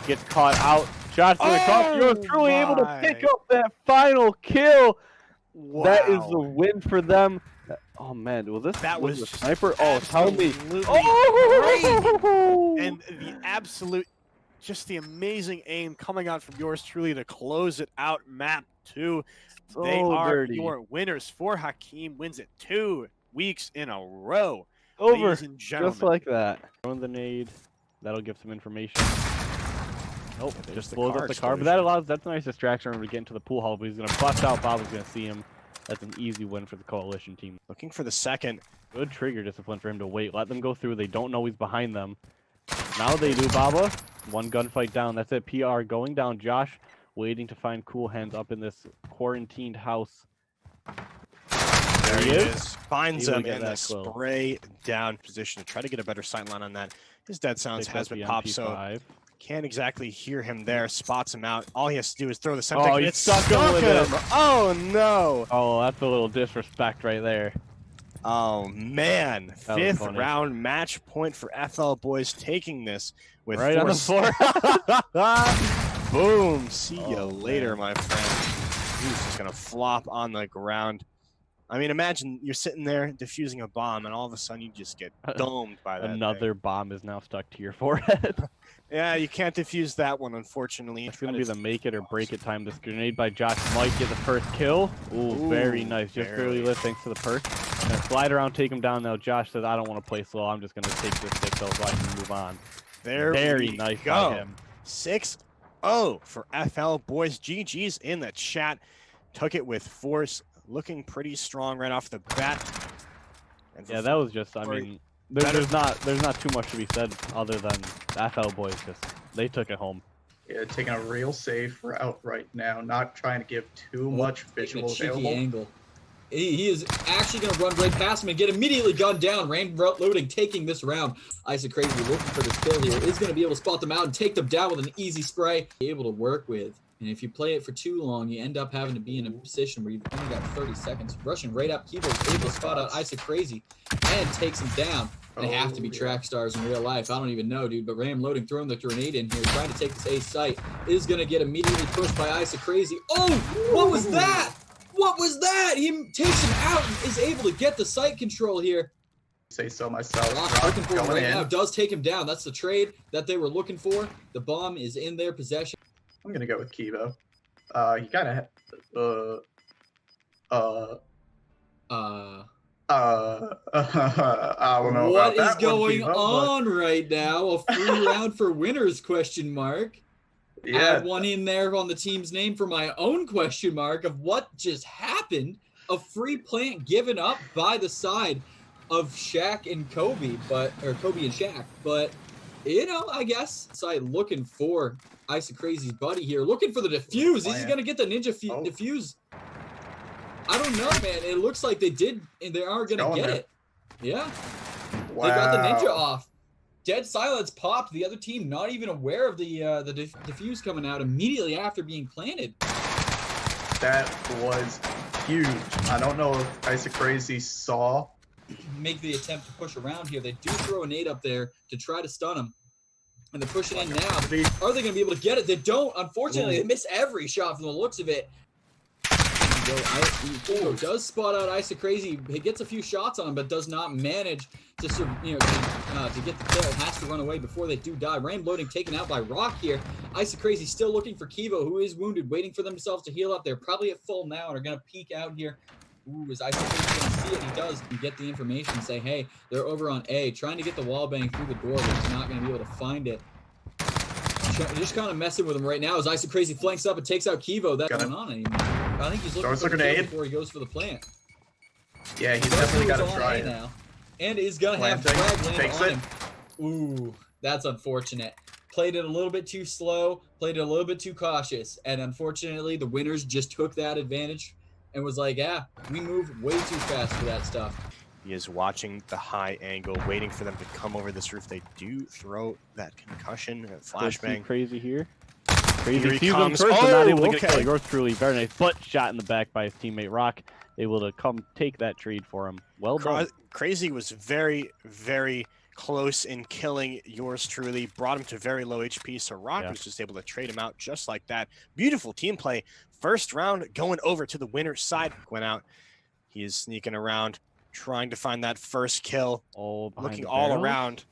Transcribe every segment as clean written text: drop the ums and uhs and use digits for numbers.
Gets caught out. Shots to the cup. You're truly able to pick up that final kill. Wow. That is the win for them. Oh man, was this That was a just sniper? Oh, tell me. Oh! And the absolute, just the amazing aim coming out from yours truly to close it out. Map 2. So they are dirty. your winners. For Hakeem wins it 2 weeks in a row. Over. Ladies and gentlemen. Just like that. Throwing the nade. That'll give some information. Nope, just blows up the car. But that's a nice distraction to get into the pool hall. But he's going to bust out. Bob is going to see him. That's an easy win for the coalition team. Looking for the second. Good trigger discipline for him to wait. Let them go through. They don't know he's behind them. Now they do, Baba. One gunfight down. That's it. PR going down. Josh waiting to find Cool Hands up in this quarantined house. There he is. Finds him in the slow. Spray down position to try to get a better sight line on that. His dead silence has been popped, so can't exactly hear him there. Spots him out. All he has to do is throw the Semtex. Oh, he's stuck him. Oh, no. Oh, that's a little disrespect right there. Oh, man. Fifth round match point for FL Boys, taking this with right on the floor. Boom. See you later, my friend. He's just going to flop on the ground. I mean, imagine you're sitting there defusing a bomb, and all of a sudden you just get domed by that. Another bomb is now stuck to your forehead. Yeah, you can't defuse that one, unfortunately. It's going to be the make it or break it time. This grenade by Josh might get the first kill. Ooh, very nice. Just barely lit thanks to the perk. Gonna slide around, take him down now. Josh says, I don't want to play slow. I'm just going to take this 6-0 so I can move on. Very nice by him. 6-0 for FL Boys. GG's in the chat. Took it with force. Looking pretty strong right off the bat. And yeah, that was just, I mean, there's not too much to be said other than FL Boys they took it home. Yeah, taking a real safe route right now, not trying to give too much visual available. Angle. He is actually going to run right past him and get immediately gunned down. Rain loading, taking this round. Ice Crazy looking for this kill here. Is going to be able to spot them out and take them down with an easy spray. Be able to work with. And if you play it for too long, you end up having to be in a position where you've only got 30 seconds. Rushing right up, Kibo's able to spot out Ice Crazy and takes him down. They have to be track stars in real life. I don't even know, dude. But Ram loading, throwing the grenade in here, trying to take this A site. Is going to get immediately pushed by Ice Crazy. Oh, what was that? What was that? He takes him out and is able to get the site control here. Say so myself. Rock looking for him right now. Does take him down. That's the trade that they were looking for. The bomb is in their possession. I'm going to go with Kibo. He kind of I don't know what is going on right now. A free round for winners, question mark. Yeah. Add one in there on the team's name for my own question mark of what just happened. A free plant given up by the side of Shaq and Kobe, or Kobe and Shaq. But, you know, I guess side looking for Ice Crazy's buddy here. Looking for the defuse. He's going to get the ninja defuse. I don't know, man. It looks like they did, and they are going to get it. Yeah. Wow. They got the ninja off. Dead silence popped. The other team not even aware of the defuse coming out immediately after being planted. That was huge. I don't know if Ice Crazy saw. Make the attempt to push around here. They do throw a nade up there to try to stun him. And they're pushing in now. Are they going to be able to get it? They don't. Unfortunately, they miss every shot from the looks of it. Kibo does spot out Ice Crazy. He gets a few shots on him, but does not manage to get the kill. Has to run away before they do die. Rain loading taken out by Rock here. Ice Crazy still looking for Kibo, who is wounded, waiting for themselves to heal up. They're probably at full now and are going to peek out here. Ooh, is Ice Crazy going to see it? He does. And get the information and say, hey, they're over on A, trying to get the wall bang through the door, but he's not going to be able to find it. Just kind of messing with him right now as Ice Crazy flanks up and takes out Kibo. That's going on anymore. I think he's looking for the kill before he goes for the plant. Yeah, he's definitely got to try it now. And is going to have frag land on him. Ooh, that's unfortunate. Played it a little bit too slow, played it a little bit too cautious, and unfortunately the winners just took that advantage and was like, yeah, we move way too fast for that stuff. He is watching the high angle, waiting for them to come over this roof. They do throw that concussion, flashbang. Crazy here. Crazy he comes. First, not able to get yours truly. Very nice butt shot in the back by his teammate Rock. Able to come take that trade for him. Well done. Crazy was very, very close in killing yours truly, brought him to very low HP, so Rock was just able to trade him out just like that. Beautiful team play. First round going over to the winner's side. Went out. He is sneaking around, trying to find that first kill, looking all around.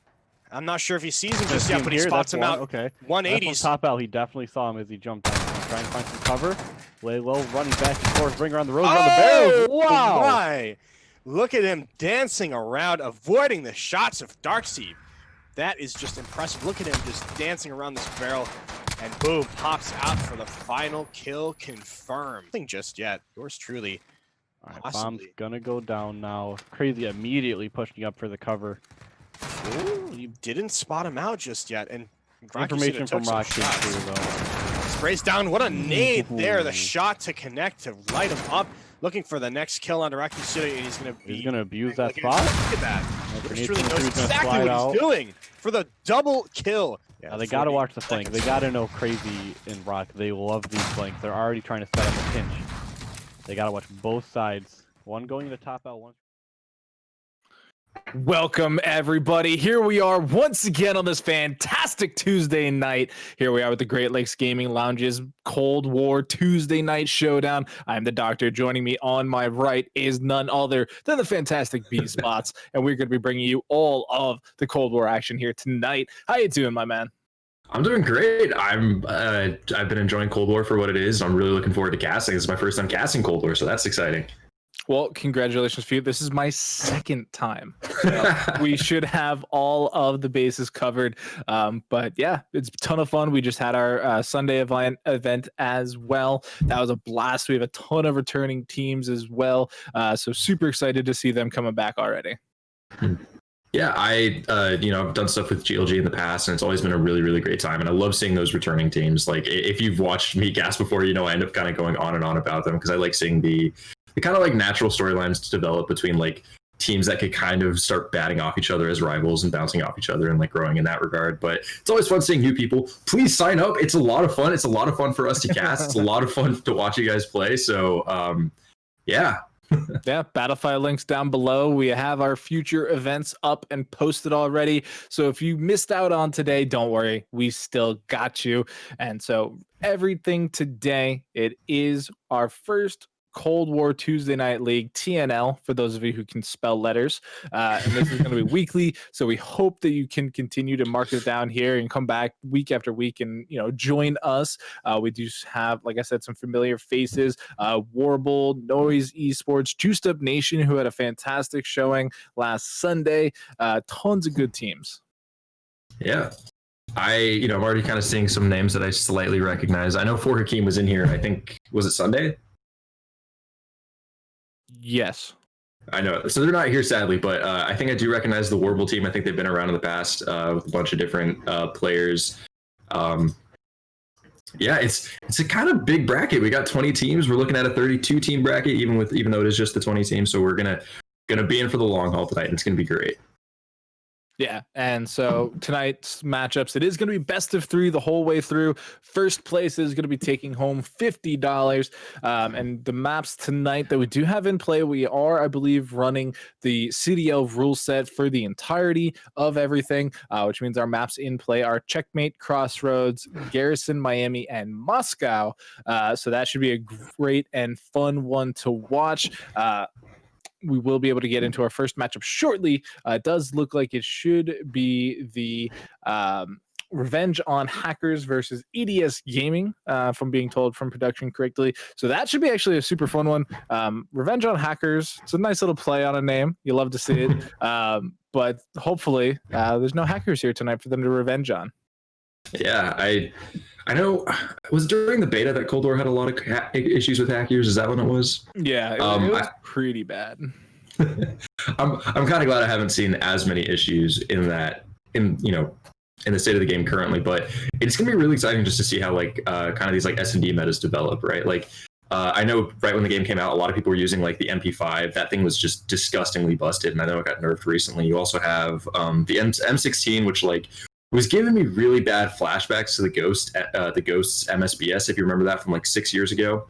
I'm not sure if he sees him just yet, but he spots him out. Okay. 180s. Top L, he definitely saw him as he jumped down. He's trying to find some cover. Lay low, running back and forth, bring around the rose, around the barrels. Wow! My. Look at him dancing around, avoiding the shots of Darkseid. That is just impressive. Look at him just dancing around this barrel, and boom, pops out for the final kill confirmed. Nothing just yet. Yours truly. All right, bomb's gonna go down now. Crazy immediately pushing up for the cover. Ooh, you didn't spot him out just yet, and information from Rock too, though. Sprays down. What a nade there! The shot to connect to light him up. Looking for the next kill on Rocky City, and he's gonna abuse that spot. Look at that! Yours truly knows exactly what he's doing for the double kill. Yeah, they gotta watch the flank. They gotta know Crazy and Rock. They love these flanks. They're already trying to set up a pinch. They gotta watch both sides. One going to top L, one. Welcome everybody. Here we are once again on this fantastic Tuesday night. Here we are with the Great Lakes Gaming Lounge's Cold War Tuesday night showdown. I'm the Doctor. Joining me on my right is none other than the fantastic B Spots, and we're going to be bringing you all of the Cold War action here tonight. How you doing, my man? I'm doing great. I've been enjoying Cold War for what it is. I'm really looking forward to casting. This is my first time casting Cold War, so that's exciting. Well, congratulations for you. This is my second time. So we should have all of the bases covered. But yeah, it's a ton of fun. We just had our Sunday event as well. That was a blast. We have a ton of returning teams as well. So super excited to see them coming back already. Yeah, I've done stuff with GLG in the past, and it's always been a really, really great time. And I love seeing those returning teams. Like, if you've watched me gas before, I end up kind of going on and on about them because I like seeing the kind of like natural storylines to develop between like teams that could kind of start batting off each other as rivals and bouncing off each other and like growing in that regard. But it's always fun seeing new people. Please sign up. It's a lot of fun. It's a lot of fun for us to cast. It's a lot of fun to watch you guys play. So yeah. Yeah, Battlefy links down below. We have our future events up and posted already. So if you missed out on today, don't worry. We still got you. And so everything today, it is our first Cold War Tuesday Night League, TNL, for those of you who can spell letters. And this is going to be weekly, so we hope that you can continue to mark it down here and come back week after week and join us. We do have, like I said, some familiar faces: Warble, Noise Esports, Juiced Up Nation, who had a fantastic showing last Sunday. Tons of good teams. Yeah. I'm already kind of seeing some names that I slightly recognize. I know For Hakeem was in here. I think, was it Sunday? Yes. I know. So they're not here, sadly, but I think I do recognize the Warble team. I think they've been around in the past with a bunch of different players. Yeah, it's a kind of big bracket. We got 20 teams. We're looking at a 32 team bracket, even though it is just the 20 teams. So we're gonna be in for the long haul tonight. And it's gonna be great. Yeah, and so tonight's matchups, it is going to be best of 3 the whole way through. First place is going to be taking home $50. And the maps tonight that we do have in play, we are, I believe, running the CDL rule set for the entirety of everything, which means our maps in play are Checkmate, Crossroads, Garrison, Miami, and Moscow. So that should be a great and fun one to watch. We will be able to get into our first matchup shortly. It does look like it should be the Revenge on Hackers versus EDS Gaming, from being told from production correctly. So that should be actually a super fun one. Revenge on Hackers, it's a nice little play on a name. You love to see it. But hopefully there's no hackers here tonight for them to revenge on. Yeah, I know. Was during the beta that Cold War had a lot of issues with hackers? Is that when it was? Yeah, it was pretty bad. I'm kind of glad I haven't seen as many issues in the state of the game currently, but it's gonna be really exciting just to see how kind of these S&D metas develop, right? I know right when the game came out, a lot of people were using the MP5. That thing was just disgustingly busted, and I know it got nerfed recently. You also have the M16, which was giving me really bad flashbacks to the Ghost's MSBS, if you remember that from 6 years ago.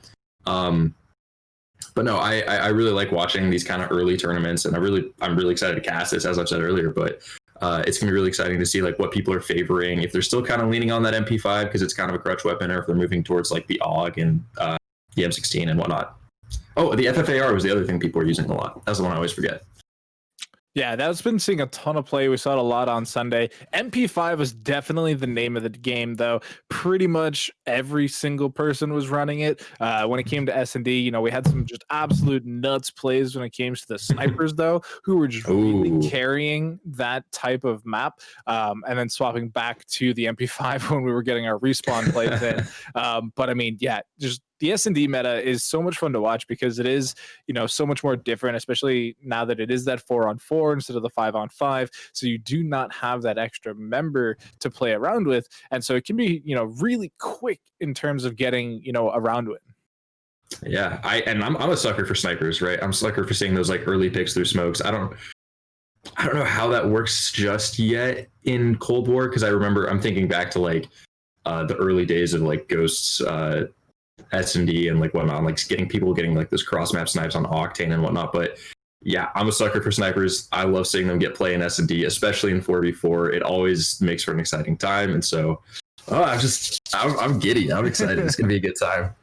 But no, I really like watching these kind of early tournaments, and I'm really excited to cast this, as I've said earlier. But It's going to be really exciting to see like what people are favoring, if they're still kind of leaning on that MP5 because it's kind of a crutch weapon, or if they're moving towards like the AUG and the M16 and whatnot. Oh, the FFAR was the other thing people were using a lot. That's the one I always forget. Yeah, that's been seeing a ton of play. We saw it a lot on Sunday. MP5 was definitely the name of the game, though. Pretty much every single person was running it. When it came to S&D, we had some just absolute nuts plays when it came to the snipers, though, who were just really carrying that type of map, and then swapping back to the MP5 when we were getting our respawn plays in. But I mean, yeah, just the S&D meta is so much fun to watch because it is, so much more different, especially now that it is that 4-on-4 instead of the 5-on-5. So you do not have that extra member to play around with. And so it can be, really quick in terms of getting, around with. Yeah, I'm a sucker for snipers, right? I'm a sucker for seeing those like early picks through smokes. I don't know how that works just yet in Cold War, because I'm thinking back to like the early days of like Ghosts S&D and like whatnot, like getting like those cross map snipes on Octane and whatnot. But yeah, I'm a sucker for snipers. I love seeing them get play in S&D, especially in 4v4. It always makes for an exciting time. And so I'm giddy. I'm excited. It's gonna be a good time.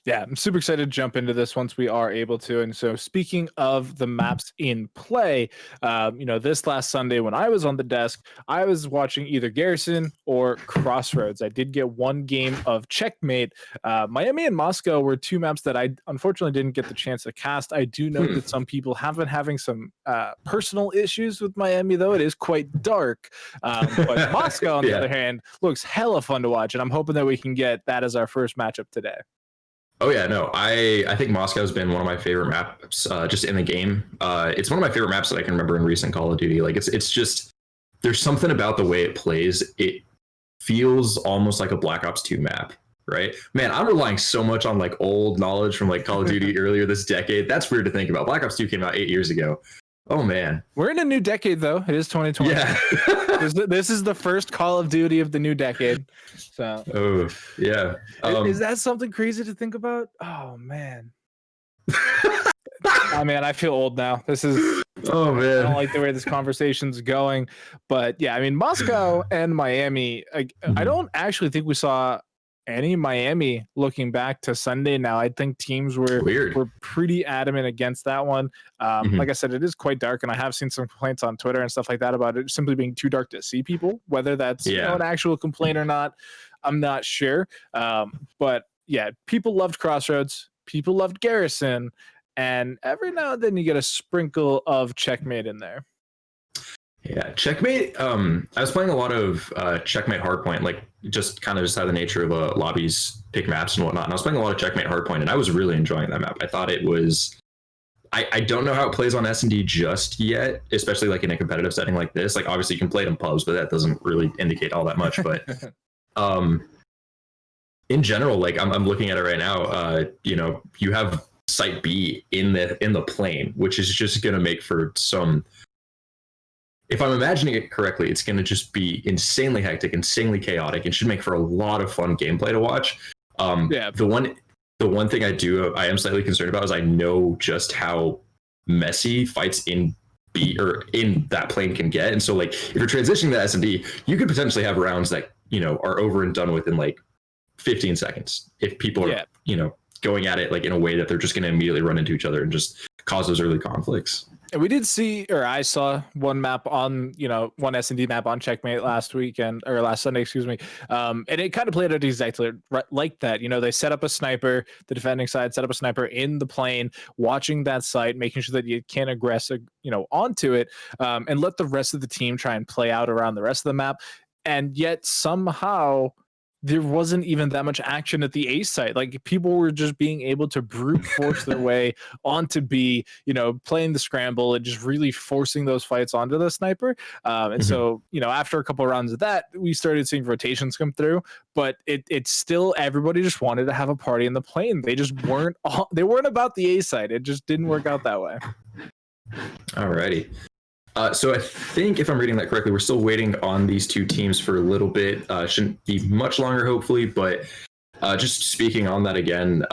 Yeah, I'm super excited to jump into this once we are able to. And so speaking of the maps in play, this last Sunday when I was on the desk, I was watching either Garrison or Crossroads. I did get one game of Checkmate. Miami and Moscow were two maps that I unfortunately didn't get the chance to cast. I do know that some people have been having some personal issues with Miami, though. It is quite dark. But Moscow, on the other hand, looks hella fun to watch. And I'm hoping that we can get that as our first matchup today. Oh yeah, no, I think Moscow's been one of my favorite maps just in the game. It's one of my favorite maps that I can remember in recent Call of Duty. Like it's just, there's something about the way it plays. It feels almost like a Black Ops 2 map, right? Man, I'm relying so much on like old knowledge from like Call of Duty earlier this decade. That's weird to think about. Black Ops 2 came out 8 years ago. Oh man, we're in a new decade though. It is 2020. Yeah. This is the first Call of Duty of the new decade. So yeah. Is that something crazy to think about? Oh man. I mean, I feel old now. This is I don't like the way this conversation's going. But yeah, I mean, Moscow and Miami, I don't actually think we saw any Miami looking back to Sunday. Now I think teams were pretty adamant against that one. Like I said, it is quite dark, and I have seen some complaints on Twitter and stuff like that about it simply being too dark to see people. Whether that's an actual complaint or not, I'm not sure. But yeah, people loved Crossroads, people loved Garrison, and every now and then you get a sprinkle of Checkmate in there. Yeah, Checkmate. I was playing a lot of Checkmate Hardpoint, like just kind of just how the nature of lobbies pick maps and whatnot. And I was playing a lot of Checkmate Hardpoint, and I was really enjoying that map. I thought it was. I don't know how it plays on S&D just yet, especially like in a competitive setting like this. Like obviously you can play it in pubs, but that doesn't really indicate all that much. But in general, like I'm looking at it right now. You have Site B in the plane, which is just going to make for some. If I'm imagining it correctly, it's going to just be insanely hectic, insanely chaotic, and should make for a lot of fun gameplay to watch. The one thing I am slightly concerned about is I know just how messy fights in B or in that plane can get, and so like if you're transitioning to S&D, you could potentially have rounds that are over and done with in like 15 seconds if people are going at it like in a way that they're just going to immediately run into each other and just cause those early conflicts. And we did see, or I saw one map on, one S&D map on Checkmate last Sunday, excuse me. And it kind of played out exactly like that. They set up a sniper, the defending side set up a sniper in the plane, watching that site, making sure that you can't aggress, onto it, and let the rest of the team try and play out around the rest of the map. And yet somehow there wasn't even that much action at the A site. Like people were just being able to brute force their way onto B, playing the scramble and just really forcing those fights onto the sniper. And so, after a couple of rounds of that, we started seeing rotations come through, but it's still, everybody just wanted to have a party in the plane. They just weren't about the A site. It just didn't work out that way. Alrighty. So I think if I'm reading that correctly, we're still waiting on these two teams for a little bit. Shouldn't be much longer, hopefully. But just speaking on that again,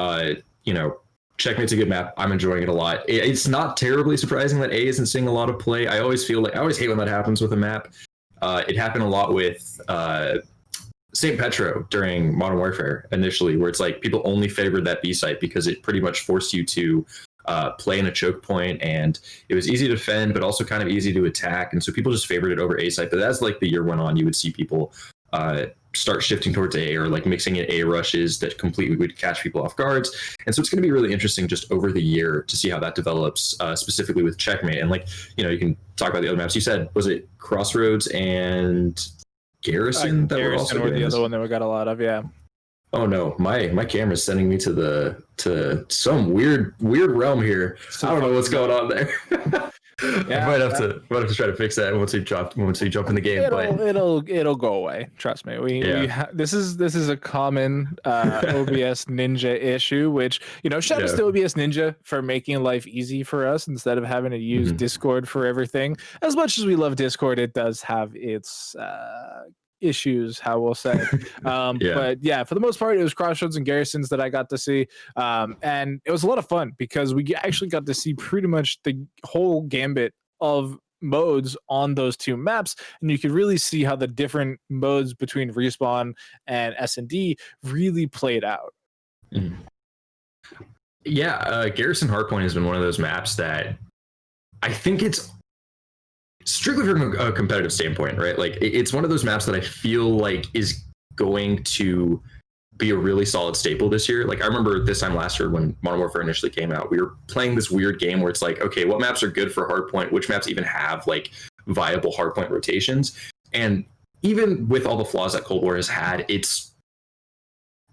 Checkmate's a good map. I'm enjoying it a lot. It's not terribly surprising that A isn't seeing a lot of play. I always hate when that happens with a map. It happened a lot with St. Petro during Modern Warfare initially, where it's like people only favored that B site because it pretty much forced you to play in a choke point, and it was easy to defend, but also kind of easy to attack. And so people just favored it over A site. But as like the year went on, you would see people start shifting towards A, or like mixing in A rushes that completely would catch people off guards. And so it's going to be really interesting just over the year to see how that develops, specifically with Checkmate. And like, you can talk about the other maps. You said, was it Crossroads and Garrison that were also the other one that we got a lot of? Yeah. Oh no, my camera's sending me to some weird realm here. I don't know what's going on there. Yeah, I might have to try to fix that once we jump in the game. It'll go away. Trust me. This is a common OBS Ninja issue, which shout out to OBS Ninja for making life easy for us instead of having to use Discord for everything. As much as we love Discord, it does have its issues, how we'll say. But yeah, for the most part, it was Crossroads and Garrisons that I got to see, and it was a lot of fun because we actually got to see pretty much the whole gambit of modes on those two maps, and you could really see how the different modes between Respawn and S&D really played out. Garrison Hardpoint has been one of those maps that I think it's strictly from a competitive standpoint, right? Like it's one of those maps that I feel like is going to be a really solid staple this year. Like I remember this time last year when Modern Warfare initially came out, we were playing this weird game where it's like, okay, what maps are good for hardpoint? Which maps even have like viable hardpoint rotations? And even with all the flaws that Cold War has had, it's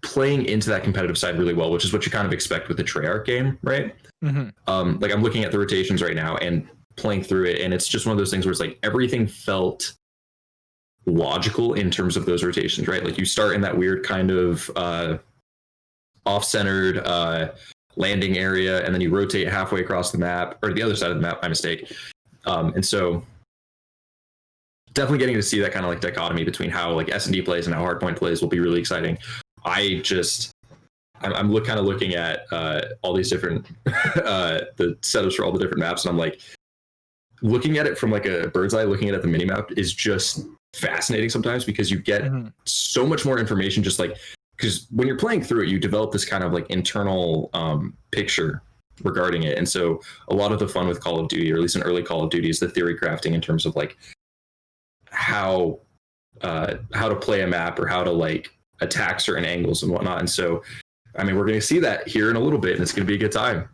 playing into that competitive side really well, which is what you kind of expect with the Treyarch game, right? Like I'm looking at the rotations right now and playing through it, and it's just one of those things where it's like everything felt logical in terms of those rotations, right? Like you start in that weird kind of off-centered landing area, and then you rotate halfway across the map, or the other side of the map, my mistake. And so definitely getting to see that kind of like dichotomy between how like S&D plays and how Hardpoint plays will be really exciting. I'm kind of looking at all these different the setups for all the different maps, and I'm like, looking at it from like a bird's eye, looking at the minimap is just fascinating sometimes, because you get so much more information, just like, because when you're playing through it, you develop this kind of like internal picture regarding it. And so a lot of the fun with Call of Duty, or at least an early Call of Duty, is the theory crafting in terms of like how to play a map, or how to like attack certain angles and whatnot. And so, I mean, we're going to see that here in a little bit, and it's going to be a good time.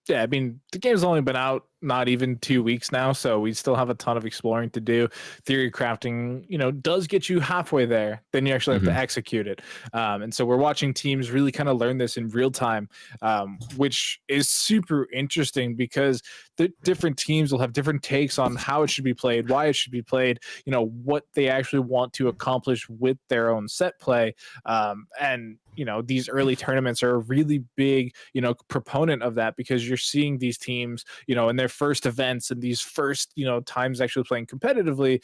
Yeah, I mean, the game's only been out not even 2 weeks now, so we still have a ton of exploring to do. Theory crafting, does get you halfway there. Then you actually have to execute it. And so we're watching teams really kind of learn this in real time, which is super interesting, because the different teams will have different takes on how it should be played, why it should be played, what they actually want to accomplish with their own set play. And these early tournaments are a really big, proponent of that, because you're seeing these teams, in their first events and these first, times actually playing competitively,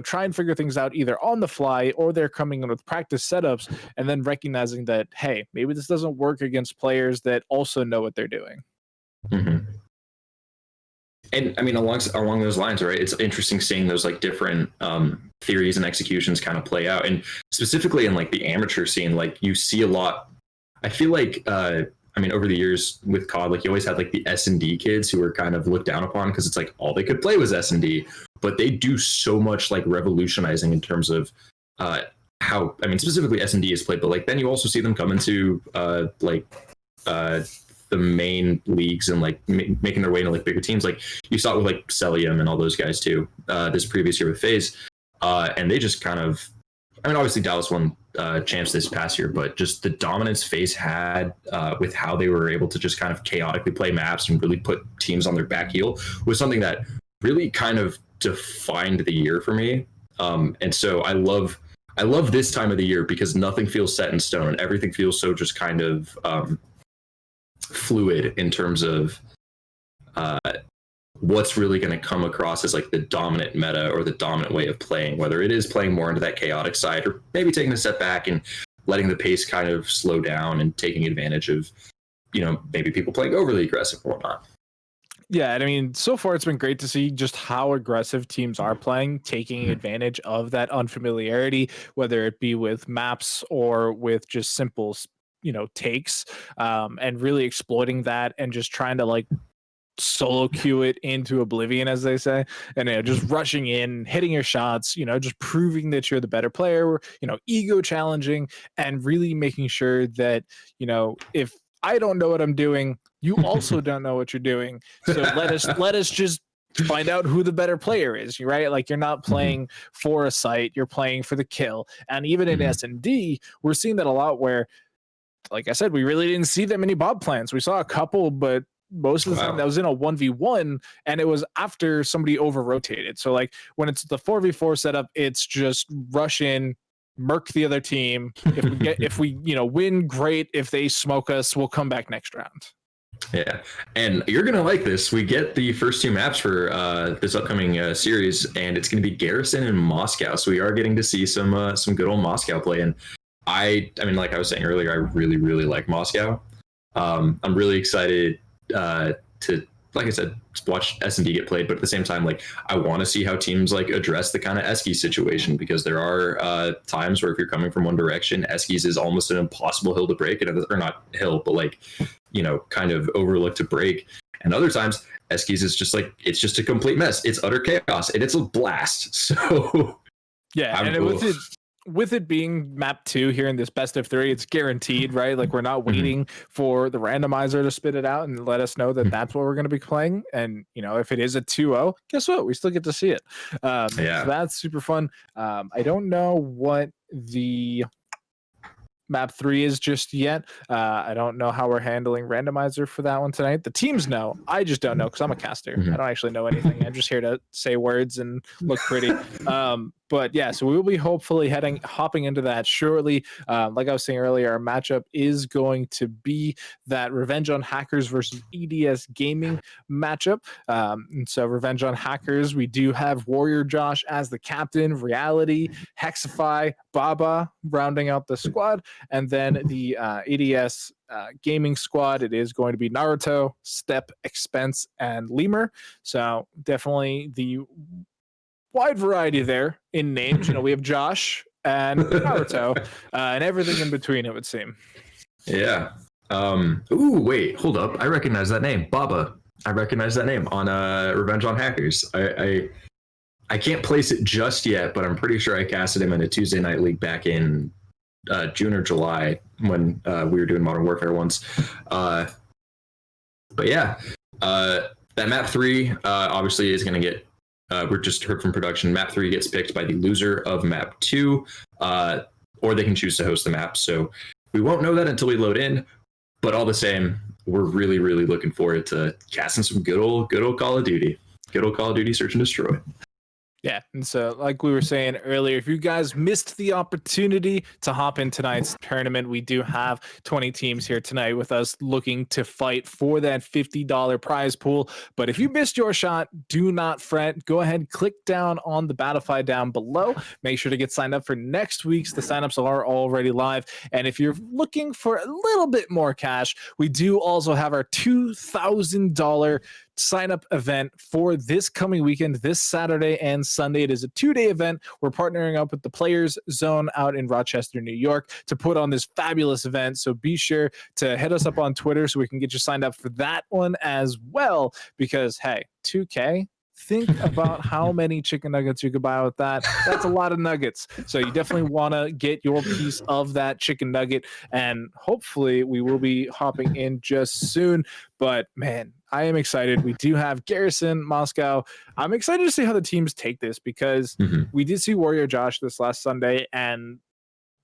try and figure things out either on the fly, or they're coming in with practice setups, and then recognizing that, hey, maybe this doesn't work against players that also know what they're doing. And I mean, along those lines, right, it's interesting seeing those like different theories and executions kind of play out. And specifically in like the amateur scene, like you see a lot. I feel like over the years with COD, like you always had like the S&D kids who were kind of looked down upon, because it's like all they could play was S&D, but they do so much like revolutionizing in terms of how, specifically S&D is played, but like then you also see them come into the main leagues and like making their way into like bigger teams. Like you saw it with like Celium and all those guys too, this previous year with FaZe, and they just kind of, obviously Dallas won champs this past year, but just the dominance FaZe had with how they were able to just kind of chaotically play maps and really put teams on their back heel was something that really kind of defined the year for me. And so I love this time of the year, because nothing feels set in stone. Everything feels so just kind of fluid in terms of what's really going to come across as like the dominant meta or the dominant way of playing, whether it is playing more into that chaotic side, or maybe taking a step back and letting the pace kind of slow down and taking advantage of maybe people playing overly aggressive and whatnot. Yeah, and I mean, so far it's been great to see just how aggressive teams are playing, taking advantage of that unfamiliarity, whether it be with maps or with just simple, takes, and really exploiting that and just trying to like solo queue it into oblivion, as they say, and just rushing in, hitting your shots, just proving that you're the better player, ego challenging, and really making sure that, if I don't know what I'm doing, you also don't know what you're doing. So let us just find out who the better player is, right? Like, you're not playing for a site, you're playing for the kill. And even in S&D, we're seeing that a lot where, like I said, we really didn't see that many Bob plans. We saw a couple, but most of the time that was in a 1v1, and it was after somebody over rotated. So like when it's the 4v4 setup, it's just rush in, murk the other team. If we win, great. If they smoke us, we'll come back next round. Yeah, and you're gonna like this. We get the first two maps for this upcoming series, and it's gonna be Garrison and Moscow. So we are getting to see some good old Moscow play. And I mean, like I was saying earlier, I really, really like Moscow. I'm really excited to, like I said, watch S&D get played, but at the same time, like, I want to see how teams like address the kind of Eskies situation, because there are times where if you're coming from one direction, Eskies is almost an impossible hill to break, or not hill, but like, kind of overlooked to break. And other times, Eskies is just like, it's just a complete mess. It's utter chaos, and it's a blast. So yeah, with it being map 2 here in this best of 3, it's guaranteed, right? Like, we're not waiting for the randomizer to spit it out and let us know that that's what we're going to be playing. And, if it is a 2-0, guess what? We still get to see it. So that's super fun. I don't know what the map 3 is just yet. I don't know how we're handling randomizer for that one tonight. The teams know. I just don't know, because I'm a caster. I don't actually know anything. I'm just here to say words and look pretty. But yeah, so we will be hopefully hopping into that shortly. Like I was saying earlier, our matchup is going to be that Revenge on Hackers versus EDS Gaming matchup. And so Revenge on Hackers, we do have Warrior Josh as the captain, Reality, Hexify, Baba rounding out the squad, and then the EDS gaming squad, it is going to be Naruto, Step, Expense, and Lemur. So definitely the wide variety there in names. We have Josh and Naruto, and everything in between, it would seem. Yeah. Ooh, wait, hold up. I recognize that name, Baba. I recognize that name on Revenge on Hackers. I can't place it just yet, but I'm pretty sure I casted him in a Tuesday Night League back in June or July when we were doing Modern Warfare once. But yeah, that map 3 obviously is going to get, we're just heard from production, map 3 gets picked by the loser of map 2, or they can choose to host the map. So we won't know that until we load in, but all the same, we're really, really looking forward to casting some good old Call of Duty. Good old Call of Duty Search and Destroy. Yeah, and so like we were saying earlier, if you guys missed the opportunity to hop in tonight's tournament, we do have 20 teams here tonight with us looking to fight for that $50 prize pool. But if you missed your shot, do not fret. Go ahead, click down on the Battlefy down below. Make sure to get signed up for next week's. The signups are already live. And if you're looking for a little bit more cash, we do also have our $2,000 sign up event for this coming weekend, this Saturday and Sunday. It is a 2-day event. We're partnering up with the Players Zone out in Rochester, New York, to put on this fabulous event. So be sure to hit us up on Twitter so we can get you signed up for that one as well. Because hey, 2K. Think about how many chicken nuggets you could buy with that. That's a lot of nuggets. So you definitely want to get your piece of that chicken nugget. And hopefully we will be hopping in just soon. But man, I am excited. We do have Garrison, Moscow. I'm excited to see how the teams take this, because we did see Warrior Josh this last Sunday, and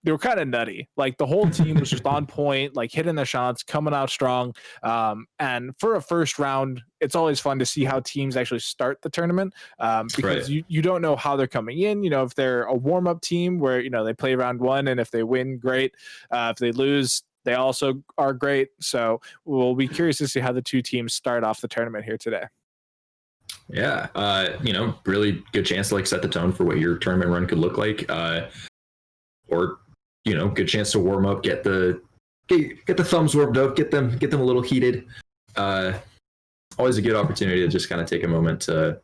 they were kind of nutty. Like, the whole team was just on point, like hitting their shots, coming out strong. And for a first round, it's always fun to see how teams actually start the tournament, because you don't know how they're coming in. If they're a warm-up team where, they play round 1, and if they win, great. If they lose, they also are great. So we'll be curious to see how the two teams start off the tournament here today. Yeah, really good chance to set the tone for what your tournament run could look like. Or good chance to warm up, get the get the thumbs warmed up, get them a little heated. Always a good opportunity to just kind of take a moment to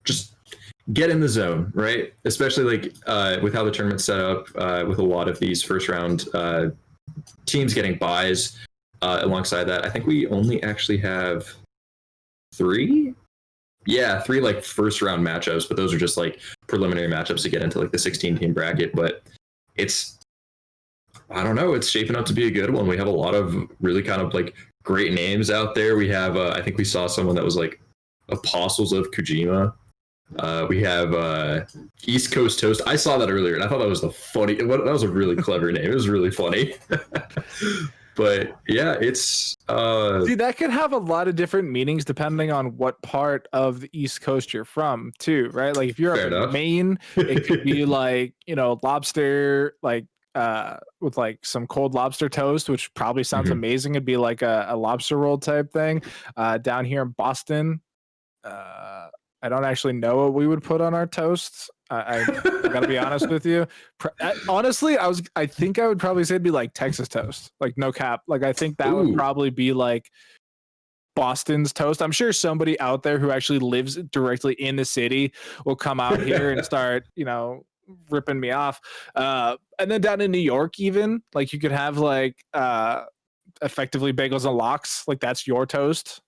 just get in the zone, right? Especially like with how the tournament's set up, with a lot of these first round teams getting buys. Alongside that, I think we only actually have three like first round matchups, but those are just like preliminary matchups to get into like the 16 team bracket. But I don't know, it's shaping up to be a good one. We have a lot of really kind of like great names out there. We have I think we saw someone that was like Apostles of Kojima. We have East Coast Toast. I saw that earlier and I thought that was that was a really clever name. It was really funny. But yeah, it's see, that could have a lot of different meanings depending on what part of the East Coast you're from, too, right? Like if you're up in Maine, it could be like, lobster, like with like some cold lobster toast, which probably sounds amazing. It'd be like a lobster roll type thing. Down here in Boston, I don't actually know what we would put on our toasts. I gotta be honest with you. Honestly, I think I would probably say it'd be like Texas toast, like no cap. Like I think that would probably be like Boston's toast. I'm sure somebody out there who actually lives directly in the city will come out here and start, ripping me off. And then down in New York, even like you could have like effectively bagels and lox. Like that's your toast.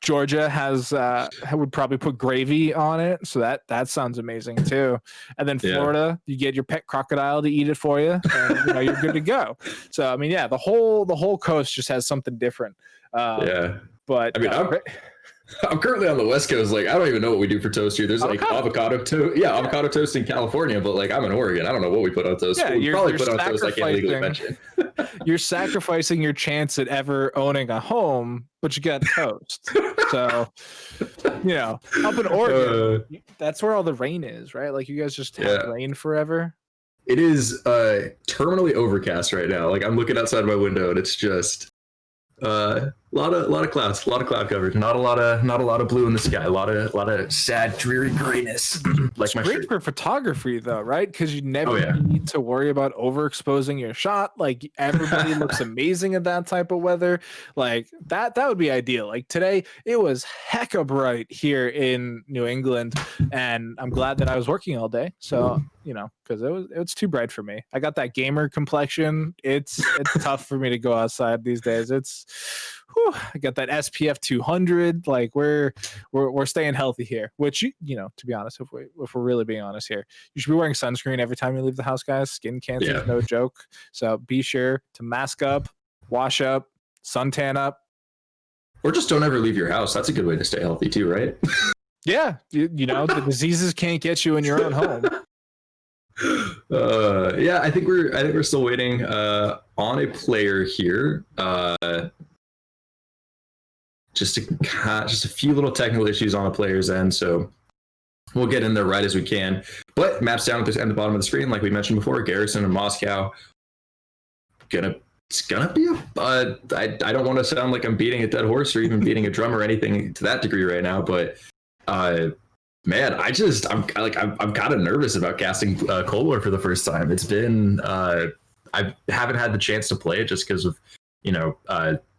Georgia would probably put gravy on it, so that sounds amazing too. And then Florida, you get your pet crocodile to eat it for you, and you're good to go. So I mean, yeah, the whole coast just has something different. But I mean, I'm currently on the West Coast. Like, I don't even know what we do for toast here. There's like avocado toast. Yeah, avocado toast in California, but like I'm in Oregon. I don't know what we put on toast. Yeah, we probably put on toast I can't legally mention. You're sacrificing your chance at ever owning a home, but you got toast. So, up in Oregon, that's where all the rain is, right? Like you guys just have rain forever. It is terminally overcast right now. Like I'm looking outside my window and it's just a lot of clouds, a lot of cloud coverage, not a lot of blue in the sky, a lot of sad, dreary grayness. Like it's great for photography though, right? Because you never need to worry about overexposing your shot. Like everybody looks amazing in that type of weather. Like that would be ideal. Like today, it was hecka bright here in New England, and I'm glad that I was working all day. So because it's too bright for me. I got that gamer complexion. It's tough for me to go outside these days. I got that SPF 200. Like we're staying healthy here. Which to be honest, if we're really being honest here, you should be wearing sunscreen every time you leave the house, guys. Skin cancer is no joke. So be sure to mask up, wash up, suntan up, or just don't ever leave your house. That's a good way to stay healthy too, right? Yeah, the diseases can't get you in your own home. I think we're still waiting on a player here. Just a few little technical issues on the player's end, so we'll get in there right as we can. But maps down at the bottom of the screen, like we mentioned before, Garrison and Moscow. It's gonna be I don't want to sound like I'm beating a dead horse or even beating a drum or anything to that degree right now, but man, I'm kind of nervous about casting Cold War for the first time. It's been I haven't had the chance to play it just because of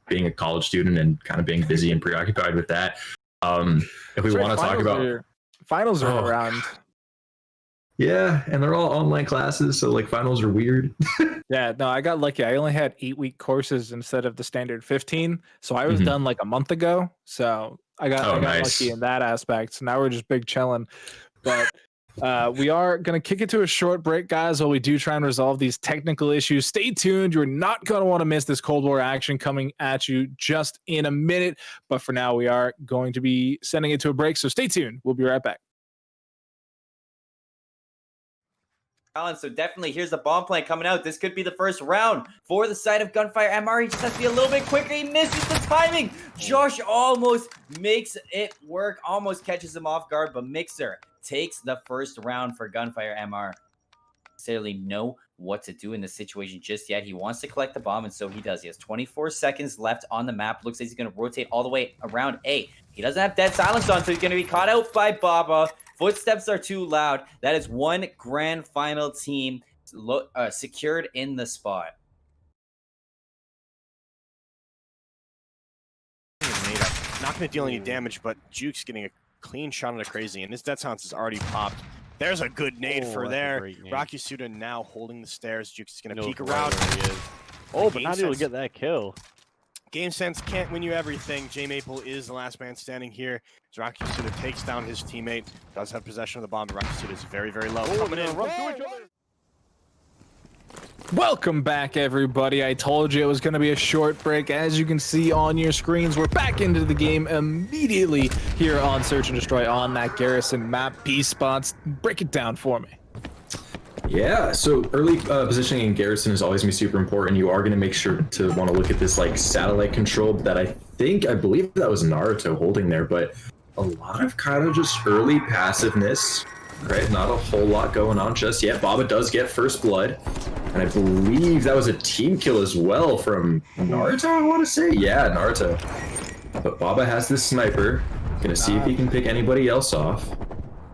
being a college student and kind of being busy and preoccupied with that. If we want to talk about finals are around. Yeah, and they're all online classes, so like finals are weird. Yeah, no, I got lucky. I only had 8-week courses instead of the standard 15, so I was done like a month ago. So I got lucky in that aspect. So now we're just big chilling. But we are going to kick it to a short break, guys, while we do try and resolve these technical issues. Stay tuned. You're not going to want to miss this Cold War action coming at you just in a minute. But for now, we are going to be sending it to a break. So stay tuned. We'll be right back. So definitely, here's the bomb plan coming out. This could be the first round for the side of Gunfire MR. He just has to be a little bit quicker. He misses the timing. Josh almost makes it work, almost catches him off guard, but Mixer takes the first round for Gunfire MR. Necessarily know what to do in this situation just yet. He wants to collect the bomb, and so he does. He has 24 seconds left on the map. Looks like he's going to rotate all the way around A. He doesn't have dead silence on, so he's going to be caught out by Baba. Footsteps are too loud. That is one grand final team secured in the spot. not going to deal any damage, but Juke's getting a clean shot on the Crazy, and his Death Silence is already popped. There's a good nade for there. Rocky Suda now holding the stairs. Juke's going to peek around. He is. Oh, but not able to get that kill. Game Sense can't win you everything. J Maple is the last man standing here. As Rocky Suda takes down his teammate. Does have possession of the bomb, but Rocky Suda is very, very low. Coming in. Run through each other. Welcome back, everybody. I told you it was going to be a short break. As you can see on your screens, we're back into the game immediately here on Search and Destroy on that Garrison map. B spots, break it down for me. Yeah, so early positioning in Garrison is always going to be super important. You are going to make sure to want to look at this like satellite control that I believe that was Naruto holding there, but a lot of kind of just early passiveness, right? Not a whole lot going on just yet. Baba does get first blood, and I believe that was a team kill as well from Naruto, I want to say. Yeah, Naruto. But Baba has this sniper. Gonna see if he can pick anybody else off.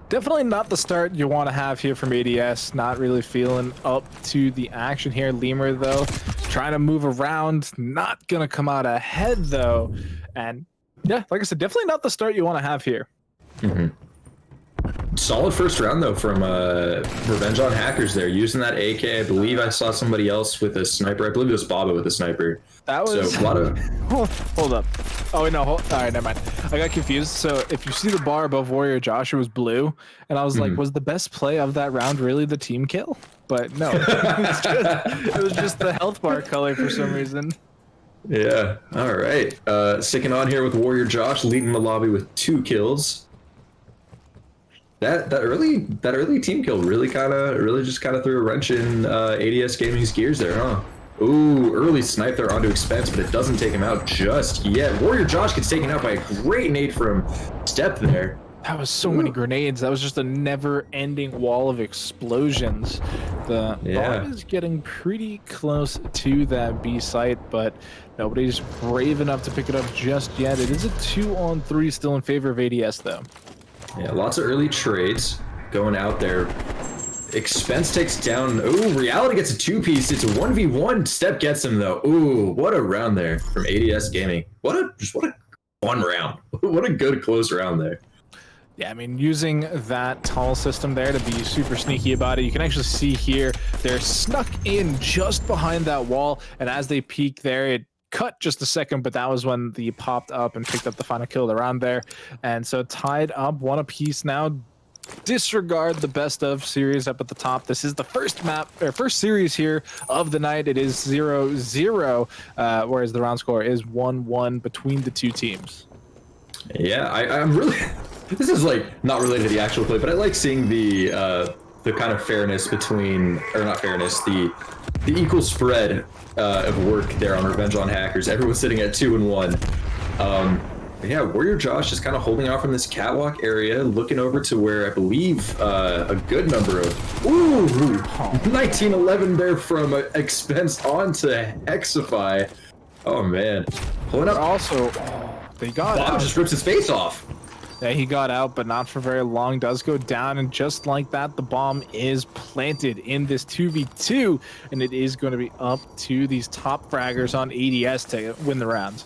Definitely not the start you want to have here from ADS. Not really feeling up to the action here. Lemur, though, trying to move around. Not going to come out ahead, though. And, yeah, like I said, definitely not the start you want to have here. Solid first round, though, from Revenge on Hackers there. Using that AK, I believe I saw somebody else with a sniper. I believe it was Baba with a sniper. That was... So, a lot of... Hold up. Oh, wait, no. All right, never mind. I got confused. So if you see the bar above Warrior Josh, it was blue. And I was like, was the best play of that round really the team kill? But no. It was just the health bar color for some reason. Yeah. All right. Sticking on here with Warrior Josh, leading the lobby with 2 kills. That early team kill really just threw a wrench in ADS Gaming's gears there, huh? Ooh, early snipe there onto Expense, but it doesn't take him out just yet. Warrior Josh gets taken out by a great nade from Step there. That was so many grenades. That was just a never-ending wall of explosions. The bomb is getting pretty close to that B site, but nobody's brave enough to pick it up just yet. It is a 2-on-3 still in favor of ADS, though. Yeah, lots of early trades going out there. Expense takes down. Ooh, Reality gets a 2-piece. It's a 1v1. Step gets him though. Ooh, what a round there from ADS Gaming. What a fun round. What a good close round there. Yeah, I mean, using that tunnel system there to be super sneaky about it, you can actually see here they're snuck in just behind that wall, and as they peek there, it cut just a second, but that was when they popped up and picked up the final kill of the round there. And so tied up 1 apiece now. Disregard the best of series up at the top. This is the first series here of the night. It is 0-0, whereas the round score is 1-1 between the 2 teams. Yeah, I'm really... This is like not related to the actual play, but I like seeing the kind of fairness between, or not fairness, the equal spread of work there on Revenge on Hackers. Everyone's sitting at 2-1. Yeah, Warrior Josh is kind of holding off from this catwalk area, looking over to where I believe a good number of... Ooh! 1911 there from Expense onto Hexify. Oh, man. Pulling up. Also, they got Bob out. Just rips his face off. Yeah, he got out, but not for very long. Does go down, and just like that, the bomb is planted in this 2v2, and it is going to be up to these top fraggers on ADS to win the round.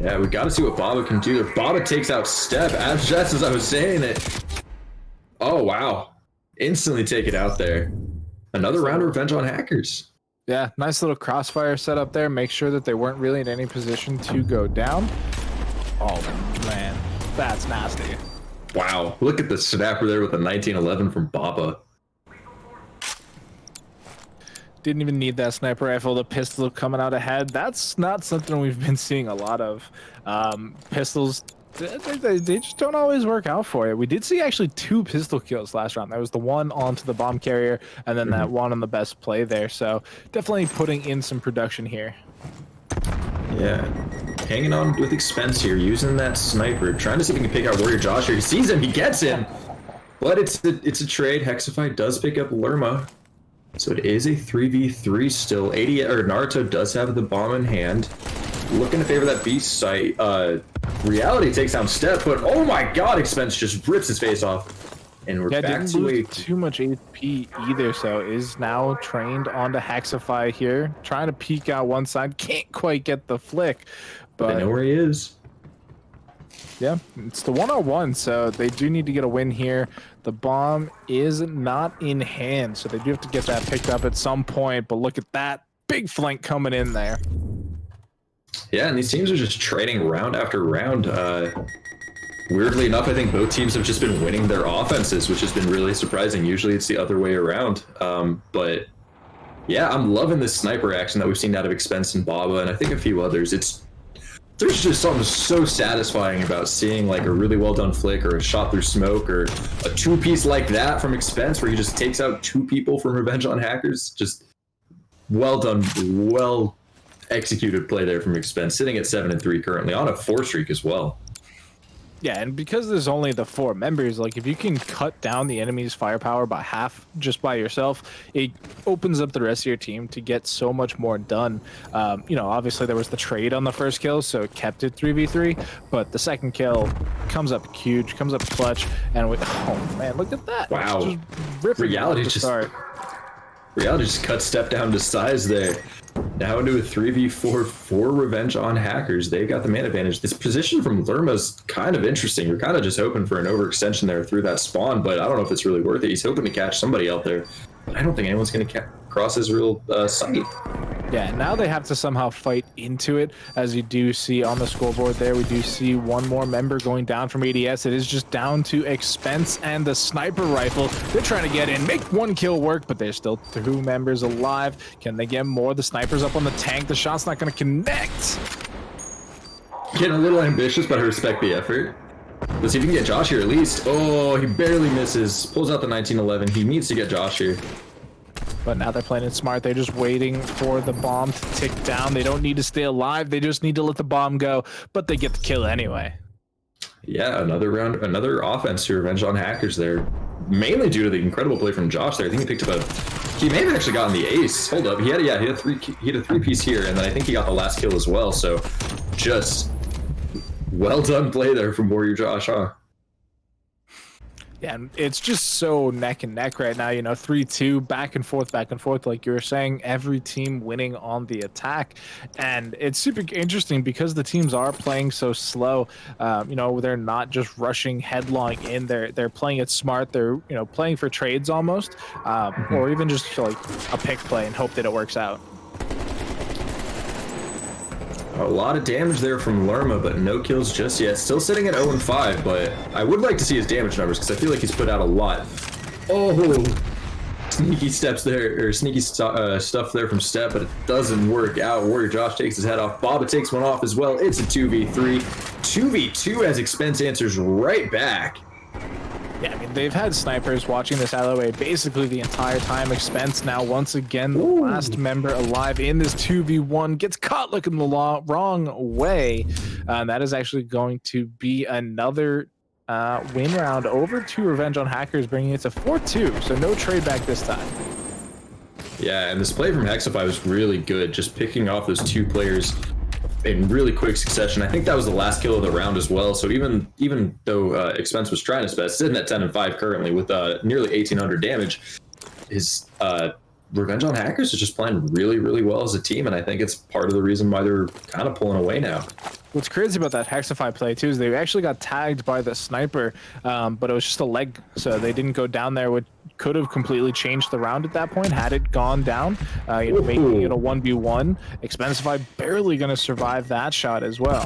Yeah, we got to see what Baba can do. If Baba takes out Step, just as I was saying it. Oh, wow. Instantly take it out there. Another round of Revenge on Hackers. Yeah, nice little crossfire set up there. Make sure that they weren't really in any position to go down. Oh, man. That's nasty. Wow. Look at the snapper there with a 1911 from Baba. Didn't even need that sniper rifle. The pistol coming out ahead. That's not something we've been seeing a lot of. Pistols, they just don't always work out for you. We did see actually 2 pistol kills last round. There was the one onto the bomb carrier, and then that one on the best play there. So definitely putting in some production here. Yeah. Hanging on with Expense here, using that sniper, trying to see if he can pick out Warrior Josh here. He sees him, he gets him. But it's a trade. Hexify does pick up Lerma. So it is a 3v3 still. Naruto does have the bomb in hand. Looking to favor that beast site. Reality takes down Step, but oh my god, Expense just rips his face off. And we're back didn't to lose too much HP either, so is now trained onto Hexify here. Trying to peek out one side, can't quite get the flick. But I know where he is. Yeah, it's the 1-on-1, so they do need to get a win here. The bomb is not in hand, so they do have to get that picked up at some point, but look at that big flank coming in there. Yeah, and these teams are just trading round after round. Weirdly enough, I think both teams have just been winning their offenses, which has been really surprising. Usually it's the other way around. But yeah, I'm loving this sniper action that we've seen out of Expense and Baba, and I think a few others. There's just something so satisfying about seeing like a really well done flick or a shot through smoke or a two-piece like that from Expense where he just takes out 2 people from Revenge on Hackers. Just well done, well executed play there from Expense, sitting at 7-3 currently on a 4 streak as well. Yeah, and because there's only the 4 members, like if you can cut down the enemy's firepower by half just by yourself, it opens up the rest of your team to get so much more done. You know, obviously there was the trade on the first kill, so it kept it 3v3, but the second kill comes up huge, comes up clutch, and oh man, look at that. Wow. Just ripping Reality just cut step down to size there. Now into a 3v4 for Revenge on Hackers. They got the man advantage. This position from Lerma's kind of interesting. You're kind of just hoping for an overextension there through that spawn, but I don't know if it's really worth it. He's hoping to catch somebody out there, but I don't think anyone's going to cross his real sight. Yeah, now they have to somehow fight into it. As you do see on the scoreboard there, we do see one more member going down from ADS. It is just down to Expense and the sniper rifle. They're trying to get in, make 1 kill work, but there's still 2 members alive. Can they get more? The sniper's up on the tank. The shot's not going to connect. Getting a little ambitious, but I respect the effort. Let's see if we can get Josh here at least. Oh, he barely misses. Pulls out the 1911. He needs to get Josh here. But now they're playing it smart. They're just waiting for the bomb to tick down. They don't need to stay alive. They just need to let the bomb go, but they get the kill anyway. Yeah, another round, another offense to Revenge on Hackers there. Mainly due to the incredible play from Josh there. I think he picked up he may have actually gotten the ace. Hold up, he had a 3-piece here, and then I think he got the last kill as well. So just well done play there from Warrior Josh, huh? Yeah, and it's just so neck and neck right now, you know, 3-2, back and forth, like you were saying, every team winning on the attack. And it's super interesting because the teams are playing so slow. You know, they're not just rushing headlong in, they're playing it smart. They're, you know, playing for trades almost, or even just like a pick play and hope that it works out. A lot of damage there from Lerma, but no kills just yet. Still sitting at 0-5, but I would like to see his damage numbers because I feel like he's put out a lot. Oh, sneaky steps there, or sneaky stuff there from Step, but it doesn't work out. Warrior Josh takes his head off. Baba takes one off as well. It's a 2v3. 2v2 as Expense answers right back. Yeah, I mean, they've had snipers watching this alleyway basically the entire time. Expense now, once again, the last member alive in this 2v1, gets caught looking the wrong way. That is actually going to be another win round over to Revenge on Hackers, bringing it to 4-2, so no trade back this time. Yeah, and this play from Hexify was really good, just picking off those 2 players in really quick succession. I think that was the last kill of the round as well. So even though Expense was trying his best, sitting at 10-5 currently with nearly 1,800 damage, his Revenge on Hackers is just playing really, really well as a team, and I think it's part of the reason why they're kind of pulling away now. What's crazy about that Hexify play too is they actually got tagged by the sniper, but it was just a leg, so they didn't go down there, which could have completely changed the round at that point had it gone down, you know, making it a 1v1. Expensify barely going to survive that shot as well.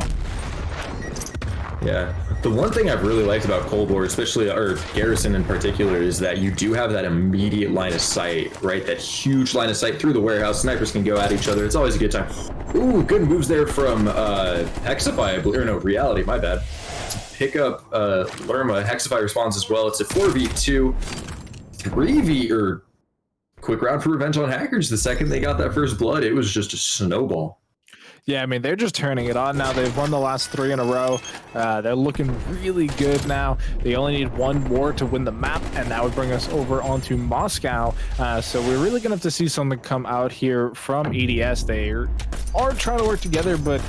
Yeah, the one thing I've really liked about Cold War, especially, or Garrison in particular, is that you do have that immediate line of sight, right? That huge line of sight through the warehouse. Snipers can go at each other. It's always a good time. Ooh, good moves there from Hexify, I believe, or no, Reality, my bad. To pick up Lerma. Hexify responds as well. It's a 4v2, 3v, or quick round for Revenge on Hackers. The second they got that first blood, it was just a snowball. Yeah, I mean, they're just turning it on now. They've won the last 3 in a row. They're looking really good now. They only need 1 more to win the map, and that would bring us over onto Moscow. So we're really going to have to see something come out here from EDS. They are trying to work together, but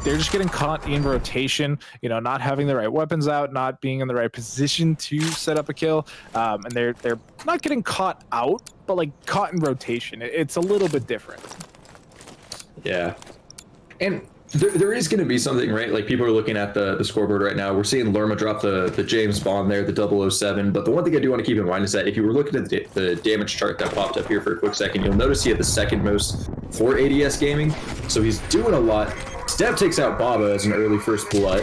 they're just getting caught in rotation, you know, not having the right weapons out, not being in the right position to set up a kill. And they're not getting caught out, but like caught in rotation. It's a little bit different. Yeah. And There is going to be something, right? Like people are looking at the scoreboard right now. We're seeing Lerma drop the James Bond there, the 007. But the one thing I do want to keep in mind is that if you were looking at the damage chart that popped up here for a quick second, you'll notice he had the second most for ADS gaming. So he's doing a lot. Step takes out Baba as an early first blood.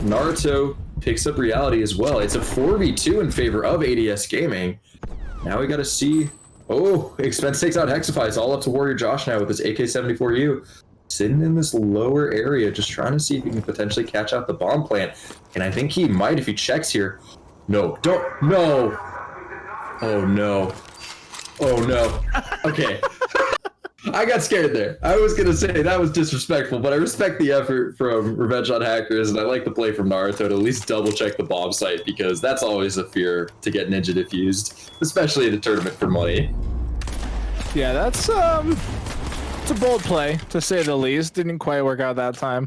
Naruto picks up Reality as well. It's a 4v2 in favor of ADS gaming. Now we got to see. Oh, Expense takes out Hexify. It's all up to Warrior Josh now with his AK-74U. Sitting in this lower area, just trying to see if he can potentially catch out the bomb plant. And I think he might if he checks here. No, don't, no. Oh, no. Oh, no. Okay. I got scared there. I was going to say that was disrespectful, but I respect the effort from Revenge on Hackers, and I like the play from Naruto to at least double check the bomb site, because that's always a fear to get ninja diffused, especially in a tournament for money. Yeah, that's it's a bold play, to say the least. Didn't quite work out that time.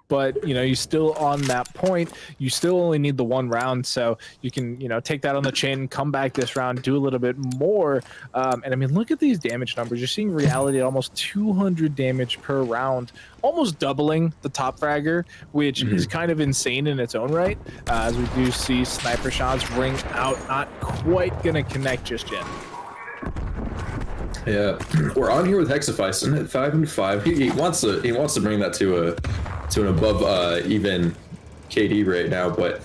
But, you know, you still on that point. You still only need the 1 round, so you can, you know, take that on the chin, come back this round, do a little bit more. And, I mean, look at these damage numbers. You're seeing Reality at almost 200 damage per round, almost doubling the top fragger, which is kind of insane in its own right, as we do see sniper shots ring out, not quite going to connect just yet. Yeah, we're on here with Hexify, sitting at 5-5. He wants to bring that to an above even KD right now. But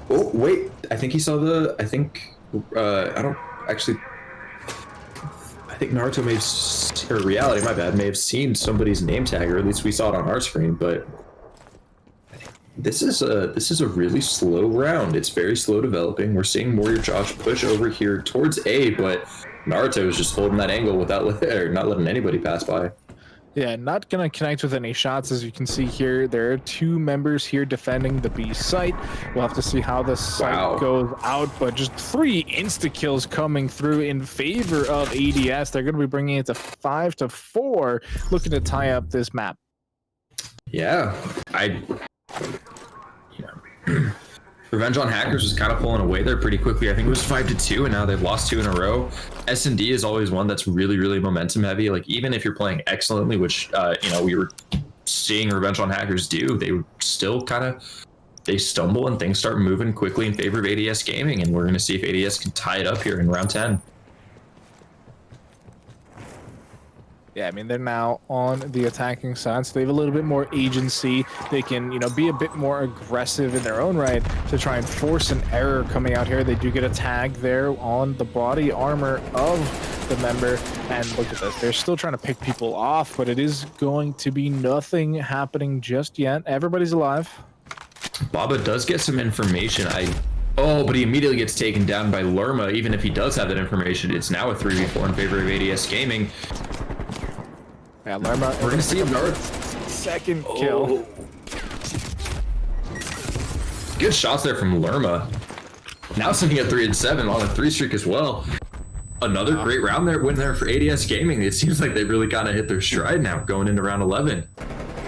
oh wait, I think he saw the. I think I don't actually. I think Naruto may have, or Reality, my bad, may have seen somebody's name tag, or at least we saw it on our screen. But this is a really slow round. It's very slow developing. We're seeing Warrior Josh push over here towards A, but Naruto is just holding that angle without not letting anybody pass by. Yeah, not going to connect with any shots. As you can see here, there are 2 members here defending the B site. We'll have to see how the site goes out, but just 3 insta-kills coming through in favor of ADS. They're going to be bringing it to 5-4, looking to tie up this map. Yeah, Revenge on Hackers was kind of pulling away there pretty quickly. I think it was 5-2, and now they've lost 2 in a row. S&D is always one that's really, really momentum heavy. Like, even if you're playing excellently, which, you know, we were seeing Revenge on Hackers do, they would still they stumble and things start moving quickly in favor of ADS gaming, and we're going to see if ADS can tie it up here in round 10. Yeah, I mean, they're now on the attacking side, so they have a little bit more agency. They can, you know, be a bit more aggressive in their own right to try and force an error coming out here. They do get a tag there on the body armor of the member, and look at this. They're still trying to pick people off, but it is going to be nothing happening just yet. Everybody's alive. Baba does get some information. Oh, but he immediately gets taken down by Lerma. Even if he does have that information, it's now a 3v4 in favor of ADS gaming. Yeah, Lerma, we're gonna see him Naruto. Second kill. Good shots there from Lerma. Now sitting at 3-7 on a 3 streak as well. Another great round there, win there for ADS gaming. It seems like they've really kind of hit their stride now going into round 11.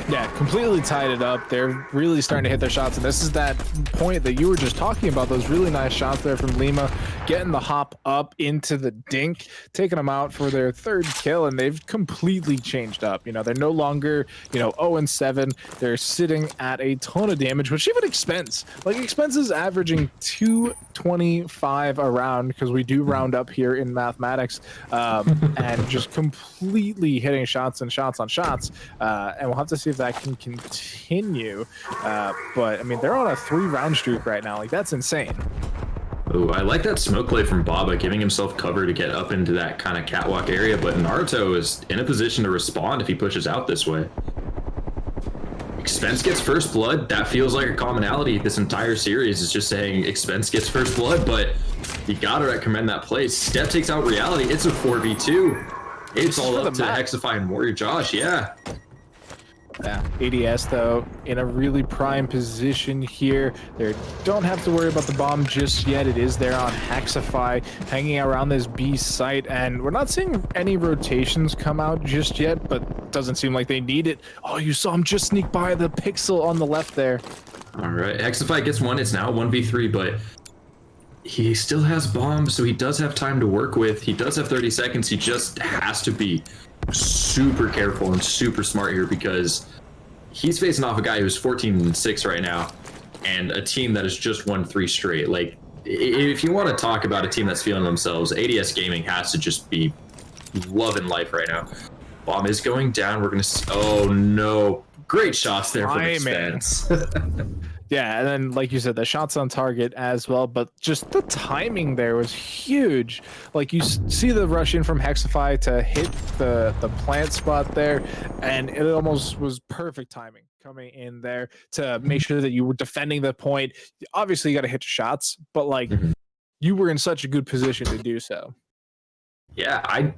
Yeah, completely tied it up. They're really starting to hit their shots, and this is that point that you were just talking about, those really nice shots there from Lima, getting the hop up into the dink, taking them out for their 3rd kill, and they've completely changed up. You know, they're no longer, you know, 0-7. They're sitting at a ton of damage, which even Expense, like Expense is averaging 225 a round, because we do round up here in mathematics, and just completely hitting shots and shots on shots, and we'll have to see if that can continue, but I mean, they're on a 3-round streak right now. Like, that's insane. Oh, I like that smoke play from Baba, giving himself cover to get up into that kind of catwalk area, but Naruto is in a position to respond if he pushes out this way. Expense gets first blood. That feels like a commonality. This entire series is just saying Expense gets first blood, but you gotta recommend that play. Step takes out Reality. It's a 4v2. It's all up to Hexify and Warrior Josh, yeah. Yeah, ADS though in a really prime position here. They don't have to worry about the bomb just yet. It is there on Hexify, hanging around this B site, and we're not seeing any rotations come out just yet, but it doesn't seem like they need it. Oh, you saw him just sneak by the pixel on the left there. All right, Hexify gets 1. It's now 1v3, but he still has bombs, so he does have time to work with. He does have 30 seconds. He just has to be super careful and super smart here because he's facing off a guy who's 14-6 right now, and a team that has just won 3 straight. Like, if you want to talk about a team that's feeling themselves, ADS Gaming has to just be loving life right now. Bomb is going down. We're gonna. Oh no! Great shots there from Expanse. Yeah, and then like you said, the shots on target as well, but just the timing there was huge. Like you see the rush in from Hexify to hit the plant spot there, and it almost was perfect timing coming in there to make sure that you were defending the point. Obviously, you got to hit your shots, but like you were in such a good position to do so. Yeah, I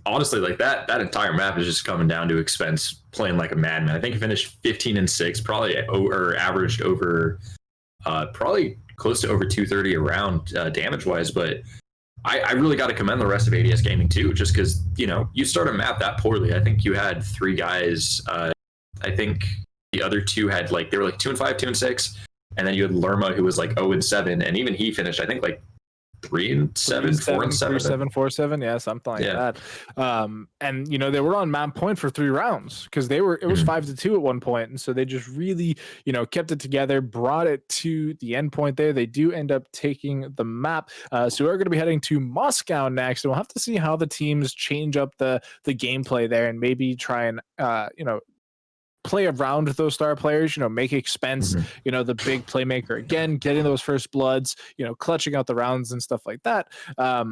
honestly like that entire map is just coming down to Expense playing like a madman. I think he finished 15-6, probably or averaged over probably close to over 230 a round damage wise. But I really got to commend the rest of ADS Gaming too, just because you start a map that poorly. I think you had 3 guys. I think the other 2 had they were like 2-5, 2-6, and then you had Lerma who was like 0-7, and even he finished I think like 3-7, 4-7, 3-7, 4-7, yeah, something like that. And they were on map point for 3 rounds because it was 5-2 at one point, and so they just really kept it together, brought it to the end point there. They do end up taking the map, so we're going to be heading to Moscow next, and we'll have to see how the teams change up the gameplay there and maybe try and play around with those star players, make Expense, the big playmaker again, getting those first bloods, clutching out the rounds and stuff like that. I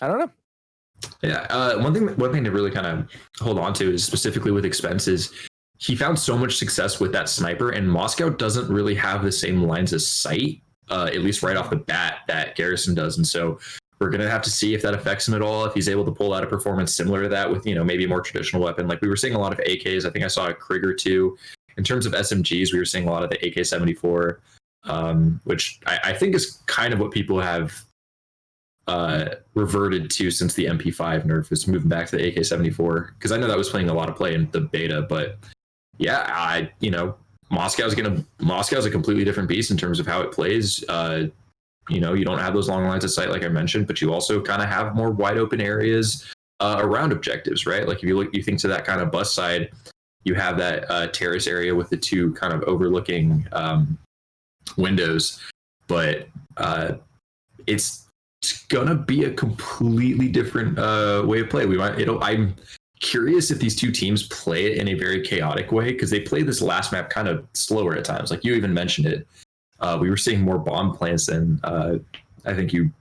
don't know. Yeah, one thing to really kind of hold on to is specifically with Expenses. He found so much success with that sniper, and Moscow doesn't really have the same lines of sight, at least right off the bat, that Garrison does, and so we're going to have to see if that affects him at all, if he's able to pull out a performance similar to that with, maybe a more traditional weapon. Like we were seeing a lot of AKs. I think I saw a Krieger too. In terms of SMGs, we were seeing a lot of the AK-74, which I think is kind of what people have reverted to since the MP5 nerf, is moving back to the AK-74. Because I know that was playing a lot of play in the beta, but yeah, Moscow's a completely different beast in terms of how it plays. You don't have those long lines of sight, like I mentioned, but you also kind of have more wide open areas around objectives, right? Like if you think to that kind of bus side, you have that terrace area with the 2 kind of overlooking windows, but it's gonna be a completely different way of play. I'm curious if these 2 teams play it in a very chaotic way, because they play this last map kind of slower at times. Like you even mentioned it. We were seeing more bomb plants than I think you.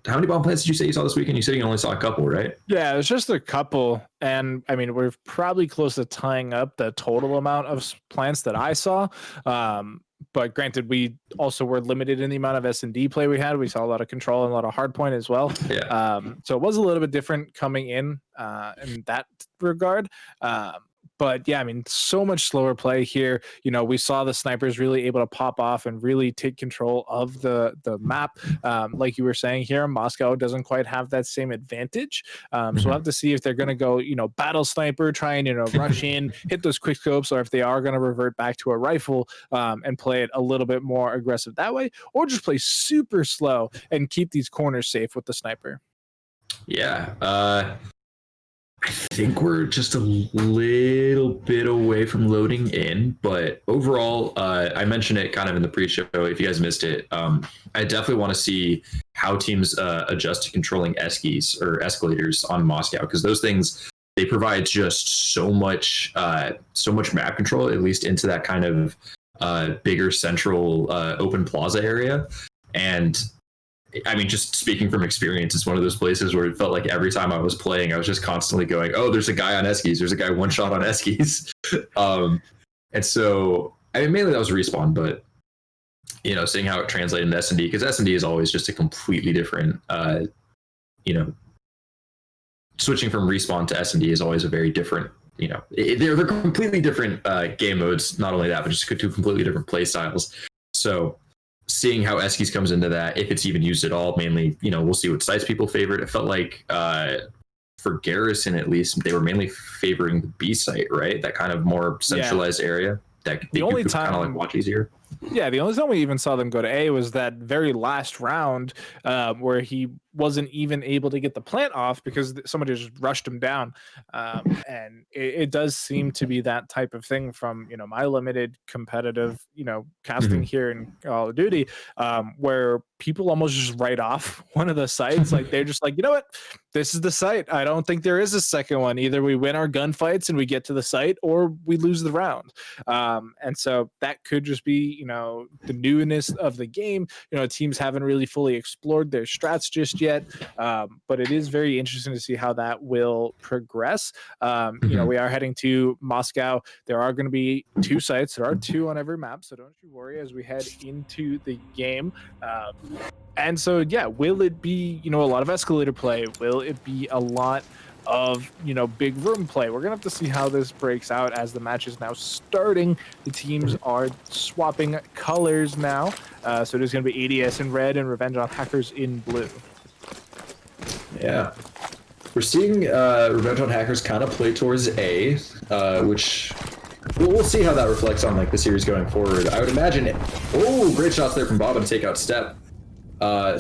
How many bomb plants did you say you saw this weekend? You said you only saw a couple, right? Yeah, it was just a couple, and I mean we're probably close to tying up the total amount of plants that I saw. But granted, we also were limited in the amount of S&D play we had. We saw a lot of control and a lot of hard point as well. Yeah. So it was a little bit different coming in that regard. But yeah, I mean, so much slower play here. We saw the snipers really able to pop off and really take control of the map. Like you were saying here, Moscow doesn't quite have that same advantage. So we'll have to see if they're going to go, battle sniper, try and, rush in, hit those quick scopes, or if they are going to revert back to a rifle and play it a little bit more aggressive that way, or just play super slow and keep these corners safe with the sniper. Yeah. I think we're just a little bit away from loading in, but overall, I mentioned it kind of in the pre-show. If you guys missed it, I definitely want to see how teams adjust to controlling eskies or escalators on Moscow, because those things, they provide just so much map control, at least into that kind of bigger central open plaza area. And I mean, just speaking from experience, it's one of those places where it felt like every time I was playing, I was just constantly going, oh, there's a guy on Eskies. There's a guy one shot on Eskies. And so, I mean, mainly that was Respawn, but, seeing how it translated into S&D, because S&D is always just a completely different, switching from Respawn to S&D is always a very different, they're completely different game modes. Not only that, but just 2 completely different play styles. So, seeing how Eskies comes into that, if it's even used at all, mainly, we'll see what sites people favorite. It felt like for Garrison, at least, they were mainly favoring the B site, right? That kind of more centralized area that the only time kind of like watch easier. Yeah, the only time we even saw them go to A was that very last round where he wasn't even able to get the plant off because somebody just rushed him down. And it does seem to be that type of thing from, my limited competitive, casting here in Call of Duty, where people almost just write off one of the sites. Like they're just like, you know what? This is the site. I don't think there is a second one. Either we win our gunfights and we get to the site or we lose the round. And so that could just be, the newness of the game. Teams haven't really fully explored their strats just yet, but it is very interesting to see how that will progress. We are heading to Moscow. There are going to be 2 sites. There are 2 on every map, so don't you worry as we head into the game. And so, will it be, a lot of escalator play? Will it be a lot of, big room play? We're going to have to see how this breaks out as the match is now starting. The teams are swapping colors now. So there's going to be ADS in red and Revenge on Hackers in blue. Yeah. We're seeing Revenge on Hackers kind of play towards A, which we'll see how that reflects on the series going forward. I would imagine great shots there from Baba to take out Step.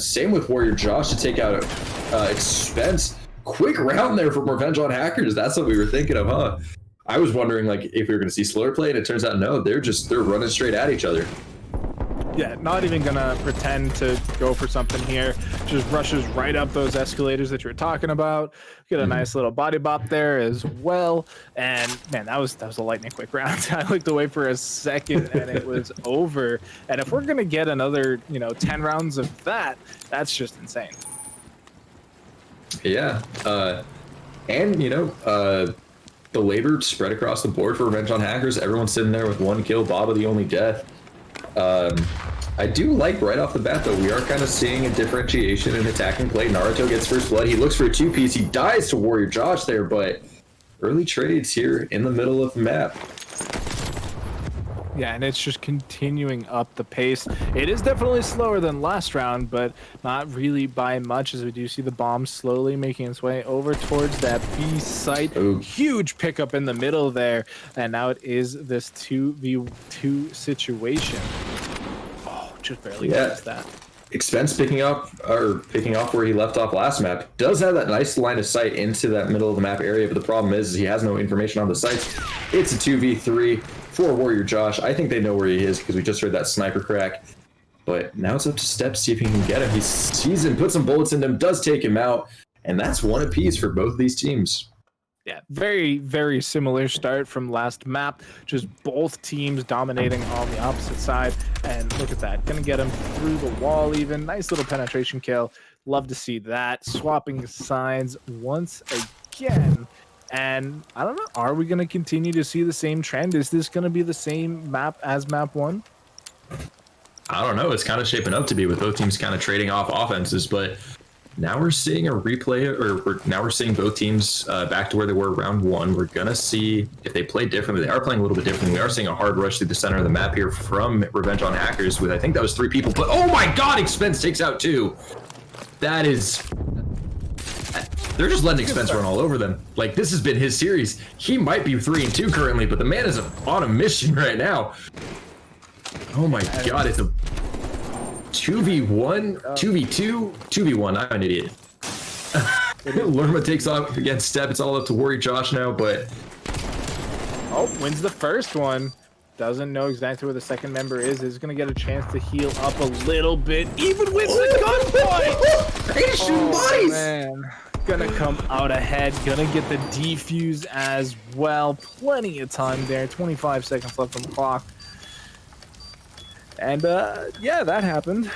Same with Warrior Josh to take out Expense. Quick round there from Revenge on Hackers. That's what we were thinking of, huh? I was wondering if we were going to see slower play, and it turns out no. They're running straight at each other. Yeah, not even gonna pretend to go for something here. Just rushes right up those escalators that you're talking about. Get a nice little body bop there as well. And man, that was a lightning quick round. I looked away for a second and it was over. And if we're gonna get another, 10 rounds of that, that's just insane. Yeah, and the labor spread across the board for Revenge on Hackers. Everyone's sitting there with 1 kill. Baba the only death. I do like right off the bat, though, we are kind of seeing a differentiation in attacking play. Naruto gets first blood. He looks for a 2-piece. He dies to Warrior Josh there, but early trades here in the middle of the map. Yeah, and it's just continuing up the pace. It is definitely slower than last round, but not really by much, as we do see the bomb slowly making its way over towards that B site. Ooh. Huge pickup in the middle there, and now it is this 2v2 situation. Oh, just barely missed that. Expense picking off where he left off last map. Does have that nice line of sight into that middle of the map area, but the problem is he has no information on the sites. It's a 2v3 for Warrior Josh. I think they know where he is because we just heard that sniper crack. But now it's up to Step to see if he can get him. He sees him, puts some bullets in him, does take him out, and that's 1 apiece for both of these teams. Yeah, very, very similar start from last map. Just both teams dominating on the opposite side. And look at that. Gonna get him through the wall even. Nice little penetration kill. Love to see that. Swapping sides once again. And I don't know, are we going to continue to see the same trend? Is this going to be the same map as map 1? I don't know. It's kind of shaping up to be with both teams kind of trading off offenses, but now we're seeing a replay, now we're seeing both teams back to where they were round 1. We're going to see if they play differently. They are playing a little bit differently. We are seeing a hard rush through the center of the map here from Revenge on Hackers with, I think that was 3 people, but oh my God, Expense takes out 2. That is... They're just letting Expense run all over them. This has been his series. He might be 3-2 currently, but the man is on a mission right now. Oh my God, it's a 2v1, 2v2, 2v1. I'm an idiot. Lerma takes off against Step. It's all up to Warrior Josh now, but... Oh, wins the first one. Doesn't know exactly where the second member is. Is going to get a chance to heal up a little bit. Even with the gunpoint! Oh, man. Gonna come out ahead. Gonna get the defuse as well. Plenty of time there. 25 seconds left on the clock. And, yeah, that happened.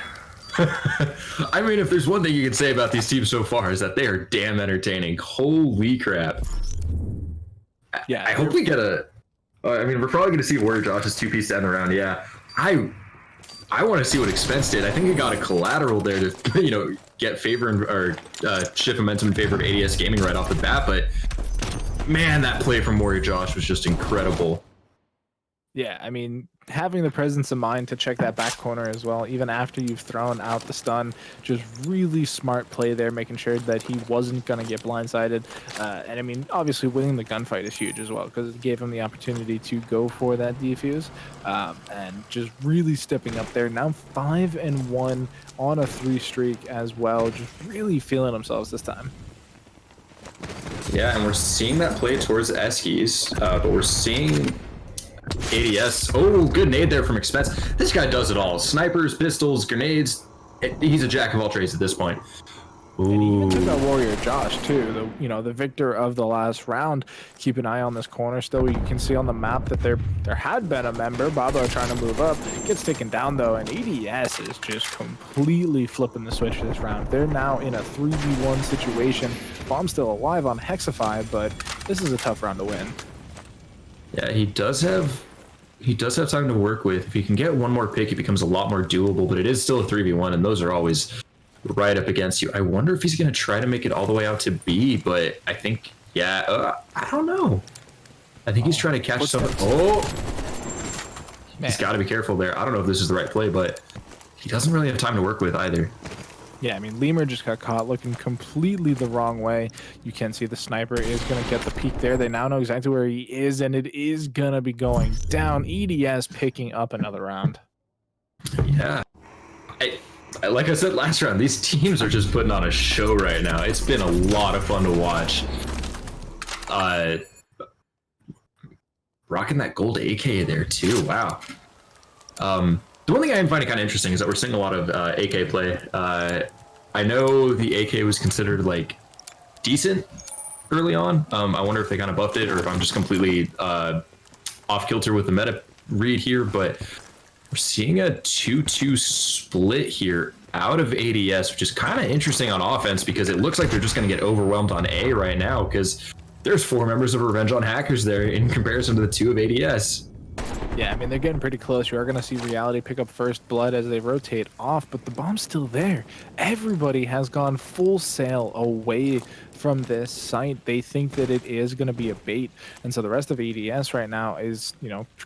I mean, if there's one thing you can say about these teams so far is that they are damn entertaining. Holy crap. Yeah. I hope we get a... I mean, we're probably going to see Warrior Josh's 2-piece end around. Yeah. I want to see what Expense did. I think he got a collateral there to, get favor or shift momentum in favor of ADS Gaming right off the bat. But man, that play from Warrior Josh was just incredible. Yeah, I mean, having the presence of mind to check that back corner as well, even after you've thrown out the stun. Just really smart play there, making sure that he wasn't going to get blindsided. And I mean, obviously winning the gunfight is huge as well, because it gave him the opportunity to go for that defuse, and just really stepping up there. Now 5-1 on a 3 streak as well, just really feeling themselves this time. Yeah, and we're seeing that play towards Eskies, but we're seeing ADS. Oh, good nade there from Expense. This guy does it all. Snipers, pistols, grenades. He's a jack of all trades at this point. Ooh. And he even took out Warrior Josh too, the victor of the last round. Keep an eye on this corner still. You can see on the map that there had been a member. Baba trying to move up, gets taken down though, and ADS is just completely flipping the switch this round. They're now in a 3v1 situation. Bomb's still alive on Hexify, but this is a tough round to win. Yeah, he does have time to work with. If he can get one more pick, it becomes a lot more doable, but it is still a 3v1, and those are always right up against you. I wonder if he's going to try to make it all the way out to B, but I think, yeah, I don't know. I think he's trying to catch some. Oh, he's got to be careful there. I don't know if this is the right play, but he doesn't really have time to work with either. Yeah, I mean, Lemur just got caught looking completely the wrong way. You can see the sniper is going to get the peek there. They now know exactly where he is, and it is going to be going down. EDS picking up another round. Yeah. Like I said last round, these teams are just putting on a show right now. It's been a lot of fun to watch. Rocking that gold AK there, too. Wow. The one thing I'm finding kind of interesting is that we're seeing a lot of AK play. I know the AK was considered like decent early on. I wonder if they kind of buffed it or if I'm just completely off kilter with the meta read here, but we're seeing a 2-2 split here out of ADS, which is kind of interesting on offense because it looks like they're just going to get overwhelmed on A right now because there's 4 members of Revenge on Hackers there in comparison to the 2 of ADS. Yeah, I mean, they're getting pretty close. You are going to see Reality pick up first blood as they rotate off, but the bomb's still there. Everybody has gone full sail away from this site. They think that it is going to be a bait. And so the rest of ADS right now is,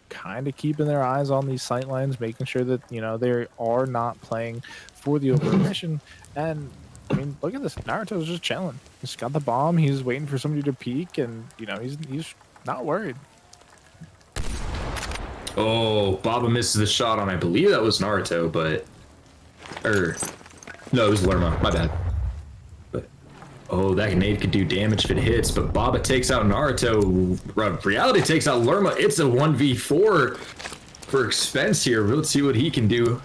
kind of keeping their eyes on these sight lines, making sure that, they are not playing for the over mission. And I mean, look at this. Naruto's just chilling. He's got the bomb. He's waiting for somebody to peek, and, he's not worried. Oh, Baba misses the shot on, I believe that was Naruto, no, it was Lerma, my bad. But, oh, that grenade could do damage if it hits, but Baba takes out Naruto. Reality takes out Lerma. It's a 1v4 for Expense here. Let's see what he can do.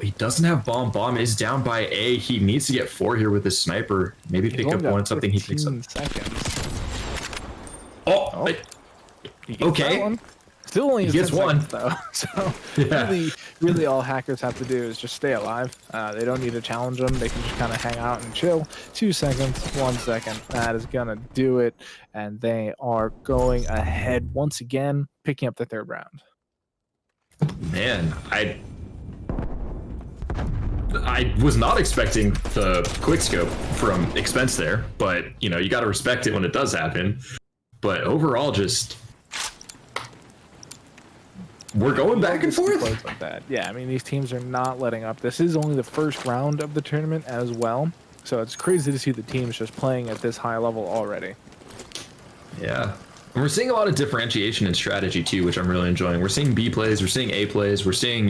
He doesn't have bomb. Bomb is down by A. He needs to get 4 here with his sniper. Maybe pick up one, something he picks up. Seconds. Oh. Okay. Still only gets 10 one seconds, though. So yeah. really all hackers have to do is just stay alive. They don't need to challenge them. They can just kind of hang out and chill. 2 seconds, 1 second. That is going to do it. And they are going ahead once again, picking up the 3rd round. Man, I was not expecting the quick scope from Expense there, but you got to respect it when it does happen. But overall, just we're going back and forth like that. Yeah, I mean, these teams are not letting up. This is only the first round of the tournament as well, so it's crazy to see the teams just playing at this high level already. Yeah. And we're seeing a lot of differentiation in strategy too, which I'm really enjoying. We're seeing B plays, we're seeing A plays, we're seeing,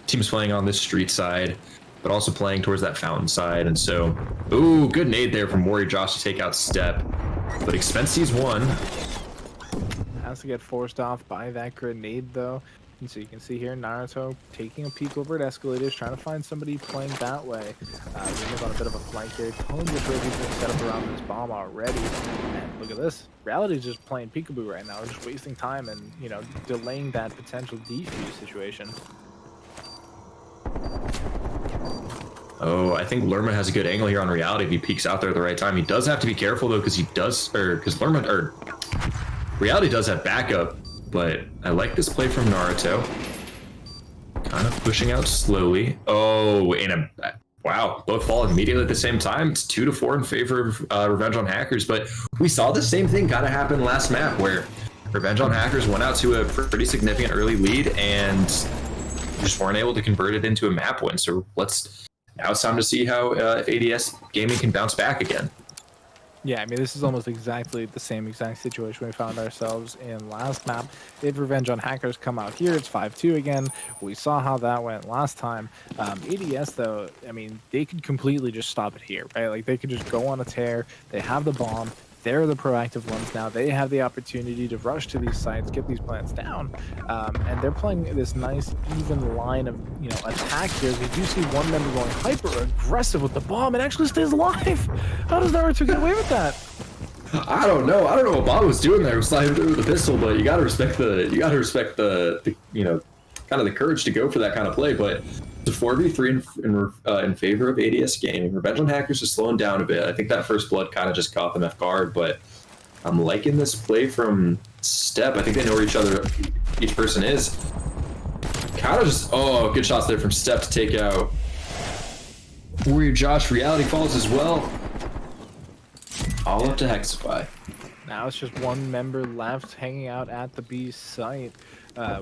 teams playing on this street side, but also playing towards that fountain side. And so, ooh, good nade there from Warrior Josh to take out Step. But Expense sees 1. Has to get forced off by that grenade though. And so you can see here Naruto taking a peek over at escalators, trying to find somebody playing that way. We've got a bit of a flank here. Tons of trophies been set up around this bomb already. And look at this. Reality's just playing peekaboo right now, just wasting time and, delaying that potential defuse situation. Oh, I think Lerma has a good angle here on Reality if he peeks out there at the right time. He does have to be careful though, because Reality does have backup, but I like this play from Naruto. Kind of pushing out slowly. Oh, wow, both fall immediately at the same time. It's 2-4 in favor of Revenge on Hackers, but we saw the same thing kind of happen last map where Revenge on Hackers went out to a pretty significant early lead and just weren't able to convert it into a map win. So now it's time to see how ADS Gaming can bounce back again. Yeah, I mean, this is almost exactly the same exact situation we found ourselves in last map. If Revenge on Hackers come out here, it's 5-2 again. We saw how that went last time. ADS, though, I mean, they could completely just stop it here, right? Like, they could just go on a tear. They have the bomb. They're the proactive ones now. They have the opportunity to rush to these sites, get these plants down, and they're playing this nice, even line of attack here. We do see one member going hyper aggressive with the bomb and actually stays alive. How does Naruto get away with that? I don't know. I don't know what Bob was doing there, sliding through with the pistol, but you gotta respect the kind of the courage to go for that kind of play. But the 4v3 in favor of ADS Gaming. Revenge on Hackers is slowing down a bit. I think that first blood kind of just caught them off guard, but I'm liking this play from Step. I think they know where each person is. Kind of just, good shots there from Step to take out Warrior Josh. Reality falls as well. All up to Hexify. Now it's just one member left hanging out at the B site.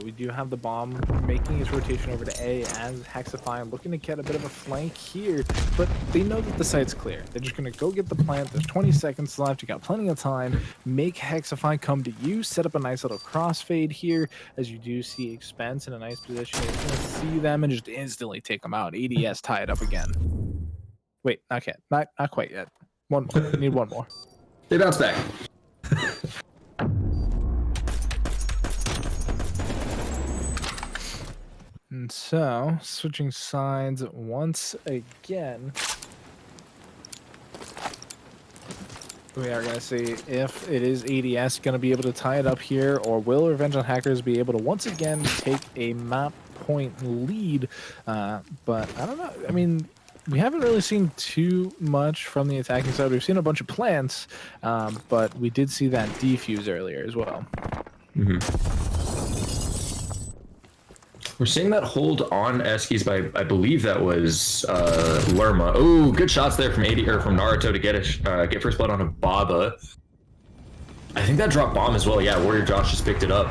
We do have the bomb making its rotation over to A as Hexify looking to get a bit of a flank here, but they know that the site's clear. They're just going to go get the plant. There's 20 seconds left. You got plenty of time. Make Hexify come to you. Set up a nice little crossfade here as you do see Expense in a nice position. He's going to see them and just instantly take them out. ADS tie it up again. Wait, okay, not quite yet. One more. We need one more. They bounce back. And so, switching sides once again. We are going to see if it is ADS going to be able to tie it up here, or will Revenge on Hackers be able to once again take a map point lead? But I don't know. I mean, we haven't really seen too much from the attacking side. We've seen a bunch of plants, but we did see that defuse earlier as well. We're seeing that hold on Eskies by, I believe that was Lerma. Oh, good shots there from from Naruto to get first blood on a Baba. I think that dropped bomb as well. Yeah, Warrior Josh just picked it up.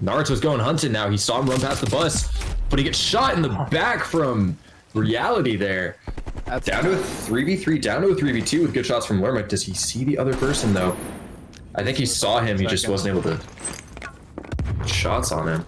Naruto's going hunting now. He saw him run past the bus, but he gets shot in the back from Reality there. That's down to a 3v3, down to a 3v2 with good shots from Lerma. Does he see the other person though? I think he saw him. He just wasn't able to get shots on him.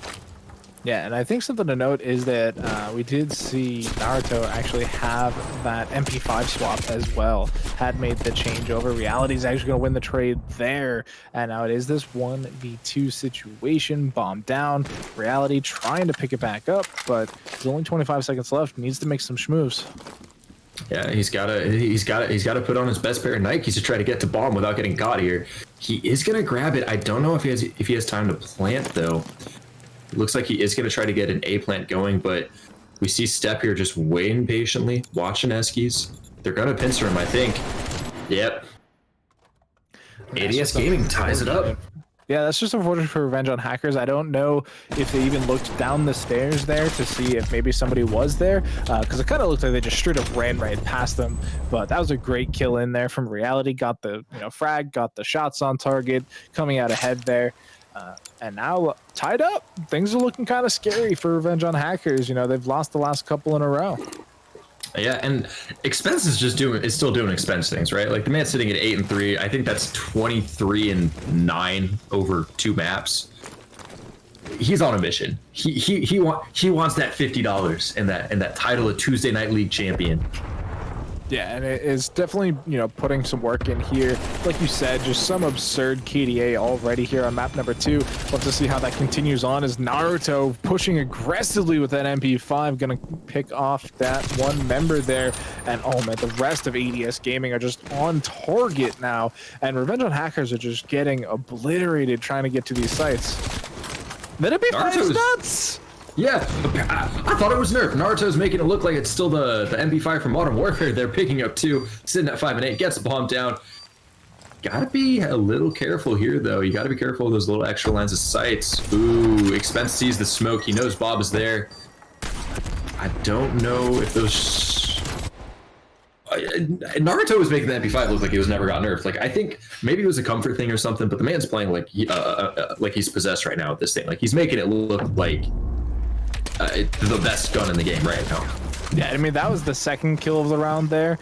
Yeah, and I think something to note is that we did see Naruto actually have that MP5 swap as well. Had made the changeover. Reality's actually going to win the trade there. And now it is this 1v2 situation. Bomb down. Reality trying to pick it back up, but there's only 25 seconds left. Needs to make some schmoves. Yeah, he's got to put on his best pair of Nikes to try to get to bomb without getting caught here. He is going to grab it. I don't know if he has time to plant though. It looks like he is going to try to get an A plant going, but we see Step here just waiting patiently, watching Eskies. They're going to pincer him, I think. Yep. ADS Gaming ties it up. Yeah, that's just unfortunate for Revenge on Hackers. I don't know if they even looked down the stairs there to see if maybe somebody was there, because it kind of looked like they just straight up ran right past them. But that was a great kill in there from Reality. Got the frag, got the shots on target, coming out ahead there. And now tied up. Things are looking kind of scary for Revenge on Hackers. They've lost the last couple in a row. Yeah, and Expense is still doing Expense things, right? Like the man's sitting at 8-3. I think that's 23-9 over 2 maps. He's on a mission. He wants that $50 and that title of Tuesday Night League champion. Yeah, and it is definitely, putting some work in here. Like you said, just some absurd KDA already here on map number 2. Love to see how that continues on as Naruto pushing aggressively with that MP5, gonna pick off that one member there. And oh man, the rest of ADS Gaming are just on target now. And Revenge on Hackers are just getting obliterated trying to get to these sites. That MP5 is nuts! Yeah, I thought it was nerfed. Naruto's making it look like it's still the MP5 from Modern Warfare. They're picking up 2, sitting at 5 and 8, gets the bomb down. Gotta be a little careful here, though. You gotta be careful of those little extra lines of sights. Ooh, Expense sees the smoke. He knows Bob is there. I don't know if those... Naruto was making the MP5 look like he was never got nerfed. Like I think maybe it was a comfort thing or something, but the man's playing like he's possessed right now with this thing. Like he's making it look like the best gun in the game right now. Yeah, I mean, that was the second kill of the round there,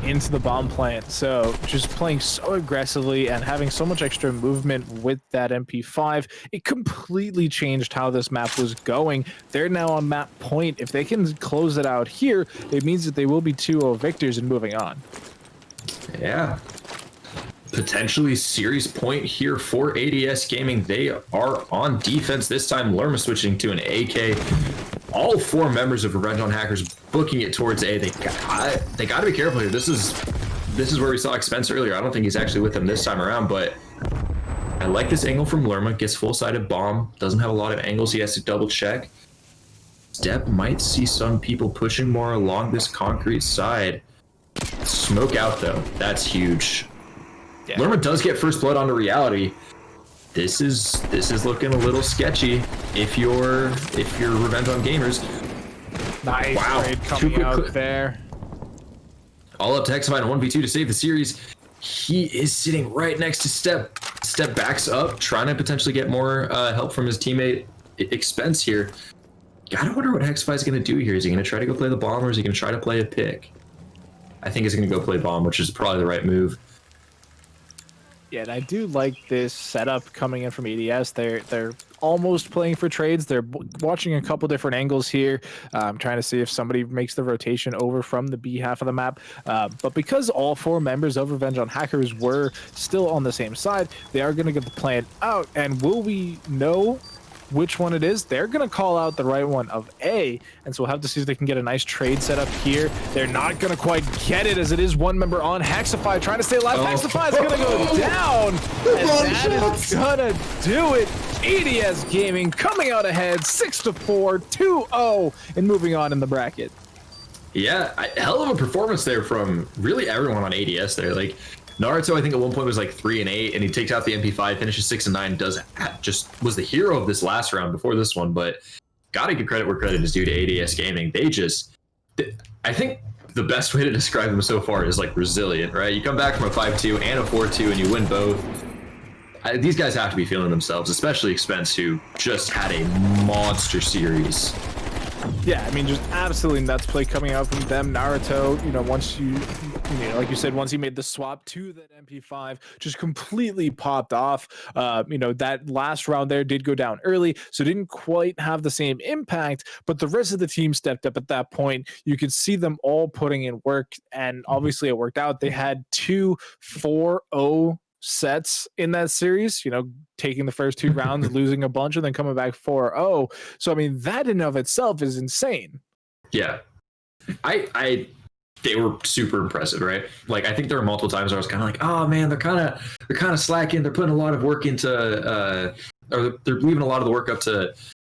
into the bomb plant. So just playing so aggressively and having so much extra movement with that MP5, it completely changed how this map was going. They're now on map point. If they can close it out here, it means that they will be 2-0 victors and moving on. Yeah. Potentially series point here for ADS Gaming. They are on defense this time. Lerma switching to an AK. All 4 members of Revenge on Hackers booking it towards A. They got to be careful here. This is where we saw Expense earlier. I don't think he's actually with them this time around, but I like this angle from Lerma. Gets full-sided bomb. Doesn't have a lot of angles. He has to double check. Step might see some people pushing more along this concrete side. Smoke out though. That's huge. Yeah. Lerma does get first blood onto Reality. This is looking a little sketchy if you're Revenge on Gamers. Nice. Wow. Coming out there. All up to Hexafine and 1v2 to save the series. He is sitting right next to Step. Step backs up, trying to potentially get more help from his teammate Expense here. Gotta wonder what Hexafine's gonna do here. Is he gonna try to go play the bomb, or is he gonna try to play a pick? I think he's gonna go play bomb, which is probably the right move. Yeah, and I do like this setup coming in from EDS. They're almost playing for trades. They're watching a couple different angles here, trying to see if somebody makes the rotation over from the B half of the map. But because all 4 members of Revenge on Hackers were still on the same side, they are going to get the plan out. And will we know which one it is? They're going to call out the right one of A, and so we'll have to see if they can get a nice trade set up here. They're not going to quite get it, as it is 1 member on Hexify trying to stay alive. Hexify is going to go down, and that is going to do it. ADS Gaming coming out ahead 6-4, 2-0, and moving on in the bracket. Yeah, hell of a performance there from really everyone on ADS there. Like Naruto, I think at one point was like 3-8, and he takes out the MP5, finishes 6-9, was the hero of this last round before this one. But gotta give credit where credit is due to ADS Gaming. I think the best way to describe them so far is like resilient, right? You come back from a 5-2 and a 4-2, and you win both. These guys have to be feeling themselves, especially Expense, who just had a monster series. Yeah, I mean, just absolutely nuts play coming out from them. Naruto, once like you said, once he made the swap to that MP5, just completely popped off. That last round there did go down early, so didn't quite have the same impact, but the rest of the team stepped up at that point. You could see them all putting in work, and obviously it worked out. They had 2 4-0 sets in that series, taking the first 2 rounds, losing a bunch, and then coming back 4-0. So, I mean, that in and of itself is insane. Yeah. They were super impressive, right? Like, I think there were multiple times where I was kind of like, oh man, they're kind of slacking. They're putting a lot of work into, or they're leaving a lot of the work up to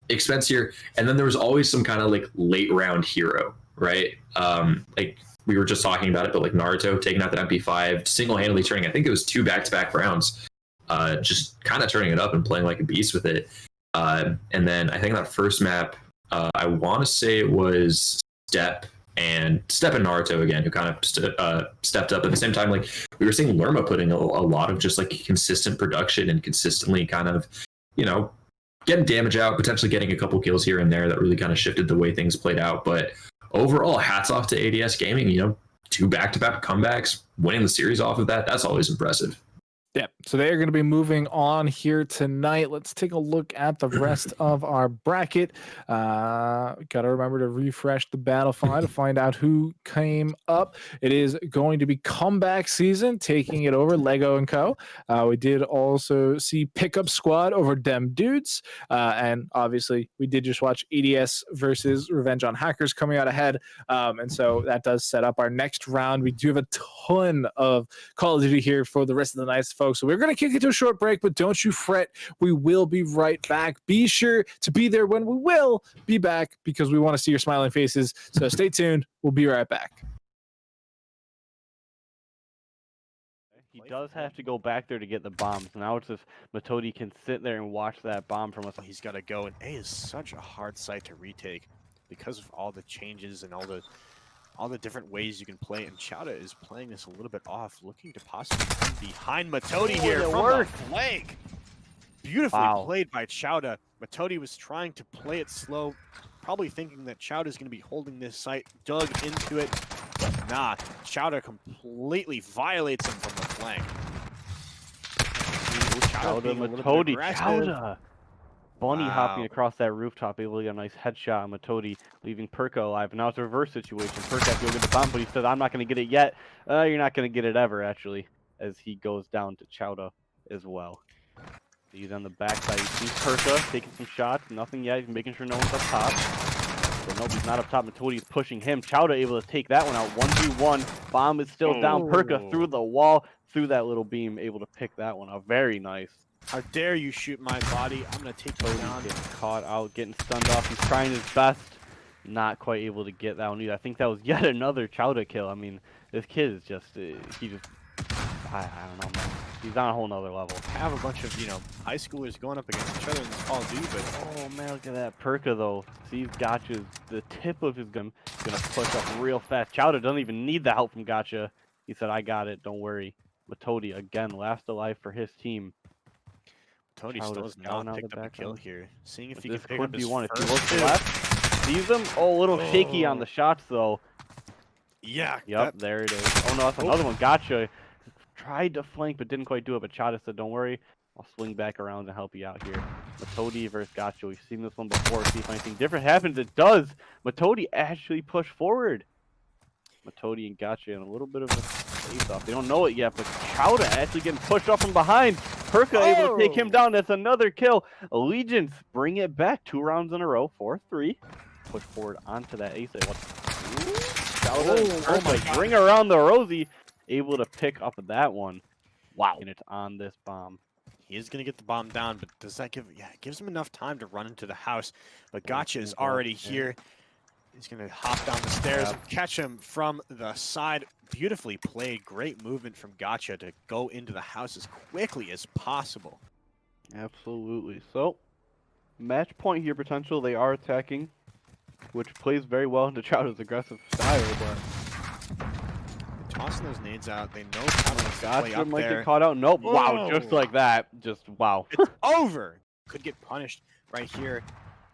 Expense here. And then there was always some kind of like late round hero, right? Like, we were just talking about it, but like Naruto taking out the MP5, single-handedly turning, I think it was 2 back-to-back rounds, just kind of turning it up and playing like a beast with it. And then I think that first map, I want to say it was Step and Naruto again, who kind of stepped up at the same time. Like we were seeing Lerma putting a lot of just like consistent production and consistently kind of, getting damage out, potentially getting a couple kills here and there that really kind of shifted the way things played out. But overall, hats off to ADS Gaming, 2 back-to-back comebacks, winning the series off of that. That's always impressive. Yeah, so they are going to be moving on here tonight. Let's take a look at the rest of our bracket. Got to remember to refresh the battle file to find out who came up. It is going to be comeback season, taking it over Lego & Co. We did also see Pickup Squad over Dem Dudes. And obviously, we did just watch EDS versus Revenge on Hackers coming out ahead. And so that does set up our next round. We do have a ton of Call of Duty here for the rest of the night, folks. So we're going to kick it to a short break, but don't you fret. We will be right back. Be sure to be there when we will be back, because we want to see your smiling faces. So stay tuned. We'll be right back. He does have to go back there to get the bombs. Now it's if Matodi can sit there and watch that bomb from us. He's got to go, and A is such a hard site to retake because of all the changes and all the all the different ways you can play it, and Chowda is playing this a little bit off, looking to possibly come behind Matodi here it from worked. the flank. Beautifully Wow. played by Chowda. Matodi was trying to play it slow, probably thinking that Chowda is going to be holding this site, dug into it, but nah, Chowda completely violates him from the flank. Chowda, being a little bit Matodi, aggressive. Chowda. Bunny hopping Wow. across that rooftop, able to get a nice headshot on Matodi, leaving Perka alive. Now it's a reverse situation. Perka has to go get the bomb, but he says, I'm not going to get it yet. You're not going to get it ever, actually, as he goes down to Chowda as well. He's on the backside. He sees Perka taking some shots. Nothing yet. He's making sure no one's up top. So nope, he's not up top. Matodi's pushing him. Chowda able to take that one out. 1v1. Bomb is still down. Perka through the wall, through that little beam, able to pick that one up. Very nice. How dare you shoot my body? I'm going to take you down. Getting caught out, getting stunned off. He's trying his best. Not quite able to get that one either. I think that was yet another Chowda kill. I mean, this kid is just, I don't know, man. He's on a whole nother level. Have a bunch of, high schoolers going up against each other in this Call of Duty, but Oh man, look at that Perka though. Sees Gotcha's the tip of his gun, gonna push up real fast. Chowda doesn't even need the help from Gotcha. He said, "I got it, don't worry." Matodi again, last alive for his team. Tony Chowda's still has down not out picked the up a back kill end. here. Seeing if But he can this pick could up be his one. If he first looks kill. left, sees him. Oh, a little shaky on the shots though. Yeah. Yep, there it is. Oh no, that's another one. Gotcha. Tried to flank, but didn't quite do it. But Chowda said, "Don't worry, I'll swing back around and help you out here." Matodi versus Gotcha. We've seen this one before. See if anything different happens. It does. Matodi actually pushed forward. Matodi and Gotcha in a little bit of a face-off. They don't know it yet, but Chowda actually getting pushed off from behind. Perka able to take him down. That's another kill. Allegiance bring it back 2 rounds in a row. 4-3. Push forward onto that ace. Chowda and Oh my Perka God. bring around the Rosie. Able to pick up that one. Wow. And it's on this bomb. He is going to get the bomb down, but does that give... Yeah, it gives him enough time to run into the house. But Gotcha is already here. He's going to hop down the stairs and catch him from the side. Beautifully played. Great movement from Gotcha to go into the house as quickly as possible. Absolutely. So, match point here potential. They are attacking, which plays very well into Chowda's aggressive style, but Tossing those nades out. They know how to play Gotcha up might there. get caught out. Nope. Wow, just Whoa. like that. Just wow. It's over. Could get punished right here.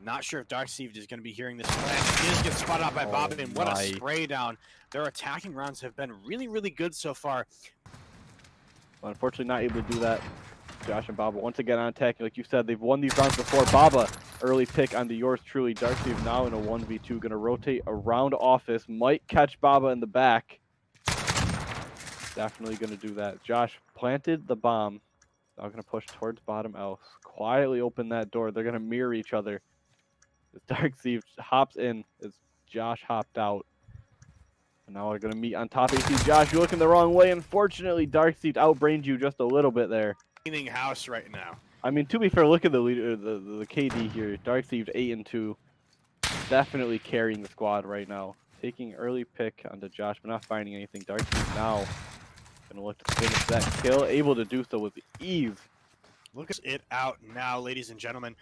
Not sure if Darkseed is going to be hearing this flash. He does get spotted out by Bob, and what a nice. spray down. Their attacking rounds have been really, really good so far. But unfortunately, not able to do that. Josh and Baba once again on attack. Like you said, they've won these rounds before. Baba, early pick onto yours truly. Darkseed now in a 1v2. Going to rotate around office. Might catch Baba in the back. Definitely going to do that. Josh planted the bomb. Now going to push towards bottom else. Quietly open that door. They're going to mirror each other. As Darkseed hops in as Josh hopped out. And now we're going to meet on top AC. Josh, you're looking the wrong way. Unfortunately, Darkseed outbrained you just a little bit there. Cleaning house right now. I mean, to be fair, look at the leader, the KD here. Darkseed 8-2. Definitely carrying the squad right now. Taking early pick onto Josh, but not finding anything. Darkseed now gonna look to finish that kill. Able to do so with ease. Look at it out now, ladies and gentlemen.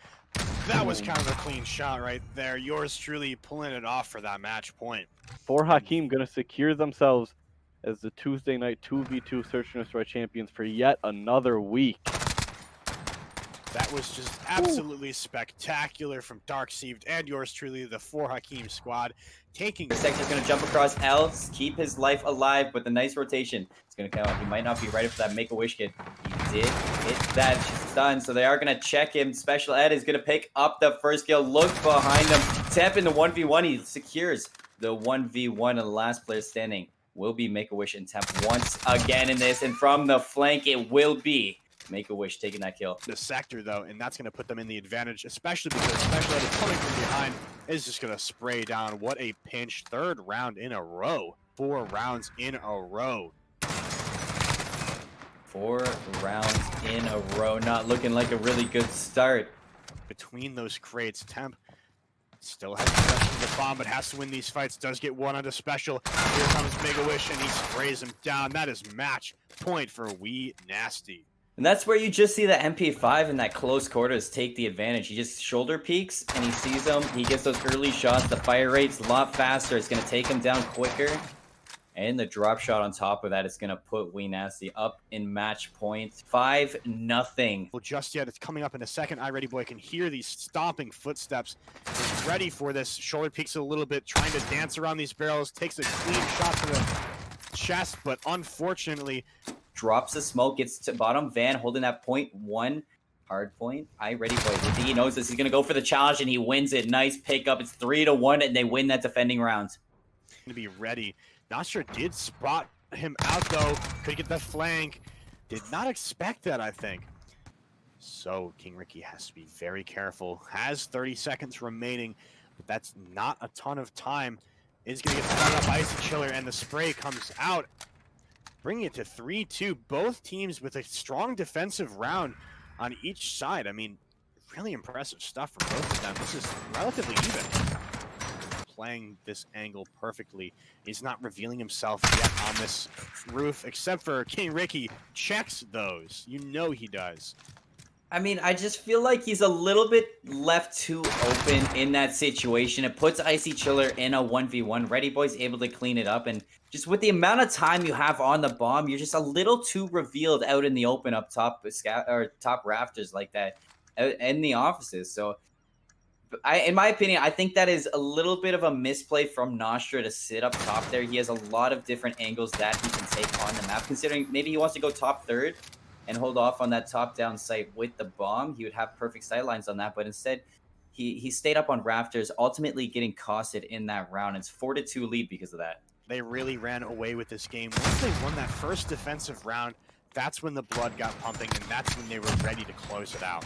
That was kind of a clean shot right there. Yours truly pulling it off for that match point. For Hakeem, gonna secure themselves as the Tuesday night 2v2 Search and Destroy champions for yet another week. That was just absolutely spectacular from Darkseed and yours truly, the For Hakeem squad, taking... Sector's going to jump across L, keep his life alive with a nice rotation. It's going to come out. He might not be ready for that Make-A-Wish kid. He did hit that stun, so they are going to check him. Special Ed is going to pick up the first kill. Look behind him. Temp in the 1v1. He secures the 1v1, and the last player standing will be Make-A-Wish and Temp once again in this. And from the flank, it will be Make-A-Wish taking that kill. The sector, though, and that's going to put them in the advantage, especially because Special Ed is coming from behind, is just going to spray down. What a pinch. 3rd round in a row. 4 rounds in a row. 4 rounds in a row. Not looking like a really good start. Between those crates, Temp still has possession of the bomb, but has to win these fights. Does get one onto Special. Here comes Make-A-Wish, and he sprays him down. That is match point for We Nasty. And that's where you just see the MP5 in that close quarters take the advantage. He just shoulder peeks and he sees them. He gets those early shots. The fire rate's a lot faster. It's going to take him down quicker. And the drop shot on top of that is going to put Wee Nasty up in match point. 5-0. Well, just yet, it's coming up in a second. iReadyBoy can hear these stomping footsteps. He's ready for this. Shoulder peeks a little bit, trying to dance around these barrels. Takes a clean shot to the chest, but unfortunately... Drops the smoke, gets to bottom. Van holding that .1 hard point. iReadyBoy, he knows this. He's going to go for the challenge, and he wins it. Nice pickup. It's 3-1, and they win that defending round. Going to be ready. Nastra did spot him out, though. Could get the flank. Did not expect that, I think. So King Ricky has to be very careful. Has 30 seconds remaining, but that's not a ton of time. Is going to get started up by Icy Chiller, and the spray comes out, bringing it to 3-2. Both teams with a strong defensive round on each side. I mean, really impressive stuff from both of them. This is relatively even. Playing this angle perfectly. He's not revealing himself yet on this roof, except for King Ricky checks those. You know he does. I mean, I just feel like he's a little bit left too open in that situation. It puts Icy Chiller in a 1v1. ReadyBoy's able to clean it up, and just with the amount of time you have on the bomb, you're just a little too revealed out in the open up top top rafters like that in the offices. So in my opinion, I think that is a little bit of a misplay from Nostra to sit up top there. He has a lot of different angles that he can take on the map, considering maybe he wants to go top third and hold off on that top-down site with the bomb. He would have perfect sight lines on that, but instead, he stayed up on rafters, ultimately getting costed in that round. It's 4-2 lead because of that. They really ran away with this game. Once they won that first defensive round, that's when the blood got pumping, and that's when they were ready to close it out.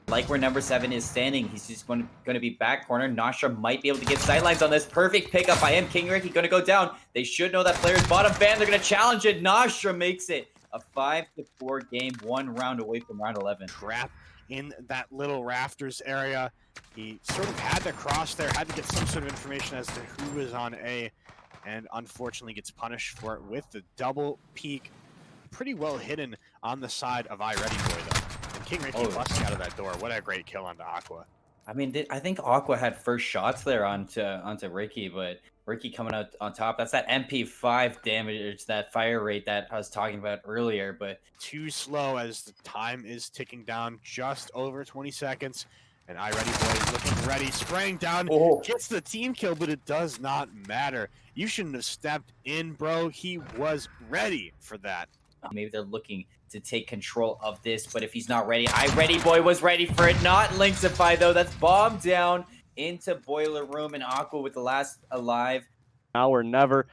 Like where number 7 is standing, he's just going to be back corner. Nostra might be able to get sightlines on this. Perfect pickup by him. King Ricky going to go down. They should know that player's bottom fan. They're going to challenge it. Nostra makes it a 5-4 game, 1 round away from round 11. Trap in that little rafters area. He sort of had to cross there, had to get some sort of information as to who was on A, and unfortunately gets punished for it with the double peek. Pretty well hidden on the side of iReadyBoy, though. And King Ricky busting out of that door. What a great kill onto Aqua. I mean, I think Aqua had first shots there onto Ricky, but Ricky coming out on top. That's that MP5 damage, that fire rate that I was talking about earlier, but too slow as the time is ticking down, just over 20 seconds. And iReadyBoy is looking ready, spraying down, gets the team kill, but it does not matter. You shouldn't have stepped in, bro. He was ready for that. Maybe they're looking to take control of this, but if he's not ready, iReadyBoy was ready for it. Not Linksify, though. That's bomb down into Boiler Room, and Aqua with the last alive. Now or never.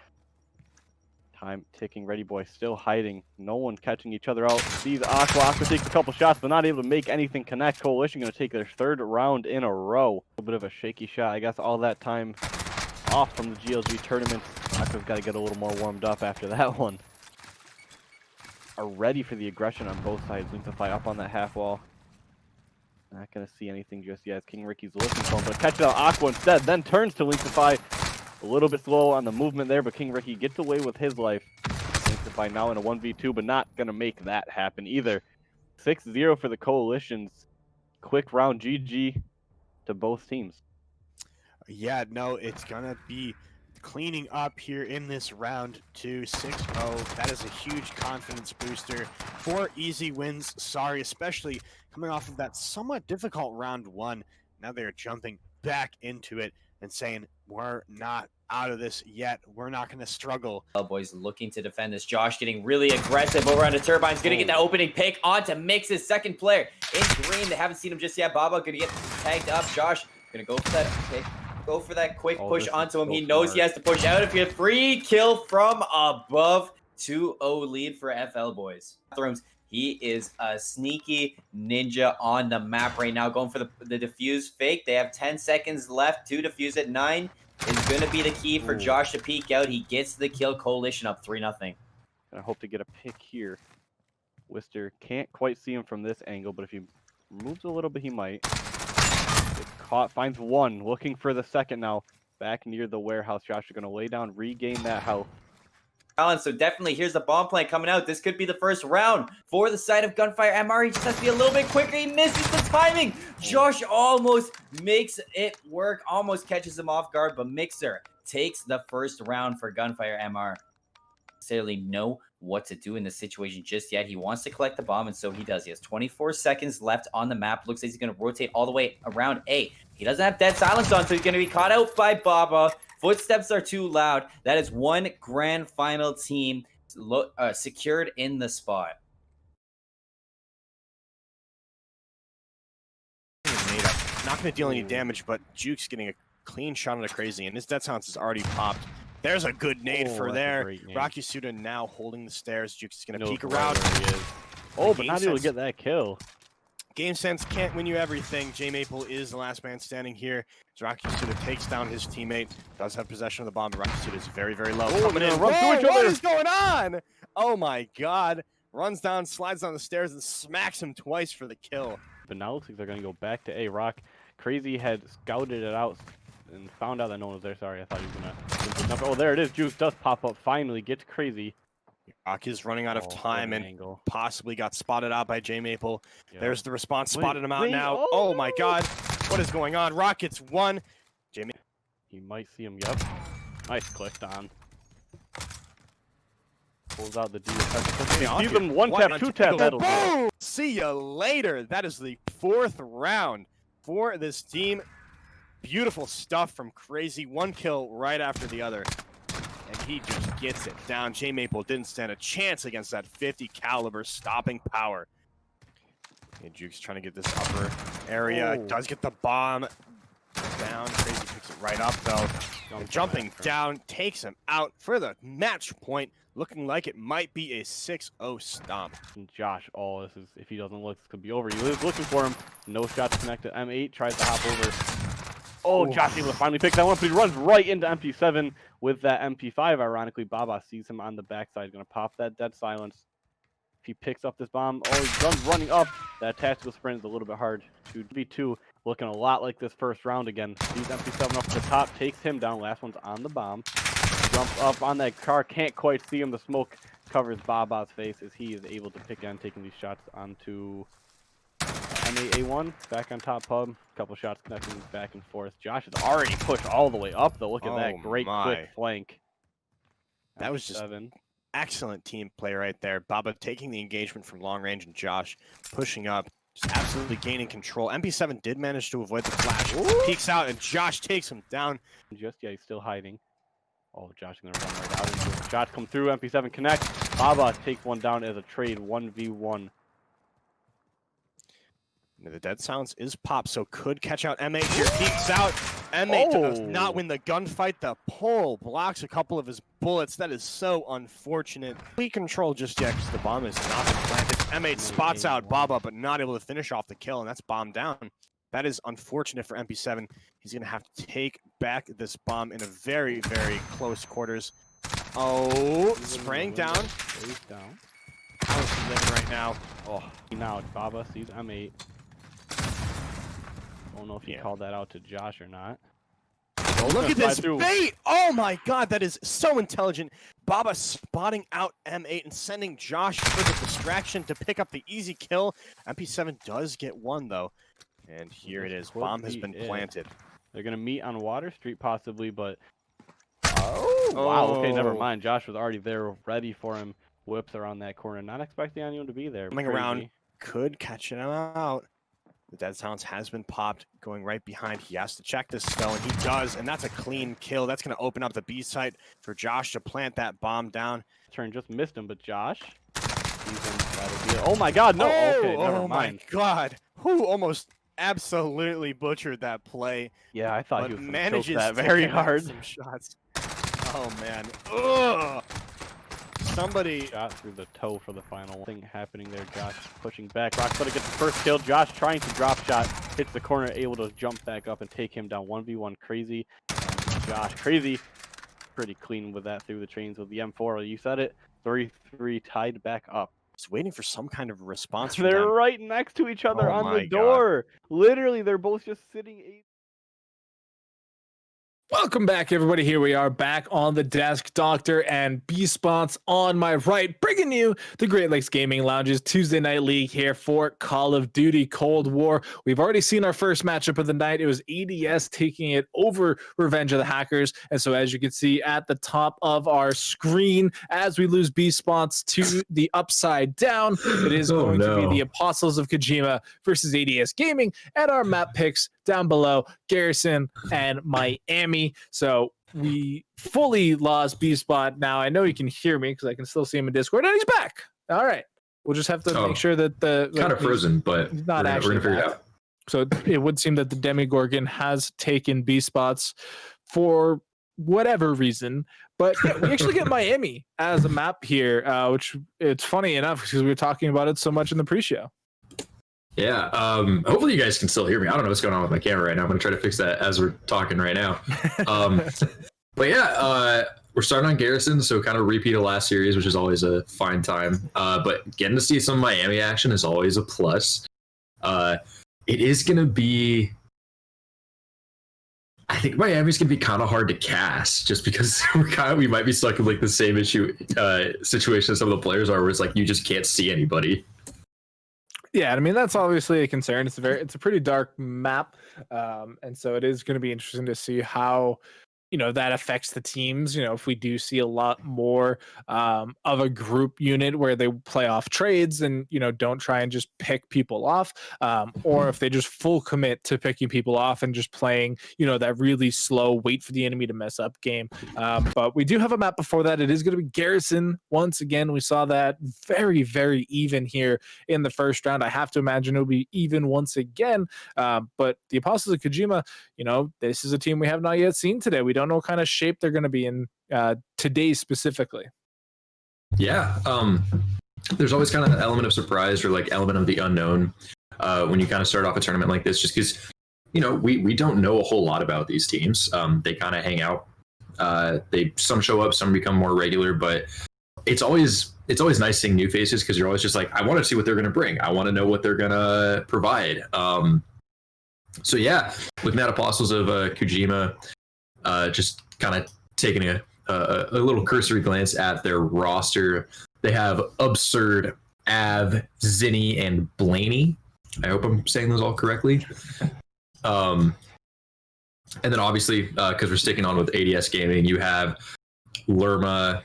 Time ticking. ReadyBoy still hiding. No one catching each other out. Sees Aqua. Aqua takes a couple shots, but not able to make anything connect. Coalition going to take their 3rd round in a row. A bit of a shaky shot. I guess all that time off from the GLG tournament. Aqua's got to get a little more warmed up after that one. Are ready for the aggression on both sides. Linksify up on that half wall. Not going to see anything just yet. King Ricky's looking for him, but catches out Aqua instead. Then turns to Linksify. A little bit slow on the movement there, but King Ricky gets away with his life. Linksify now in a 1v2, but not going to make that happen either. 6-0 for the Coalitions. Quick round GG to both teams. Yeah, no, it's going to be cleaning up here in this round 2, 6-0. That is a huge confidence booster. 4 easy wins, sorry, especially coming off of that somewhat difficult round 1. Now they're jumping back into it and saying, we're not out of this yet. We're not going to struggle. Boys looking to defend this. Josh getting really aggressive over onto Turbine's going to get that opening pick onto Mix, his second player in green. They haven't seen him just yet. Baba going to get tagged up. Josh going to go for that pick. Go for that quick push onto him. He knows he has to push out. If you get free kill from above, 2-0 lead for FL boys. He is a sneaky ninja on the map right now, going for the defuse fake. They have 10 seconds left to defuse at 9. Is going to be the key for Josh to peek out. He gets the kill. Coalition up 3-0. I hope to get a pick here. Wister can't quite see him from this angle, but if he moves a little bit, he might. Gets caught, finds one, looking for the second now. Back near the warehouse. Josh is going to lay down, regain that health. Alan, so definitely here's the bomb plan coming out. This could be the first round for the side of Gunfire MR. He just has to be a little bit quicker. He misses the timing. Josh almost makes it work, almost catches him off guard, but Mixer takes the first round for Gunfire MR. Necessarily know what to do in this situation just yet. He wants to collect the bomb, and so he does. He has 24 seconds left on the map. Looks like he's going to rotate all the way around A. He doesn't have dead silence on, so he's going to be caught out by Baba. Footsteps are too loud. That is one grand final team secured in the spot. Not going to deal any damage, but Juke's getting a clean shot on a Crazy, and his dead silence is already popped. There's a good nade for there. Rocky Suda now holding the stairs. Juke's going to peek around. He is. Oh, but not able to get that kill. Game sense can't win you everything. J Maple is the last man standing here. As Rocky Suda takes down his teammate. Does have possession of the bomb, but Rocky Suda is very, very low. Coming in. Whoa, what is going on? Oh my god. Runs down, slides down the stairs, and smacks him twice for the kill. But now it looks like they're going to go back to A. Rock. Crazy had scouted it out and found out that no one was there. Sorry, I thought he was going to... Oh, there it is. Juke does pop up finally. Gets Crazy. Rock is running out of time and possibly got spotted out by J Maple. Yep. There's the response. Spotted him out now. Oh my god. What is going on? Rock gets one. J Maple. He might see him. Yep. Nice click on. Pulls out the DFS. Even one tap, two tap. That'll boom! See ya later. That is the 4th round for this team. Beautiful stuff from Crazy. One kill right after the other. And he just gets it down. J Maple didn't stand a chance against that 50 caliber stopping power. And Juke's trying to get this upper area. Does get the bomb down. Crazy picks it right up though. Jumping down, takes him out for the match point. Looking like it might be a 6-0 stomp. And Josh, this is, if he doesn't look, this could be over. He is looking for him. No shots connected. M8 tries to hop over. Oh, Josh able to finally pick that one up, but he runs right into MP7 with that MP5. Ironically, Baba sees him on the backside. Going to pop that dead silence. If he picks up this bomb, he's running up. That tactical sprint is a little bit hard. 2v2, looking a lot like this first round again. Sees MP7 up to the top, takes him down. Last one's on the bomb. Jumps up on that car, can't quite see him. The smoke covers Baba's face as he is able to pick on taking these shots onto M8A1. Back on top pub. Couple shots connecting back and forth. Josh has already pushed all the way up though. Look at that great quick flank. That was just excellent team play right there. Baba taking the engagement from long range and Josh pushing up. Just absolutely gaining control. MP7 did manage to avoid the flash. Peeks out and Josh takes him down. He's still hiding. Oh, Josh is going to run right out into it. Shots come through. MP7 connect. Baba takes one down as a trade. 1v1. The dead silence is popped, so could catch out M8 here. Peeks out. M8 does not win the gunfight. The pole blocks a couple of his bullets. That is so unfortunate. Complete control just yet because the bomb is not planted. M8 spots out Baba, but not able to finish off the kill, and that's bomb down. That is unfortunate for MP7. He's going to have to take back this bomb in a very, very close quarters. Oh, spraying down. How's he living right now? Oh, now Baba sees M8. I don't know if he called that out to Josh or not. Oh, look at this bait! Oh my god, that is so intelligent. Baba spotting out M8 and sending Josh for the distraction to pick up the easy kill. MP7 does get one though. And here it is. Bomb has been planted. They're going to meet on Water Street possibly, but... Oh, wow. Okay, never mind. Josh was already there, ready for him. Whips around that corner. Not expecting anyone to be there. Coming around. Could catch him out. The dead silence has been popped. Going right behind. He has to check this though, and he does. And that's a clean kill. That's going to open up the B site for Josh to plant that bomb down. Turn just missed him, but Josh... Oh my god, no. Okay, never mind. Oh my god. Who almost... absolutely butchered that play. Yeah, I thought he was manages that very hard. Some shots. Oh man. Ugh. Somebody shot through the toe for the final thing happening there. Josh pushing back. Rockstar gets the first kill. Josh trying to drop shot, hits the corner, able to jump back up and take him down. 1v1 Crazy. And Josh Crazy pretty clean with that through the chains with the M4. You said it. 3-3 tied back up. Just waiting for some kind of response from They're them. right next to each other on the door. God. Literally, they're both just sitting Welcome back, everybody. Here we are back on the desk. Doctor and B-Spots on my right, bringing you the Great Lakes Gaming Lounge's Tuesday Night League here for Call of Duty Cold War. We've already seen our first matchup of the night. It was ADS taking it over Revenge of the Hackers. And so as you can see at the top of our screen, as we lose B-Spots to the upside down, it is going to be the Apostles of Kojima versus ADS Gaming, and our map picks down below, Garrison and Miami. So we fully lost B-Spot. Now I know you can hear me because I can still see him in Discord, and he's back. All right, we'll just have to make sure that the kind of frozen, but he's not we're gonna figure it out. So it would seem that the Demigorgon has taken B-Spots for whatever reason. But yeah, we actually get Miami as a map here, which it's funny enough because we were talking about it so much in the pre-show. Yeah, hopefully you guys can still hear me. I don't know what's going on with my camera right now. I'm going to try to fix that as we're talking right now. But yeah, we're starting on Garrison, so kind of repeat of last series, which is always a fine time. But getting to see some Miami action is always a plus. It is going to be... I think Miami's going to be kind of hard to cast just because we might be stuck in like the same situation as some of the players are, where it's like you just can't see anybody. Yeah, I mean that's obviously a concern. It's a pretty dark map, and so it is going to be interesting to see how that affects the teams. If we do see a lot more of a group unit where they play off trades and don't try and just pick people off, or if they just full commit to picking people off and just playing that really slow wait for the enemy to mess up game. But we do have a map before that. It is going to be Garrison once again. We saw that very, very even here in the first round. I have to imagine it'll be even once again. But the Apostles of Kojima, this is a team we have not yet seen today. We don't know what kind of shape they're going to be in today specifically. Yeah, there's always kind of an element of surprise or like element of the unknown when you kind of start off a tournament like this, just because we don't know a whole lot about these teams. They kind of hang out. Some show up, some become more regular, but it's always nice seeing new faces because you're always just like, I want to see what they're going to bring. I want to know what they're going to provide. So yeah, looking at Apostles of Kojima. Just kind of taking a little cursory glance at their roster. They have Absurd, Av, Zinni, and Blaney. I hope I'm saying those all correctly. And then obviously, because we're sticking on with ADS Gaming, you have Lerma,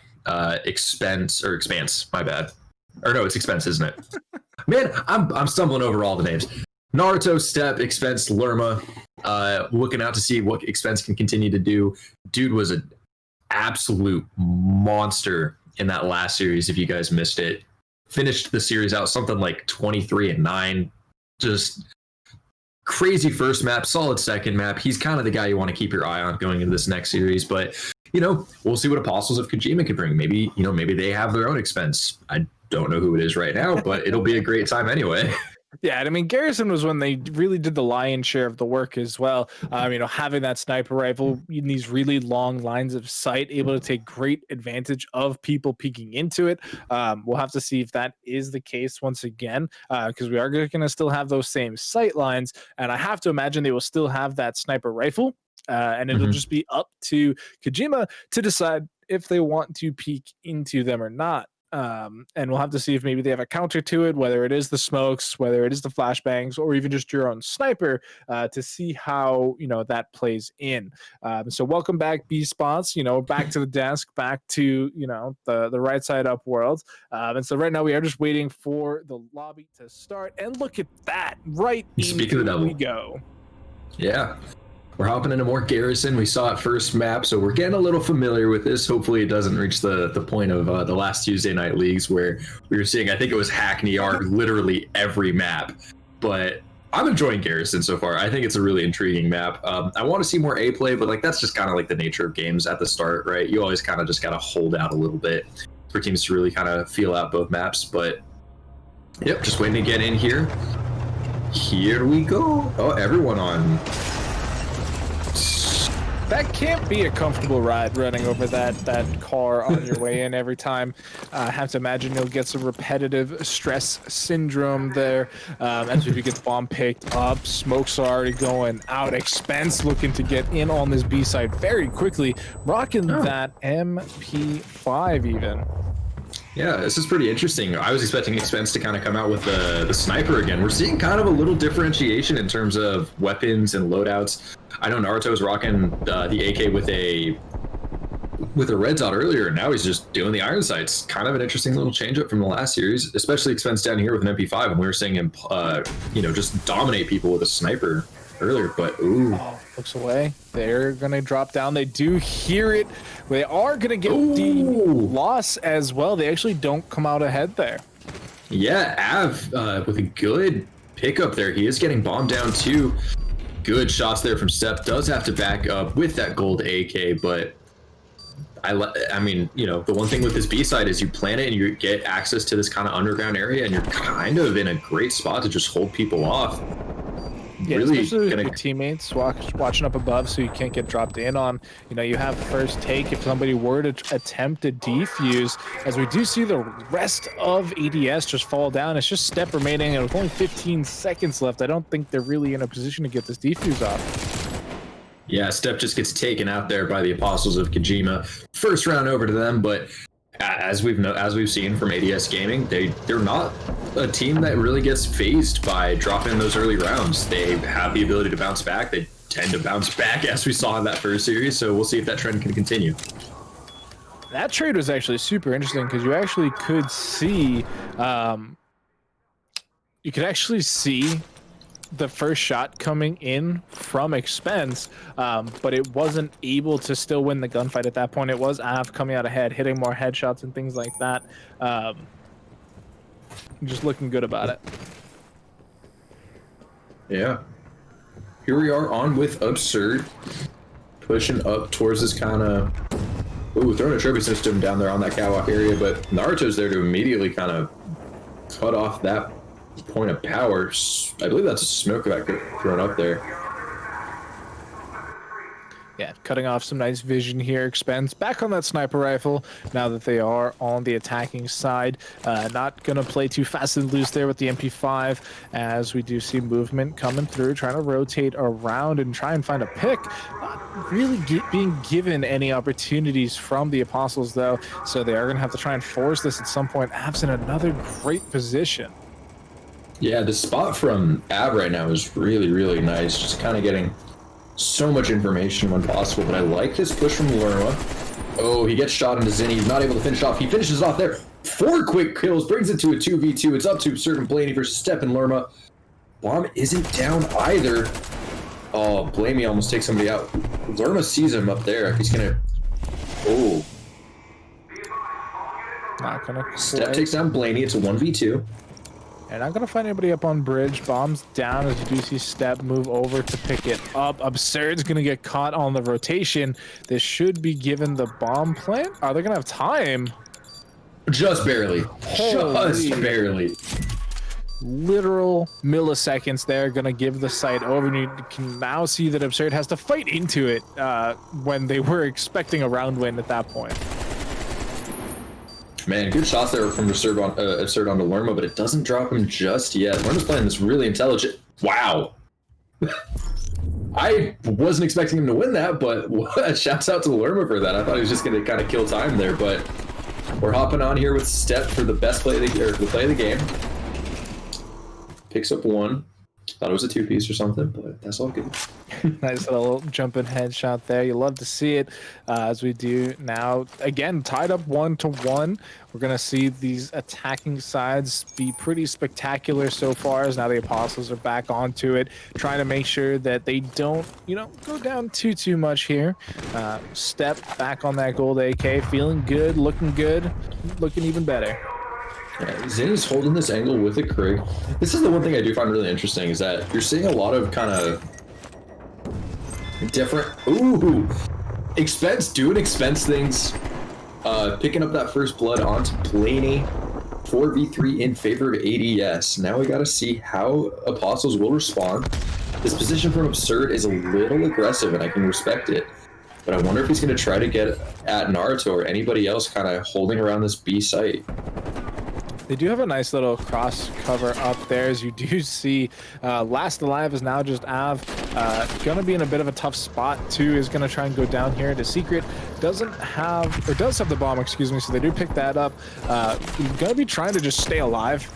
Expanse. My bad. Or no, it's Expense, isn't it? Man, I'm stumbling over all the names. Naruto, Step, Expense, Lerma. Looking out to see what Expense can continue to do. Dude was an absolute monster in that last series. If you guys missed it, finished the series out something like 23-9. Just crazy first map, solid second map. He's kind of the guy you want to keep your eye on going into this next series. But we'll see what Apostles of Kojima can bring. Maybe they have their own Expense. I don't know who it is right now, but it'll be a great time anyway. Yeah, I mean, Garrison was when they really did the lion's share of the work as well. Having that sniper rifle in these really long lines of sight, able to take great advantage of people peeking into it. We'll have to see if that is the case once again, because we are going to still have those same sight lines. And I have to imagine they will still have that sniper rifle. And it'll just be up to Kojima to decide if they want to peek into them or not. And we'll have to see if maybe they have a counter to it, whether it is the smokes, whether it is the flashbangs, or even just your own sniper, to see how that plays in. So welcome back, B-Spots. Back to the desk, back to the right side up world. And so right now we are just waiting for the lobby to start. And look at that! Right, speaking of the devil, we go. Yeah. We're hopping into more Garrison. We saw it first map, so we're getting a little familiar with this. Hopefully it doesn't reach the point of the last Tuesday night leagues where we were seeing, I think it was Hackney Arc, literally every map. But I'm enjoying Garrison so far. I think it's a really intriguing map. I want to see more A play, but that's just kind of like the nature of games at the start, right? You always kind of just got to hold out a little bit for teams to really kind of feel out both maps. But yep, just waiting to get in here. Here we go. Oh, everyone on that can't be a comfortable ride running over that car on your way in every time. I have to imagine you'll get some repetitive stress syndrome there as you get the bomb picked up. Smokes are already going out. Expense looking to get in on this B side very quickly, rocking that MP5 even. Yeah, this is pretty interesting. I was expecting Expense to kind of come out with the sniper again. We're seeing kind of a little differentiation in terms of weapons and loadouts. I know Naruto's rocking the AK with a red dot earlier, and now he's just doing the iron sights. Kind of an interesting little change up from the last series, especially Expense down here with an MP5, and we were seeing him, just dominate people with a sniper earlier. But ooh. Looks away. They're gonna drop down. They do hear it. They are gonna get the loss as well. They actually don't come out ahead there. Yeah, Av with a good pickup there. He is getting bombed down too. Good shots there from Step. Does have to back up with that gold AK, but I mean, the one thing with this B side is you plant it and you get access to this kind of underground area, and you're kind of in a great spot to just hold people off. Yeah, really especially with your teammates watching up above so you can't get dropped in on. You have first take if somebody were to attempt to defuse, as we do see the rest of ADS just fall down. It's just Step remaining, and with only 15 seconds left, I don't think they're really in a position to get this defuse off. Yeah, Step just gets taken out there by the Apostles of Kojima. First round over to them, but as we've seen from ADS Gaming, they're not a team that really gets phased by dropping those early rounds. They have the ability to bounce back. They tend to bounce back, as we saw in that first series, so we'll see if that trend can continue. That trade was actually super interesting because you actually could see the first shot coming in from Expense, but it wasn't able to still win the gunfight at that point. It was Av coming out ahead, hitting more headshots and things like that. Just looking good about it. Yeah. Here we are on with Absurd, pushing up towards this kind of... Ooh, throwing a trophy system down there on that catwalk area, but Naruto's there to immediately kind of cut off that point of power. I believe that's a smoke that got thrown up there. Yeah, cutting off some nice vision here. Expense back on that sniper rifle now that they are on the attacking side. Not going to play too fast and loose there with the MP5, as we do see movement coming through, trying to rotate around and try and find a pick. Not really being given any opportunities from the Apostles, though, so they are going to have to try and force this at some point. Av's in another great position. Yeah, the spot from Av right now is really, really nice. Just kind of getting so much information when possible, but I like this push from Lerma. Oh, he gets shot into Zinni. He's not able to finish off. He finishes off there. 4 quick kills, brings it to a 2v2. It's up to certain Blaney versus Step and Lerma. Bomb isn't down either. Oh, Blaney almost takes somebody out. Lerma sees him up there. He's gonna... Oh. Not gonna Step play. takes down Blaney. It's a 1v2. And I'm going to find anybody up on bridge. Bomb's down as you do see Step move over to pick it up. Absurd's going to get caught on the rotation. This should be given the bomb plant. Are they going to have time? Just barely. Holy. Just barely. Literal milliseconds there. Going to give the site over. And you can now see that Absurd has to fight into it when they were expecting a round win at that point. Man, good shots there from Absurd onto Lerma, but it doesn't drop him just yet. Lerma's playing this really intelligent. Wow. I wasn't expecting him to win that, but shouts out to Lerma for that. I thought he was just going to kind of kill time there, but we're hopping on here with Step for the best play of the game. Picks up 1. Thought it was a 2-piece or something, but that's all good. Nice little jumping headshot there. You love to see it as we do now. Again, tied up 1-1. We're going to see these attacking sides be pretty spectacular so far, as now the Apostles are back onto it, trying to make sure that they don't, go down too much here. Step back on that gold AK, feeling good, looking even better. Yeah, Zinni's holding this angle with a Krig. This is the one thing I do find really interesting, is that you're seeing a lot of kind of different... Ooh! Expense things. Picking up that first blood onto Blaney. 4v3 in favor of ADS. Now we gotta see how Apostles will respond. This position from Absurd is a little aggressive, and I can respect it. But I wonder if he's going to try to get at Naruto or anybody else kind of holding around this B site. They do have a nice little cross cover up there, as you do see. Last alive is now just Av. Gonna be in a bit of a tough spot too. Is gonna try and go down here into secret. Does have the bomb, excuse me. So they do pick that up. Gonna be trying to just stay alive.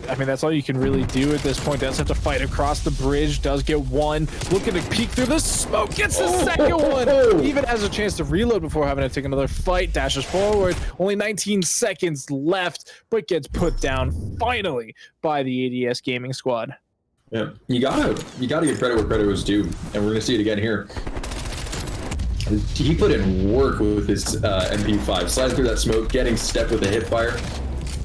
I mean, that's all you can really do at this point. Does have to fight across the bridge. Does get one. Looking to peek through the smoke. Gets the second one. Even has a chance to reload before having to take another fight. Dashes forward. Only 19 seconds left, but gets put down finally by the ADS Gaming Squad. Yeah, you gotta give credit where credit was due, and we're gonna see it again here. He put in work with his MP5, sliding through that smoke, getting step with a hip fire,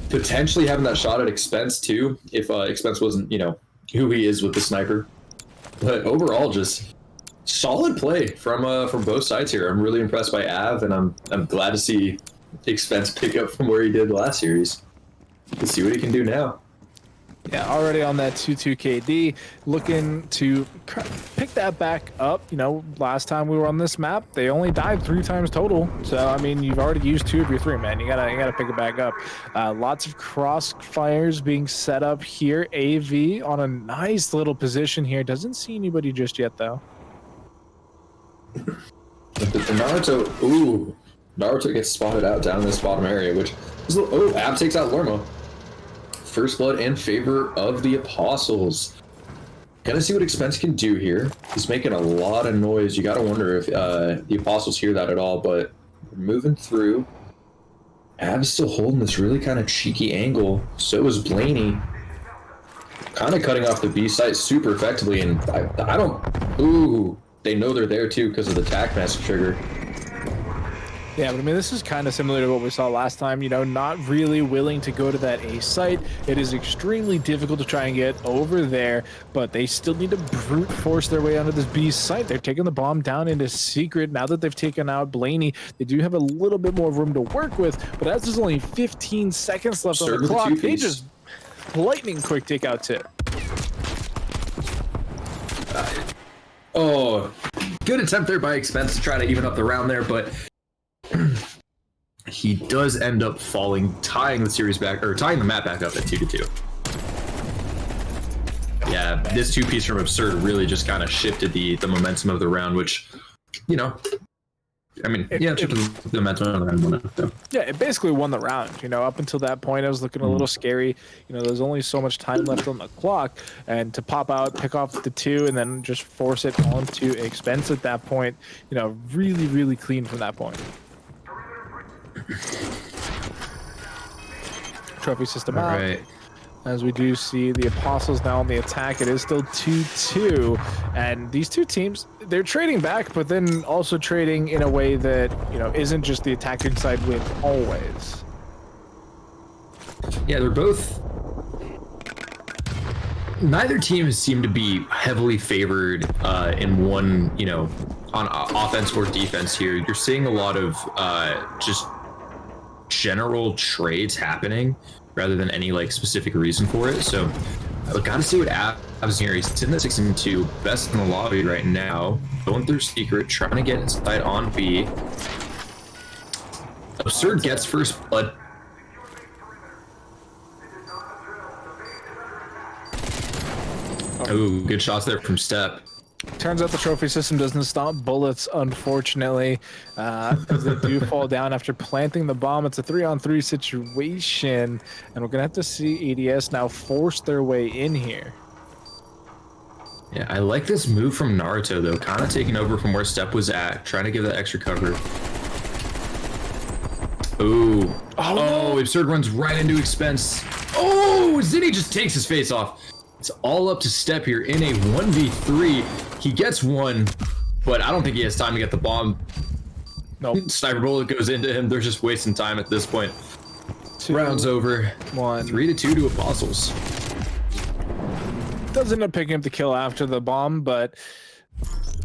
potentially having that shot at Expense too, if Expense wasn't, who he is with the sniper. But overall, just solid play from both sides here. I'm really impressed by Av, and I'm glad to see Expense pick up from where he did last series. Let's see what he can do now. Yeah, already on that 2-2 KD, looking to pick that back up. Last time we were on this map, they only died 3 times total. So, I mean, you've already used 2 of your 3, man. You gotta pick it back up. Lots of crossfires being set up here. AV on a nice little position here. Doesn't see anybody just yet, though. Naruto gets spotted out down in this bottom area, which is Ab takes out Lormo. First blood in favor of the Apostles. Gonna see what Expense can do here. He's making a lot of noise. You gotta wonder if the Apostles hear that at all, but we're moving through. Ab's still holding this really kind of cheeky angle. So is Blaney. Kind of cutting off the B site super effectively, and I don't... Ooh, they know they're there too because of the tac mask trigger. Yeah, but I mean, this is kind of similar to what we saw last time, not really willing to go to that A site. It is extremely difficult to try and get over there, but they still need to brute force their way onto this B site. They're taking the bomb down into secret. Now that they've taken out Blaney, they do have a little bit more room to work with, but as there's only 15 seconds left on the clock, they just lightning quick take out tip. Good attempt there by Expense to try to even up the round there, but he does end up tying the map back up at 2-2. Yeah, this 2-piece from Absurd really just kind of shifted the momentum of the round, which, shifted the momentum of the round. So. Yeah, it basically won the round. Up until that point, it was looking a little scary. There's only so much time left on the clock, and to pop out, pick off the 2, and then just force it onto Expense at that point, really, really clean from that point. Trophy system All out. right. As we do see the Apostles now on the attack, it is still 2-2, and these two teams, they're trading back, but then also trading in a way that isn't just the attacking side win always. Yeah, they're both. Neither team seem to be heavily favored in one, on offense or defense here. You're seeing a lot of just general trades happening rather than any specific reason for it. So I gotta see what Av's here. He's sitting at 6-2, best in the lobby right now, going through secret, trying to get inside on B. Absurd gets first blood. Ooh, good shots there from Step. Turns out the trophy system doesn't stop bullets, unfortunately, as they do fall down after planting the bomb. It's a 3-on-3 situation, and we're gonna have to see ADS now force their way in here. Yeah, I like this move from Naruto though, kind of taking over from where Step was at, trying to give that extra cover. Ooh. Oh, Absurd runs right into Expense. Oh, Zinni just takes his face off. It's all up to Step here in a 1v3. He gets one, but I don't think he has time to get the bomb. Nope. Sniper bullet goes into him. They're just wasting time at this point. 2, Rounds over. 1. 3-2 to Apostles. Does end up picking up the kill after the bomb, but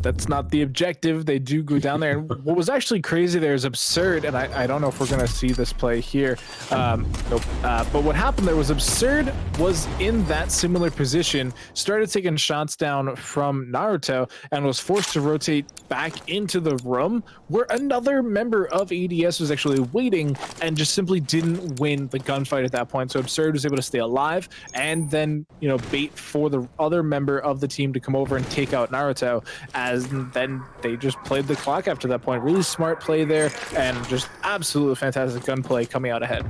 that's not the objective. They do go down there. And what was actually crazy there is Absurd, and I don't know if we're going to see this play here. Nope. But what happened there was Absurd was in that similar position, started taking shots down from Naruto, and was forced to rotate back into the room where another member of ADS was actually waiting and just simply didn't win the gunfight at that point. So Absurd was able to stay alive and then, you know, bait for the other member of the team to come over and take out Naruto, as then they just played the clock after that point. Really smart play there, and just absolutely fantastic gunplay coming out ahead.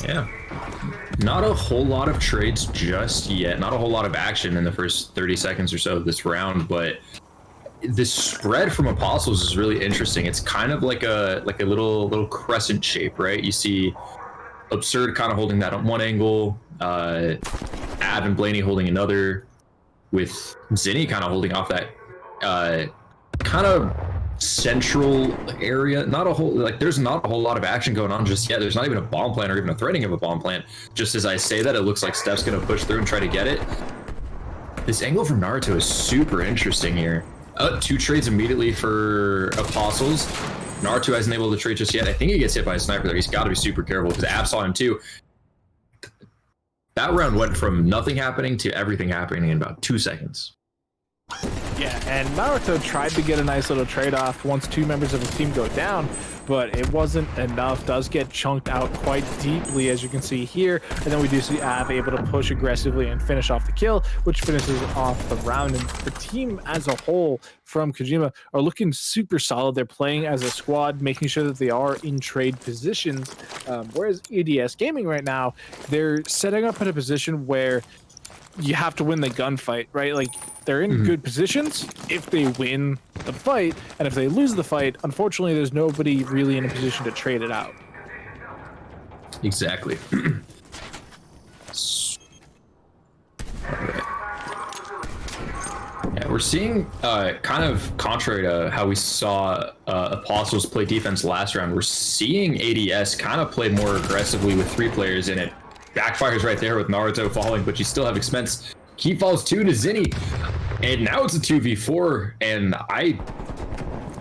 Yeah. Not a whole lot of trades just yet. Not a whole lot of action in the first 30 seconds or so of this round, but this spread from Apostles is really interesting. It's kind of like a little crescent shape, right? You see Absurd kind of holding that on one angle, Av and Blaney holding another, with Zinni kind of holding off that kind of central area. Not a whole, like, there's not a whole lot of action going on just yet. There's not even a bomb plant or even a threatening of a bomb plant. Just as I say that, it looks like Steph's gonna push through and try to get it. This angle from Naruto is super interesting here. 2 trades immediately for Apostles. Naruto hasn't able to trade just yet. I think he gets hit by a sniper there. He's got to be super careful because Ab saw him too. That round went from nothing happening to everything happening in about 2 seconds. Yeah, and Naruto tried to get a nice little trade-off once 2 members of his team go down, but it wasn't enough. Does get chunked out quite deeply, as you can see here, and then we do see Av able to push aggressively and finish off the kill, which finishes off the round. And the team as a whole from Kojima are looking super solid. They're playing as a squad, making sure that they are in trade positions, whereas EDS Gaming right now, they're setting up in a position where you have to win the gunfight, right? Like, they're in good positions if they win the fight, and if they lose the fight, unfortunately, there's nobody really in a position to trade it out. Exactly. Yeah, we're seeing kind of contrary to how we saw Apostles play defense last round, we're seeing ADS kind of play more aggressively with 3 players in it. Backfires right there with Naruto falling, but you still have Expense. He falls 2 to Zinni, and now it's a 2v4, and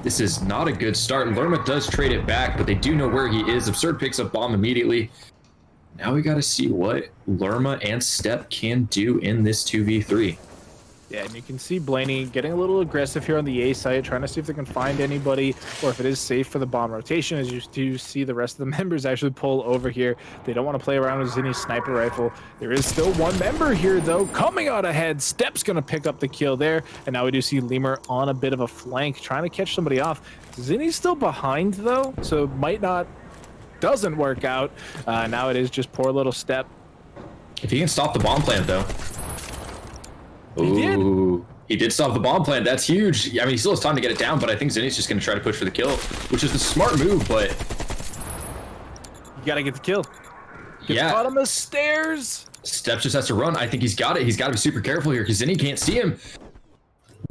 this is not a good start. Lerma does trade it back, but they do know where he is. Absurd picks up bomb immediately. Now we got to see what Lerma and Step can do in this 2v3. Yeah, and you can see Blaney getting a little aggressive here on the A site, trying to see if they can find anybody or if it is safe for the bomb rotation, as you do see the rest of the members actually pull over here. They don't want to play around with Zinni's sniper rifle. There is still 1 member here, though, coming out ahead. Step's going to pick up the kill there, and now we do see Lemur on a bit of a flank, trying to catch somebody off. Zinni's still behind, though, so might not, doesn't work out. Now it is just poor little Step. If he can stop the bomb plant, though. He did stop the bomb plant. That's huge. I mean, he still has time to get it down, but I think Zinni's just going to try to push for the kill, which is the smart move, but... You got to get the kill. Get yeah. the bottom of the stairs. Step just has to run. I think he's got it. He's got to be super careful here because Zinni can't see him.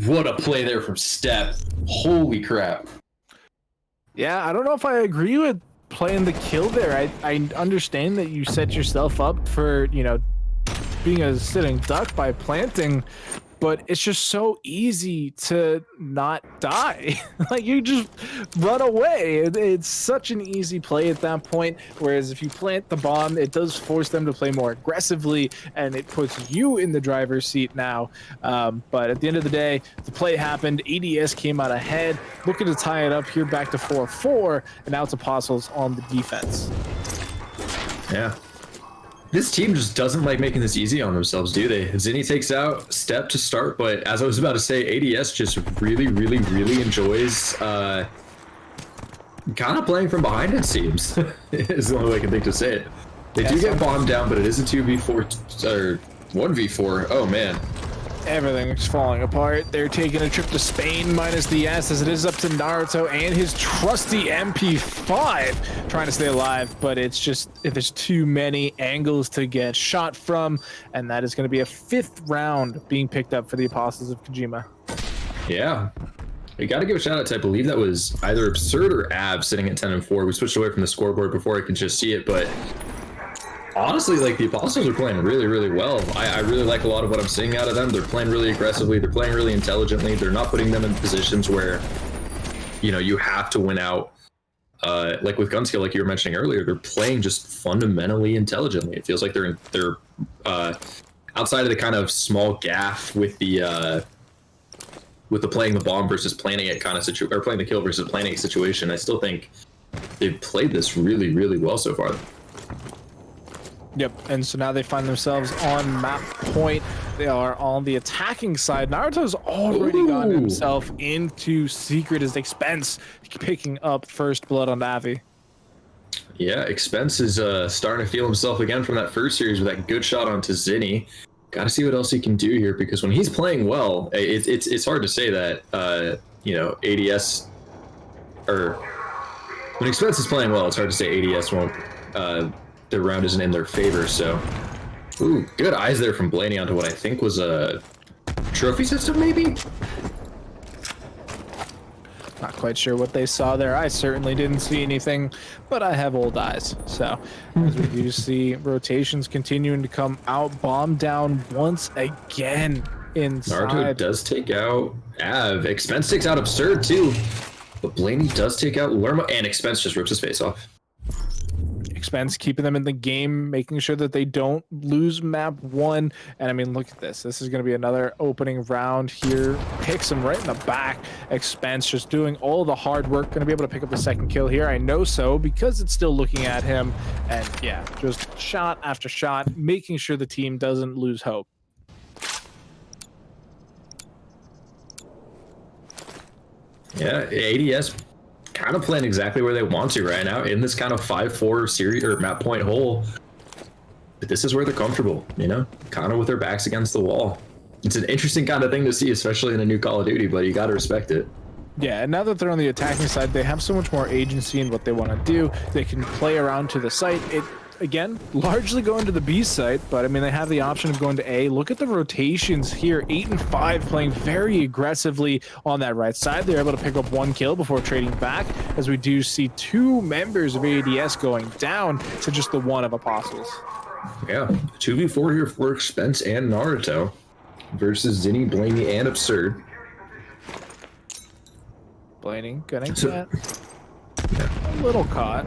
What a play there from Step. Holy crap. Yeah, I don't know if I agree with playing the kill there. I understand that you set yourself up for, you know, being a sitting duck by planting, but it's just so easy to not die. Like, you just run away. It's such an easy play at that point, whereas if you plant the bomb, it does force them to play more aggressively, and it puts you in the driver's seat now. But at the end of the day, the play happened. ADS came out ahead, looking to tie it up here back to 4-4, and now it's Apostles on the defense. Yeah. This team just doesn't like making this easy on themselves, do they? Zinni takes out Step to start, but as I was about to say, ADS just really enjoys kind of playing from behind, it seems. Is the only way I can think to say it. They do get bombed down, but it is a 2v4, or 1v4. Oh, man. Everything's falling apart. They're taking a trip to Spain minus the S, as it is up to Naruto and his trusty MP5 trying to stay alive, but it's just, if there's too many angles to get shot from, and that is going to be a 5th round being picked up for the Apostles of Kojima. Yeah. We got to give a shout out to, I believe that was either Absurd or Av sitting at 10-4. We switched away from the scoreboard before I could just see it, but Honestly, like the Apostles are playing really, really well. I really like a lot of what I'm seeing out of them. They're playing really aggressively. They're playing really intelligently. They're not putting them in positions where, you know, you have to win out. Like with Gunskill, like you were mentioning earlier, they're playing just fundamentally intelligently. It feels like they're outside of the kind of small gaff with the playing the bomb versus planning it kind of situation, or playing the kill versus planning situation. I still think they've played this really, really well so far. Yep, and so now they find themselves on map point. They are on the attacking side. Naruto's already gotten himself into secret as Expense picking up first blood on Navi. Yeah, Expense is starting to feel himself again from that first series with that good shot onto Zinni. Got to see what else he can do here, because when he's playing well, it's hard to say that you know, ADS, or when Expense is playing well, it's hard to say ADS won't. The round isn't in their favor. So, ooh, good eyes there from Blaney onto what I think was a trophy system, maybe. Not quite sure what they saw there. I certainly didn't see anything, but I have old eyes. So, as we do see rotations continuing to come out, bomb down once again inside. Naruto does take out Av. Expense takes out Absurd too, but Blaney does take out Lerma, and Expense just rips his face off. Expense keeping them in the game, making sure that they don't lose map 1. And I mean, look at this. This is going to be another opening round here. Picks him right in the back. Expense just doing all the hard work. Going to be able to pick up the second kill here. I know so, because it's still looking at him. And yeah, just shot after shot, making sure the team doesn't lose hope. Yeah, ADS kind of playing exactly where they want to right now in this kind of 5-4 series or map point hole. But this is where they're comfortable, you know, kind of with their backs against the wall. It's an interesting kind of thing to see, especially in a new Call of Duty, but you got to respect it. Yeah, and now that they're on the attacking side, they have so much more agency in what they want to do. They can play around to the site. It, again, largely going to the B site, but I mean, they have the option of going to A. Look at the rotations here. 8 and 5 playing very aggressively on that right side. They're able to pick up 1 kill before trading back, as we do see 2 members of ADS going down to just the 1 of Apostles. Yeah, 2v4 here for Expense and Naruto versus Zinni, Blaney, and Absurd. Blaney getting that a little caught.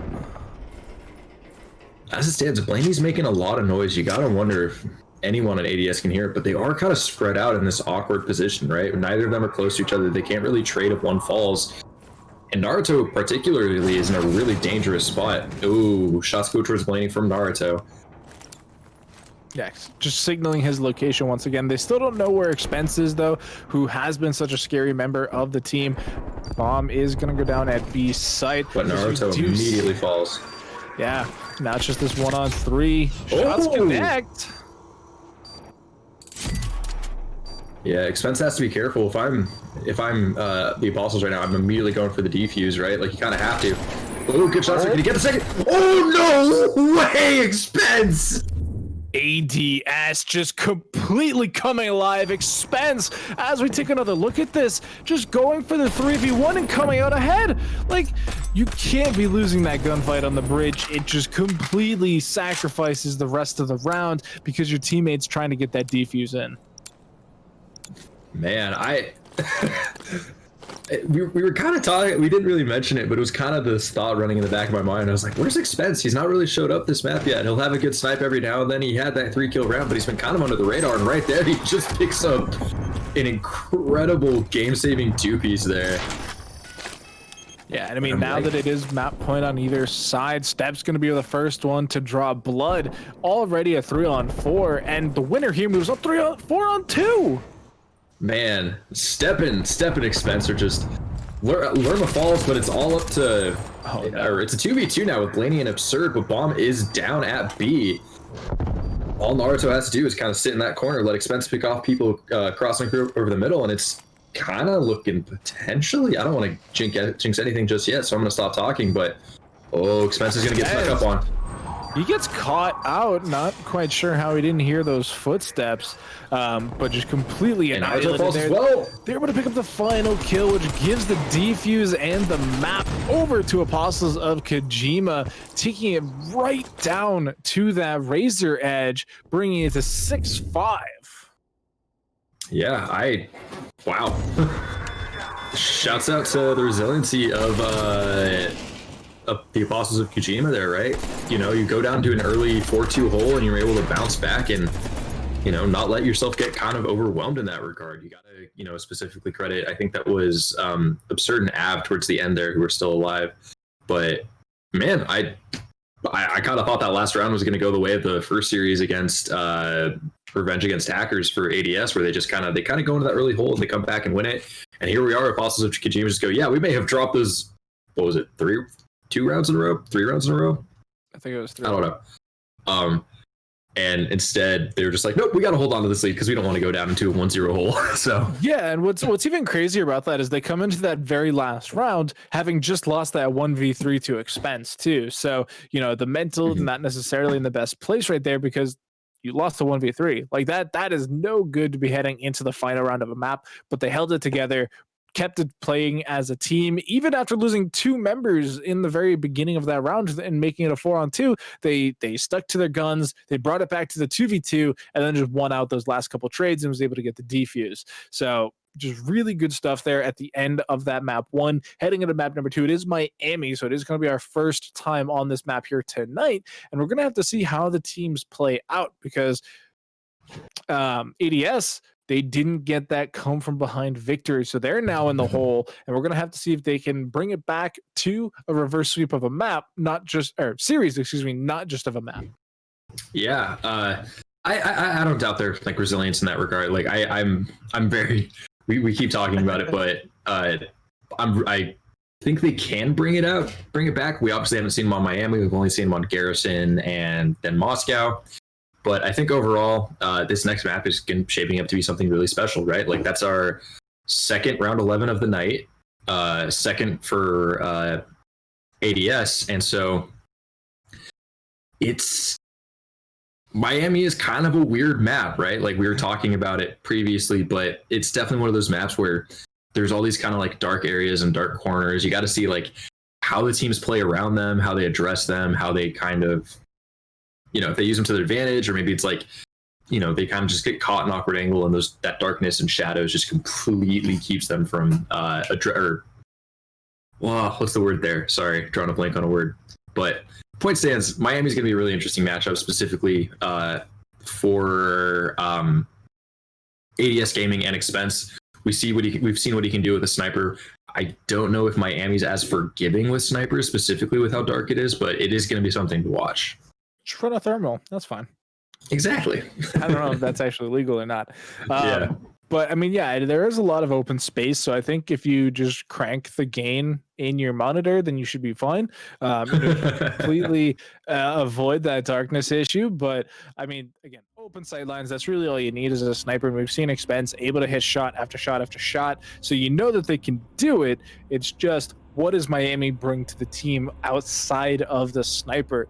As it stands, Blaney's making a lot of noise. You gotta wonder if anyone at ADS can hear it, but they are kind of spread out in this awkward position, right? Neither of them are close to each other. They can't really trade if one falls. And Naruto particularly is in a really dangerous spot. Ooh, shots go towards Blaney from Naruto. Yeah, just signaling his location once again. They still don't know where Expense is, though, who has been such a scary member of the team. Bomb is going to go down at B site. But Naruto immediately falls. Yeah, now it's just this 1-on-3. Shots connect. Yeah, Expense has to be careful. If I'm the Apostles right now, I'm immediately going for the defuse, right? Like, you kind of have to. Oh, good shots. Can you get the second? Oh, no way, Expense! ADS just completely coming alive. Expense, as we take another look at this, just going for the 3v1 and coming out ahead. Like, you can't be losing that gunfight on the bridge. It just completely sacrifices the rest of the round because your teammate's trying to get that defuse in. Man, we were kind of talking, we didn't really mention it, but it was kind of this thought running in the back of my mind. I was like, where's Expense? He's not really showed up this map yet. He'll have a good snipe every now and then. He had that 3-kill round, but he's been kind of under the radar, and right there he just picks up an incredible game-saving 2-piece there. Yeah, and I mean, now that it is map point on either side, Step's going to be the first one to draw blood. Already a 3-on-4, and the winner here moves up 4-on-2. Man, Step and Expense are just Lerma falls, but it's all up to or it's a 2v2 now with Blaney and Absurd, but Bomb is down at B. All Naruto has to do is kind of sit in that corner, let Expense pick off people crossing over the middle, and it's kind of looking potentially, I don't want to jinx anything just yet, so I'm going to stop talking, but Expense is going to get snuck up on. He gets caught out. Not quite sure how he didn't hear those footsteps, but just completely And Naruto annihilated falls there. as well. They're able to pick up the final kill, which gives the defuse and the map over to Apostles of Kojima, taking it right down to that razor edge, bringing it to 6-5. Yeah, wow. Shouts out to the resiliency of the Apostles of Kojima there, right? You know, you go down to an early 4-2 hole and you're able to bounce back and, you know, not let yourself get kind of overwhelmed in that regard. You gotta, you know, specifically credit, I think that was Absurd and Av towards the end there who were still alive. But man, I kind of thought that last round was going to go the way of the first series against Revenge Against Hackers for ADS, where they kind of go into that early hole and they come back and win it. And here we are, Apostles of Kojima just go, yeah, we may have dropped those, what was it, 3 rounds in a row? I think it was 3. I don't know. And instead they were just like, nope, we got to hold on to this lead because we don't want to go down into a 1-0 hole. So yeah, and what's even crazier about that is they come into that very last round having just lost that 1v3 to Expense too. So, you know, the mental not necessarily in the best place right there because you lost the 1v3. Like that is no good to be heading into the final round of a map, but they held it together, kept it playing as a team. Even after losing 2 members in the very beginning of that round and making it a 4-on-2, they stuck to their guns. They brought it back to the 2v2 and then just won out those last couple trades and was able to get the defuse. So just really good stuff there at the end of that map 1. Heading into map number 2, it is Miami, so it is going to be our first time on this map here tonight, and we're going to have to see how the teams play out because ADS, they didn't get that come from behind victory, so they're now in the hole, and we're going to have to see if they can bring it back to a reverse sweep of a map, series, not just of a map. yeah, I don't doubt their like resilience in that regard. Like I'm very, we keep talking about it, but I think they can bring it back. We obviously haven't seen them on Miami. We've only seen them on Garrison and then Moscow. But I think overall, this next map is shaping up to be something really special, right? Like that's our second round 11 of the night, second for ADS, and so Miami is kind of a weird map, right? Like we were talking about it previously, but it's definitely one of those maps where there's all these kind of like dark areas and dark corners. You got to see like how the teams play around them, how they address them, how they kind of, you know, if they use them to their advantage, or maybe it's like, you know, they kind of just get caught in an awkward angle and that darkness and shadows just completely keeps them from what's the word there? Sorry, drawing a blank on a word. But point stands, Miami's going to be a really interesting matchup, specifically for ADS Gaming and Expense. We've seen what he can do with a sniper. I don't know if Miami's as forgiving with snipers, specifically with how dark it is, but it is going to be something to watch. Just run a thermal. That's fine. Exactly. I don't know if that's actually legal or not. Yeah. But I mean, yeah, there is a lot of open space. So I think if you just crank the gain in your monitor, then you should be fine. Completely avoid that darkness issue. But I mean, again, open sight lines, that's really all you need as a sniper. And we've seen Expense able to hit shot after shot after shot. So you know that they can do it. It's just, what does Miami bring to the team outside of the sniper?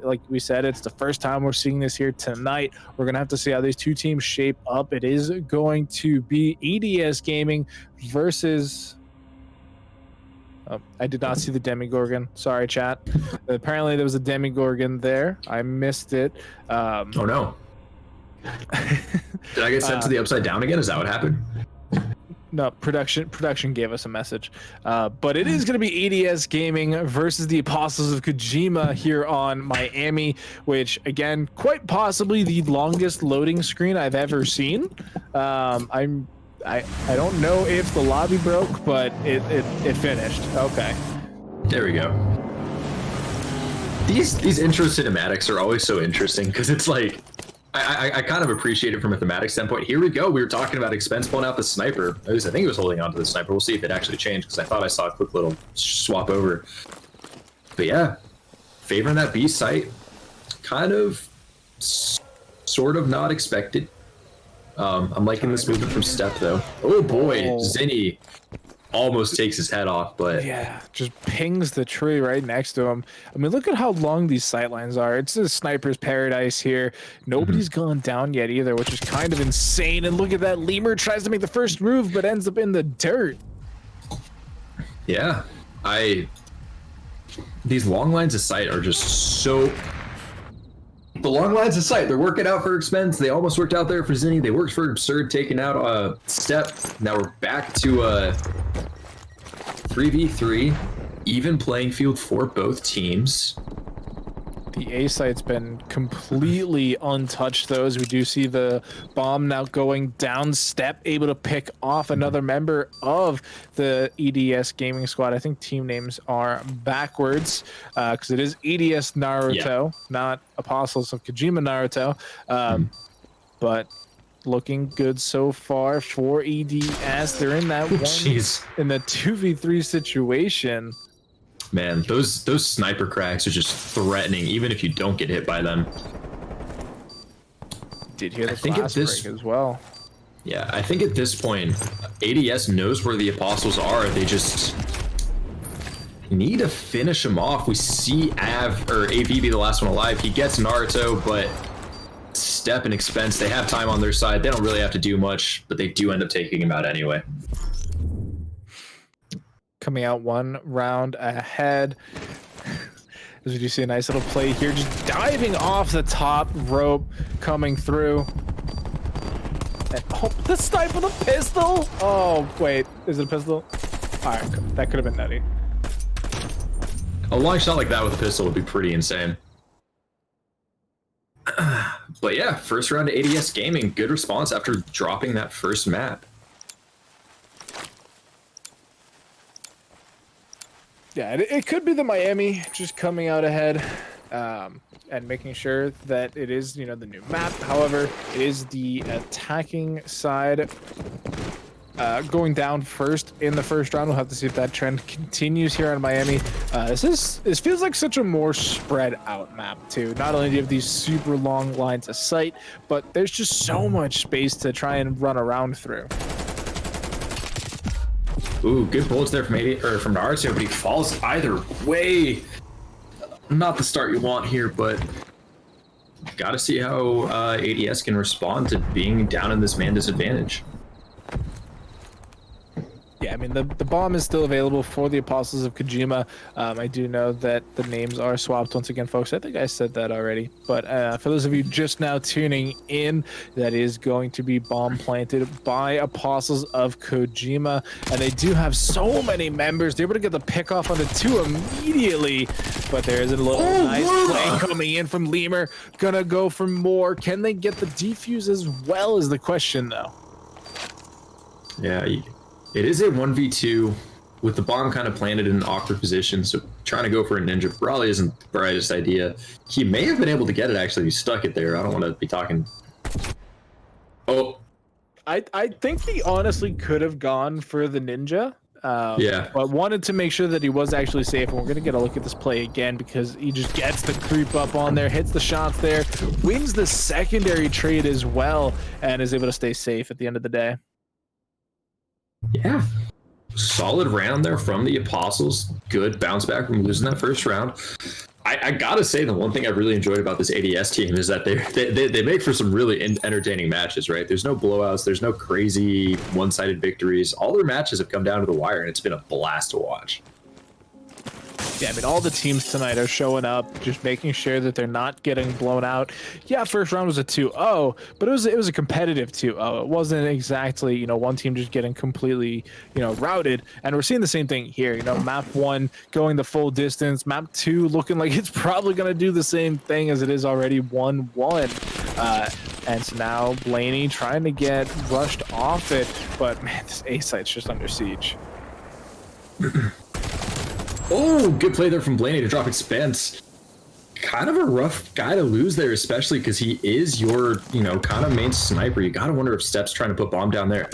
Like we said, it's the first time we're seeing this here tonight. We're going to have to see how these two teams shape up. It is going to be ADS Gaming versus... Oh, I did not see the Demigorgon. Sorry, chat. Apparently there was a Demigorgon there. I missed it. Oh, no. Did I get sent to the upside down again? Is that what happened? No, production gave us a message. But it is going to be ADS Gaming versus the Apostles of Kojima here on Miami, which, again, quite possibly the longest loading screen I've ever seen. I don't know if the lobby broke, but it finished. Okay. There we go. These intro cinematics are always so interesting because it's like, I kind of appreciate it from a thematic standpoint. Here we go. We were talking about Expense pulling out the sniper. At least I think he was holding on to the sniper. We'll see if it actually changed because I thought I saw a quick little swap over. But yeah, favoring that B site, kind of, sort of not expected. I'm liking this movement from Step though. Oh boy, Zinni almost takes his head off, but Yeah, just pings the tree right next to him. I mean, look at how long these sight lines are. It's a sniper's paradise here. Nobody's gone down yet either, which is kind of insane. And look at that. Lemur tries to make the first move, but ends up in the dirt. yeah, these long lines of sight are just so. The long lines of sight, they're working out for Expense. They almost worked out there for Zinni. They worked for Absurd, taking out Step. Now we're back to 3v3, even playing field for both teams. The A site's been completely untouched, though, as we do see the bomb now going down Step, able to pick off another member of the EDS gaming squad. I think team names are backwards because it is EDS Naruto, not Apostles of Kojima Naruto. But looking good so far for EDS. They're in that in the 2v3 situation. Man, those sniper cracks are just threatening, even if you don't get hit by them. Did hear the I think glass break as well. Yeah, I think at this point, ADS knows where the Apostles are. They just need to finish him off. We see AV be the last one alive. He gets Naruto, but Step and Expense, they have time on their side. They don't really have to do much, but they do end up taking him out anyway. Coming out one round ahead. As we do see a nice little play here, just diving off the top rope, coming through. And, oh, the snipe with a pistol! Oh, wait, is it a pistol? All right, that could have been nutty. A long shot like that with a pistol would be pretty insane. But yeah, first round to ADS Gaming. Good response after dropping that first map. Yeah, it could be the Miami just coming out ahead and making sure that it is, the new map. However, it is the attacking side going down first in the first round. We'll have to see if that trend continues here on Miami. This feels like such a more spread out map too. Not only do you have these super long lines of sight, but there's just so much space to try and run around through. Ooh, good bullets there from Naruto, but he falls either way. Not the start you want here, but gotta see how ADS can respond to being down in this man disadvantage. Yeah, I mean, the bomb is still available for the Apostles of Kojima. I do know that the names are swapped once again, folks. I think I said that already. But for those of you just now tuning in, that is going to be bomb planted by Apostles of Kojima. And they do have so many members. They're able to get the pick off on the two immediately. But there is a little nice play coming in from Lemur. Gonna go for more. Can they get the defuse as well is the question, though. Yeah, it is a 1v2 with the bomb kind of planted in an awkward position, so trying to go for a ninja probably isn't the brightest idea. He may have been able to get it, actually. He stuck it there. I don't want to be talking... Oh. I think he honestly could have gone for the ninja. Yeah. But wanted to make sure that he was actually safe, and we're going to get a look at this play again because he just gets the creep up on there, hits the shots there, wins the secondary trade as well, and is able to stay safe at the end of the day. Yeah. Solid round there from the Apostles. Good bounce back from losing that first round. I gotta say, the one thing I really enjoyed about this ADS team is that they make for some really entertaining matches, right? There's no blowouts. There's no crazy one-sided victories. All their matches have come down to the wire, and it's been a blast to watch. Yeah, I mean, all the teams tonight are showing up, just making sure that they're not getting blown out. Yeah, first round was a 2-0, but it was a competitive 2-0. It wasn't exactly, one team just getting completely, routed. And we're seeing the same thing here. Map 1 going the full distance. Map 2 looking like it's probably going to do the same thing as it is already 1-1. And so now Blaney trying to get rushed off it. But, man, this A site's just under siege. Oh, good play there from Blaney to drop Expense. Kind of a rough guy to lose there, especially because he is your, kind of main sniper. You got to wonder if Step's trying to put bomb down there.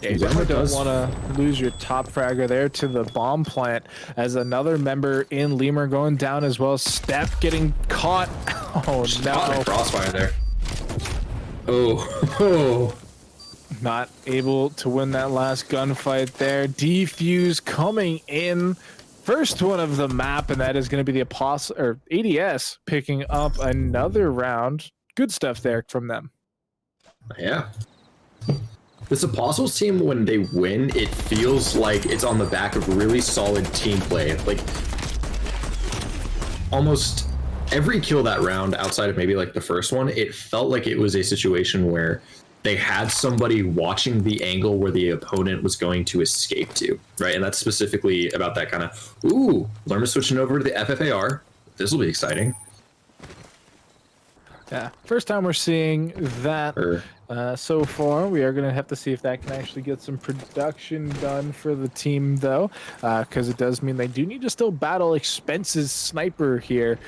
Yeah, you definitely don't want to lose your top fragger there to the bomb plant as another member in Lemur going down as well. Step getting caught. Oh, no. Caught in a crossfire there. Oh. not able to win that last gunfight there. Defuse coming in. First one of the map, and that is going to be the Apostle or ADS picking up another round. Good stuff there from them. Yeah. This Apostles team, when they win, it feels like it's on the back of really solid team play. Like, almost every kill that round, outside of maybe like the first one, it felt like it was a situation where they had somebody watching the angle where the opponent was going to escape to, right? And that's specifically about that kind of, ooh, Lerma switching over to the FFAR. This will be exciting. Yeah, first time we're seeing that so far. We are going to have to see if that can actually get some production done for the team, though, because it does mean they do need to still battle Expense's sniper here,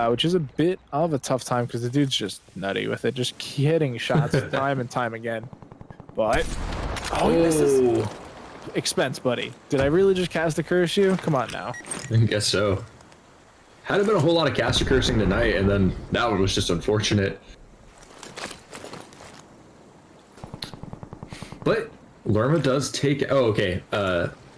which is a bit of a tough time because the dude's just nutty with it, just hitting shots time and time again. But, oh, he misses. Expense, buddy. Did I really just cast a curse you? Come on now. I guess so. Hadn't been a whole lot of caster cursing tonight, and then that one was just unfortunate. But Lerma does take. Oh, okay.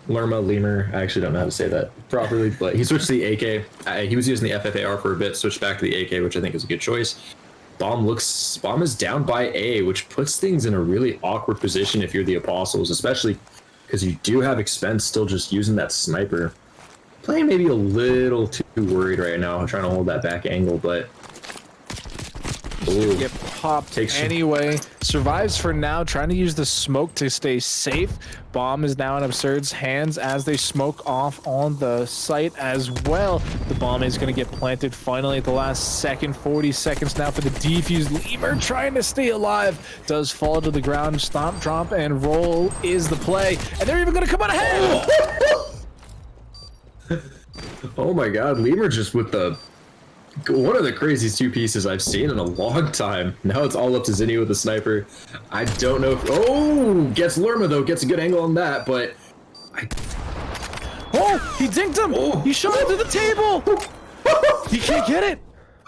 Lemur. I actually don't know how to say that properly, but he switched to the AK. He was using the FFAR for a bit, switched back to the AK, which I think is a good choice. Bomb is down by A, which puts things in a really awkward position if you're the Apostles, especially because you do have Expense still just using that sniper. Playing maybe a little too worried right now. I'm trying to hold that back angle, but get popped anyway. Survives for now, trying to use the smoke to stay safe. Bomb is now in Absurd's hands as they smoke off on the site as well. The bomb is going to get planted finally at the last second. 40 seconds now for the defuse. Lemur trying to stay alive. Does fall to the ground. Stomp, drop, and roll is the play. And they're even going to come out ahead. Oh my god, Lemur just with one of the craziest two pieces I've seen in a long time. Now it's all up to Zinni with the sniper. I don't know if... Oh! Gets Lerma, though. Gets a good angle on that, but... Oh! He dinked him! Oh. He shot it to the table! He can't get it!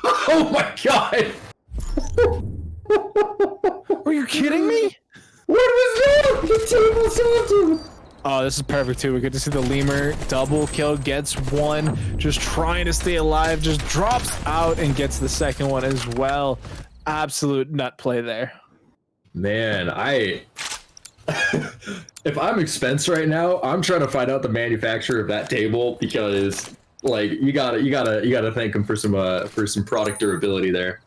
Oh my god! Are you kidding me? What was that? The table saved him! Oh, this is perfect, too. We get to see the Lemur double kill, gets one, just trying to stay alive, just drops out and gets the second one as well. Absolute nut play there. Man, if I'm Expense right now, I'm trying to find out the manufacturer of that table because, like, you gotta thank him for some product durability there.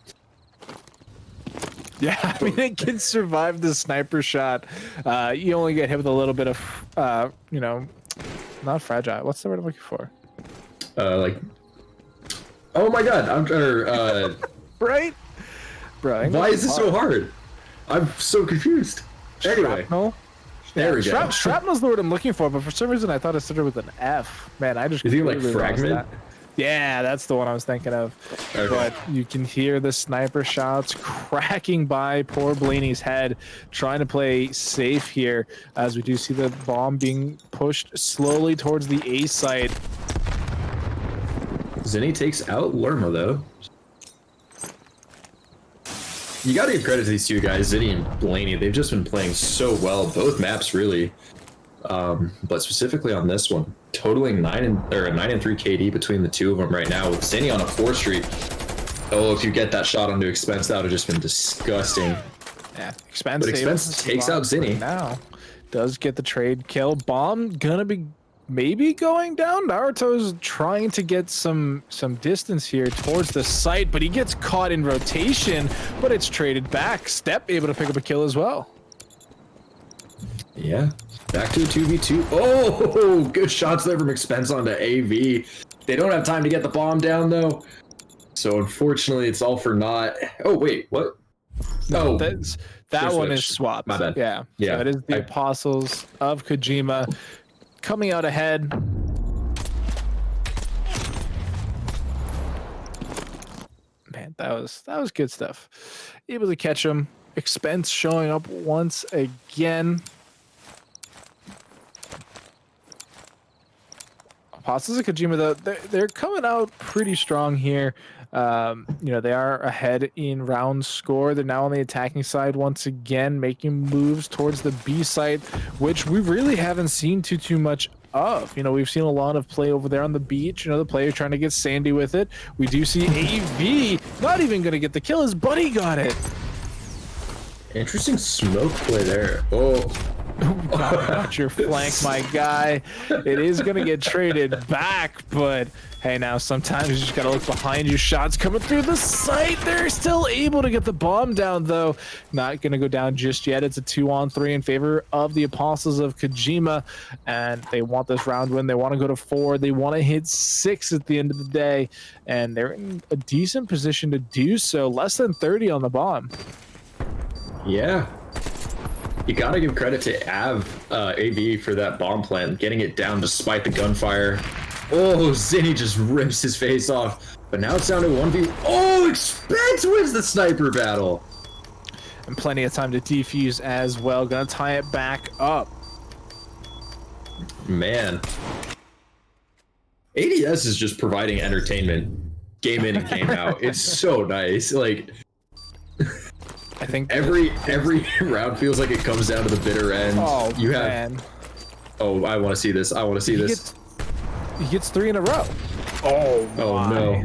Yeah, I mean, it can survive the sniper shot. You only get hit with a little bit of, you know, not fragile. What's the word I'm looking for? Like, oh my god, right? Bro, why is this so hard? I'm so confused. Anyway, shrapnel? There we go. Shrapnel's the word I'm looking for, but for some reason I thought it started with an F. Man, I just... Is he like fragment? Yeah, that's the one I was thinking of. Okay. But you can hear the sniper shots cracking by poor Blaney's head, trying to play safe here as we do see the bomb being pushed slowly towards the A site. Zinni takes out Lerma, though. You gotta give credit to these two guys, Zinni and Blaney. They've just been playing so well, both maps really. But specifically on this one, totaling 9 and 3 KD between the two of them right now, with Zinni on a 4 streak. Oh, if you get that shot onto Expense, that would have just been disgusting. Yeah, Expense. But Expense takes out Zinni. Now does get the trade kill. Bomb gonna be maybe going down. Naruto's trying to get some distance here towards the site, but he gets caught in rotation, but it's traded back. Step able to pick up a kill as well. Yeah. Back to a 2v2. Oh, good shots there from Expense onto AV. They don't have time to get the bomb down, though. So, unfortunately, it's all for naught. Oh, wait, what? No, that one is swapped. My bad. Yeah. So it is the Apostles of Kojima coming out ahead. Man, that was good stuff. Able to catch him. Expense showing up once again. Apostles of Kojima, though, they're coming out pretty strong here. They are ahead in round score. They're now on the attacking side once again, making moves towards the B site, which we really haven't seen too much of. We've seen a lot of play over there on the beach. The player trying to get Sandy with it. We do see AV not even going to get the kill. His buddy got it. Interesting smoke play there. Oh. Not your flank, my guy. It is going to get traded back, but hey, now sometimes you just got to look behind you. Shots coming through the site. They're still able to get the bomb down, though. Not going to go down just yet. It's a 2-on-3 in favor of the Apostles of Kojima, and they want this round win. They want to go to 4. They want to hit 6 at the end of the day, and they're in a decent position to do so. Less than 30 on the bomb. Yeah. You gotta give credit to AV for that bomb plant, getting it down despite the gunfire. Oh, Zinni just rips his face off. But now it's down to 1v. Oh, Expense wins the sniper battle. And plenty of time to defuse as well. Gonna tie it back up. Man. ADS is just providing entertainment game in and game out. It's so nice. Like, I think every round feels like it comes down to the bitter end. Oh, you have. Man. Oh, I want to see this. I want to see this. He gets 3 in a row. Oh no.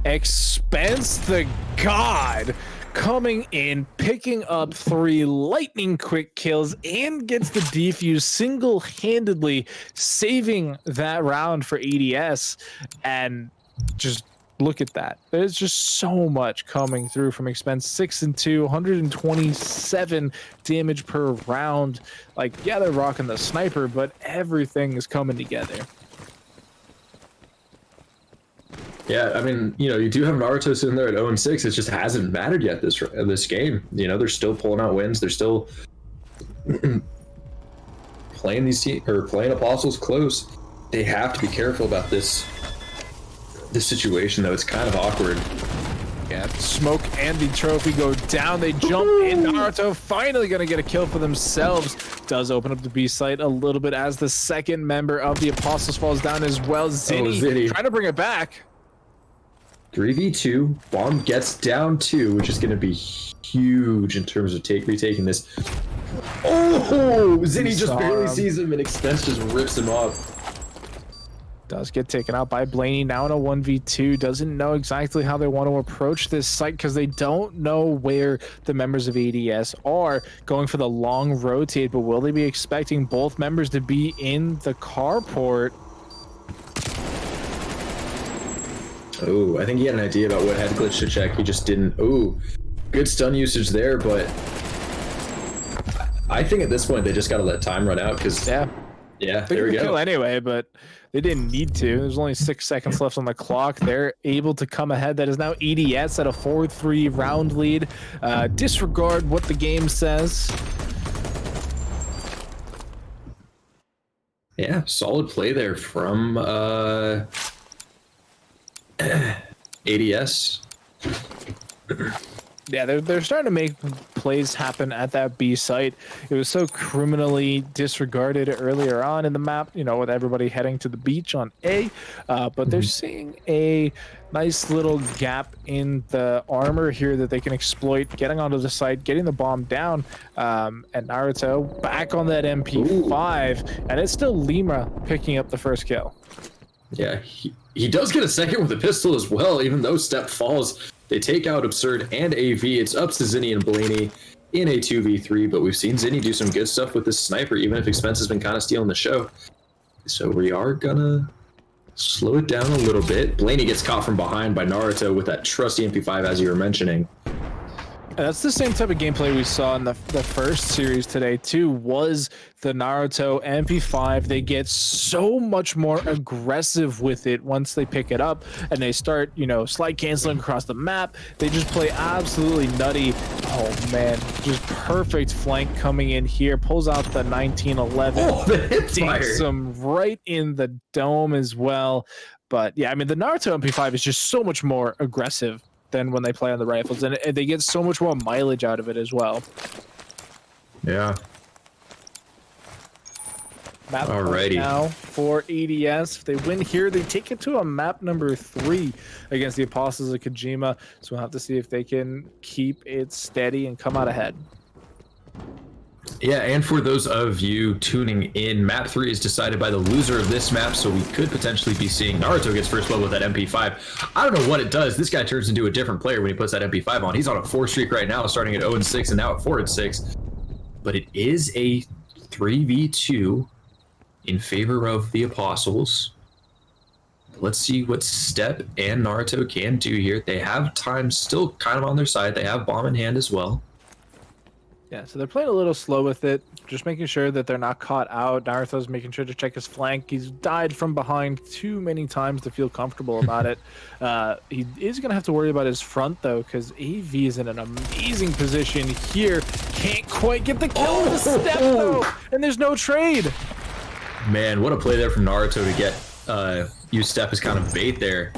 Expense the God coming in, picking up 3 lightning quick kills, and gets the defuse single-handedly, saving that round for ADS. And just look at that. There's just so much coming through from Expense. 6 and 2, 127 damage per round. Like, yeah, they're rocking the sniper, but everything is coming together. Yeah, I mean, you do have Naruto sitting there at 0-6. It just hasn't mattered yet this game. They're still pulling out wins. They're still playing playing Apostles close. They have to be careful about this situation, though. It's kind of awkward. Yeah, Smoke and the trophy go down. They jump in. Naruto finally going to get a kill for themselves. Does open up the B site a little bit as the second member of the Apostles falls down as well. Zinni trying to bring it back. 3v2. Bomb gets down 2, which is going to be huge in terms of retaking this. Oh! Zinni just barely sees him, and Expense just rips him off. Does get taken out by Blaney, now in a 1v2. Doesn't know exactly how they want to approach this site because they don't know where the members of ADS are. Going for the long rotate, but will they be expecting both members to be in the carport? Oh, I think he had an idea about what head glitch to check. He just didn't. Oh, good stun usage there, but I think at this point they just got to let time run out because yeah, there we go. Kill anyway, but they didn't need to. There's only 6 seconds left on the clock. They're able to come ahead. That is now ADS at a 4-3 round lead. Disregard what the game says. Yeah, solid play there from ADS. Yeah, they're starting to make plays happen at that B site. It was so criminally disregarded earlier on in the map, with everybody heading to the beach on A. But they're seeing a nice little gap in the armor here that they can exploit, getting onto the site, getting the bomb down. And Naruto back on that MP5, and it's still Lima picking up the first kill. Yeah, he does get a second with a pistol as well, even though Step falls. They take out Absurd and AV. It's up to Zinni and Blaney in a 2v3, but we've seen Zinni do some good stuff with this sniper, even if Expense has been kind of stealing the show. So we are gonna slow it down a little bit. Blaney gets caught from behind by Naruto with that trusty MP5, as you were mentioning. That's the same type of gameplay we saw in the first series today too, was the Naruto MP5. They get so much more aggressive with it once they pick it up and they start, slide canceling across the map. They just play absolutely nutty. Oh man, just perfect flank coming in here. Pulls out the 1911. Oh, the hipfire. Dinks him right in the dome as well. But yeah, I mean, the Naruto MP5 is just so much more aggressive than when they play on the rifles, and they get so much more mileage out of it as well. Yeah. Map Alrighty. now for ADS. If they win here, they take it to a map number 3 against the Apostles of Kojima. So we'll have to see if they can keep it steady and come out ahead. Yeah, and for those of you tuning in, map 3 is decided by the loser of this map, so we could potentially be seeing Naruto gets first blood with that MP5. I don't know what it does. This guy turns into a different player when he puts that MP5 on. He's on a 4 streak right now, starting at 0-6 and now at 4-6. But it is a 3v2 in favor of the Apostles. Let's see what Step and Naruto can do here. They have time still kind of on their side. They have bomb in hand as well. Yeah, so they're playing a little slow with it, just making sure that they're not caught out. Naruto's making sure to check his flank. He's died from behind too many times to feel comfortable about it. He is going to have to worry about his front, though, because AV is in an amazing position here. Can't quite get the kill with the Step, though, and there's no trade. Man, what a play there from Naruto to get use Step as kind of bait there.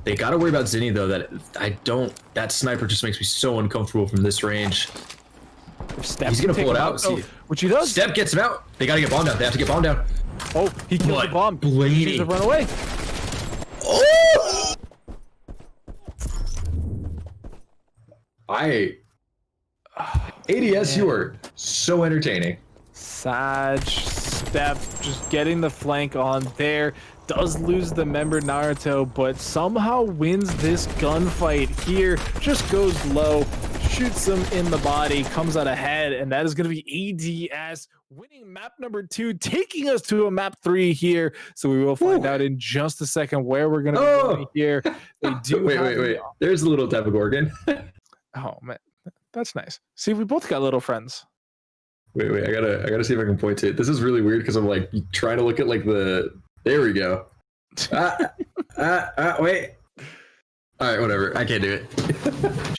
They got to worry about Zinni, though. That sniper just makes me so uncomfortable from this range. Step He's gonna pull it out. See, which he does. Step gets him out. They gotta get bomb down. They have to get bomb down. Oh, he killed the bomb. Blaney. He needs to run away. Oh! ADS, you are so entertaining. Sag, Step, just getting the flank on there. Does lose the member Naruto, but somehow wins this gunfight here. Just goes low, shoots him in the body, comes out ahead, and that is going to be ADS winning map number 2, taking us to a map 3 here. So we will find out in just a second where we're going to be going here. They do wait. There's a little Demogorgon. Oh man, that's nice. See, we both got little friends. Wait, I gotta see if I can point to it. This is really weird because I'm like trying to look at like the. There we go. Wait. All right, whatever. I can't do it.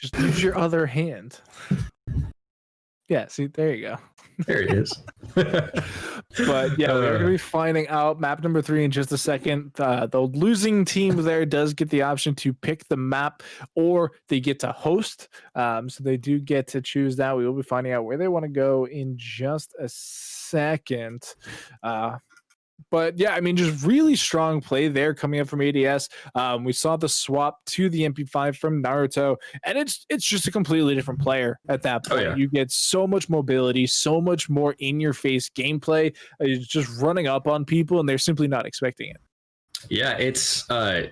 Just use your other hand. Yeah, see, there you go. There it is. But yeah, we're going to be finding out map number 3 in just a second. The losing team there does get the option to pick the map, or they get to host. So they do get to choose that. We will be finding out where they want to go in just a second. But yeah, I mean, just really strong play there coming up from ADS. We saw the swap to the MP5 from Naruto, and it's just a completely different player at that point. Oh, yeah. You get so much mobility, so much more in-your-face gameplay. It's just running up on people, and they're simply not expecting it. Yeah, it's. I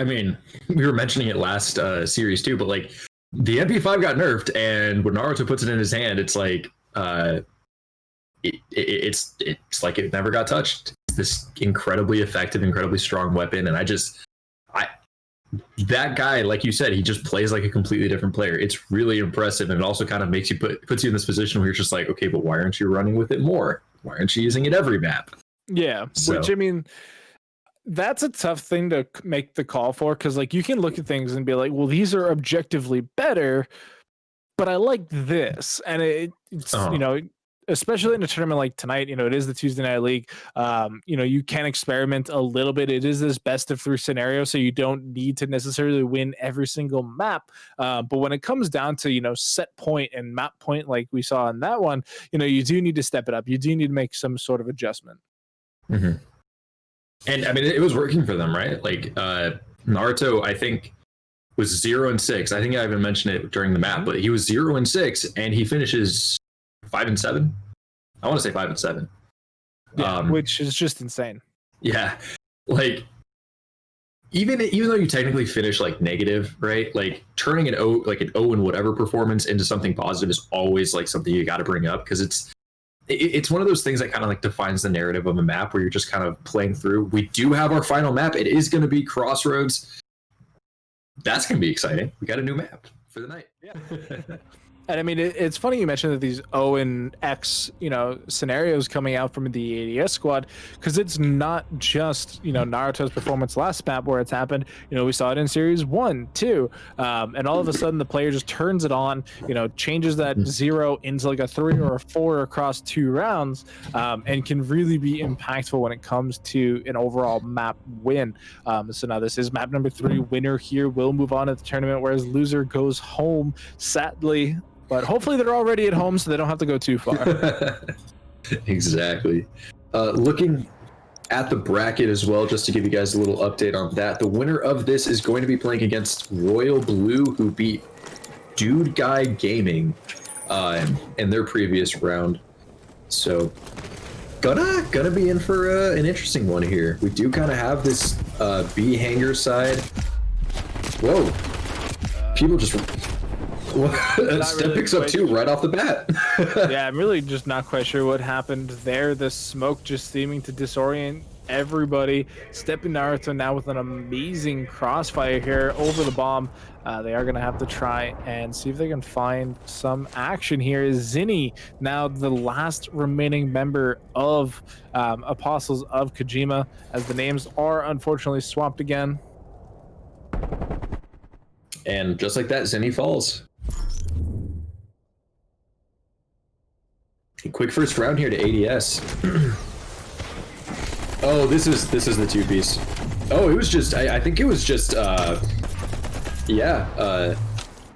mean, we were mentioning it last series too, but like the MP5 got nerfed, and when Naruto puts it in his hand, it's like it's like it never got touched. This incredibly effective, incredibly strong weapon, and that guy, like you said, he just plays like a completely different player. It's really impressive, and it also kind of makes you puts you in this position where you're just like, okay, but why aren't you running with it more? Why aren't you using it every map? Yeah, which I mean, that's a tough thing to make the call for, because like you can look at things and be like, well, these are objectively better, but I like this, and it's you know. Especially in a tournament like tonight, you know, it is the Tuesday Night League. You know, you can experiment a little bit. It is this best of 3 scenario, so you don't need to necessarily win every single map. But when it comes down to, you know, set point and map point, like we saw in that one, you know, you do need to step it up. You do need to make some sort of adjustment. Mm-hmm. And I mean, it was working for them, right? Like Naruto, I think, was 0-6. I think I even mentioned it during the map, but he was 0-6, and he finishes 5-7. I want to say 5-7. Yeah, which is just insane. Yeah, like even though you technically finish like negative, right? Like turning an O in whatever performance into something positive is always like something you got to bring up, because it's one of those things that kind of like defines the narrative of a map where you're just kind of playing through. We do have our final map. It is going to be Crossroads. That's going to be exciting. We got a new map for the night. Yeah. And I mean, it's funny you mentioned that these O and X, you know, scenarios coming out from the ADS squad, because it's not just, you know, Naruto's performance last map where it's happened. You know, we saw it in series 1, 2, and all of a sudden the player just turns it on, you know, changes that 0 into like a 3 or a 4 across 2 rounds, and can really be impactful when it comes to an overall map win. So now this is map number 3. Winner here will move on to the tournament, whereas loser goes home, sadly. But hopefully they're already at home, so they don't have to go too far. Exactly. Looking at the bracket as well, just to give you guys a little update on that. The winner of this is going to be playing against Royal Blue, who beat Dude Guy Gaming in their previous round. So gonna be in for an interesting one here. We do kind of have this B hanger side. Whoa! People just Step picks up two right off the bat. Yeah, I'm really just not quite sure what happened there. The smoke just seeming to disorient everybody. Stepping Naruto now with an amazing crossfire here over the bomb. They are going to have to try and see if they can find some action here. Is Zinni now the last remaining member of Apostles of Kojima, as the names are unfortunately swapped again. And just like that, Zinni falls. A quick first round here to ADS. Oh, this is the two piece. Oh, it was just I think it was just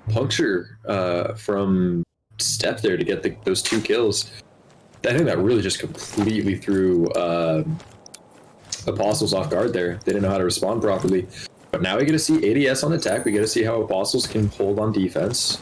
puncture from Step there to get those two kills. I think that really just completely threw Apostles off guard there. They didn't know how to respond properly. But now we get to see ADS on attack. We get to see how Apostles can hold on defense.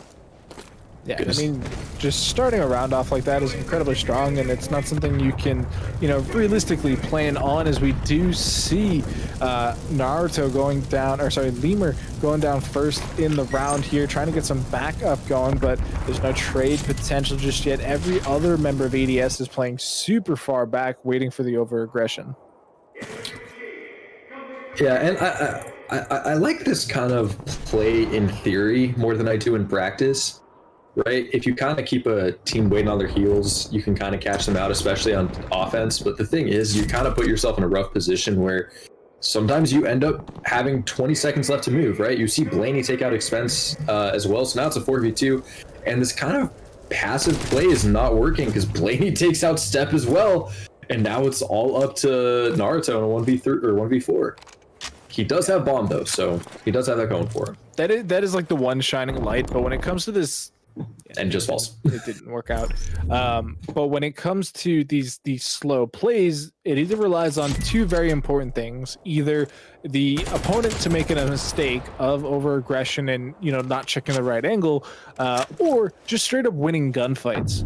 Yeah, I mean, just starting a round off like that is incredibly strong, and it's not something you can, realistically plan on, as we do see Naruto going down, or sorry, Lemur going down first in the round here, trying to get some backup going, but there's no trade potential just yet. Every other member of ADS is playing super far back, waiting for the over-aggression. Yeah, and I like this kind of play in theory more than I do in practice. Right, if you kind of keep a team waiting on their heels, you can kind of catch them out, especially on offense. But the thing is, you kind of put yourself in a rough position where sometimes you end up having 20 seconds left to move, right? You see Blaney take out Expense as well, so now it's a 4v2, and this kind of passive play is not working because Blaney takes out Step as well, and now it's all up to Naruto in a 1v3 or 1v4. He does have bomb though, so he does have that going for him. That is like the one shining light, but when it comes to this, and just falls. It didn't work out. But when it comes to these slow plays, it either relies on two very important things: either the opponent to make a mistake of over aggression and not checking the right angle, or just straight up winning gunfights,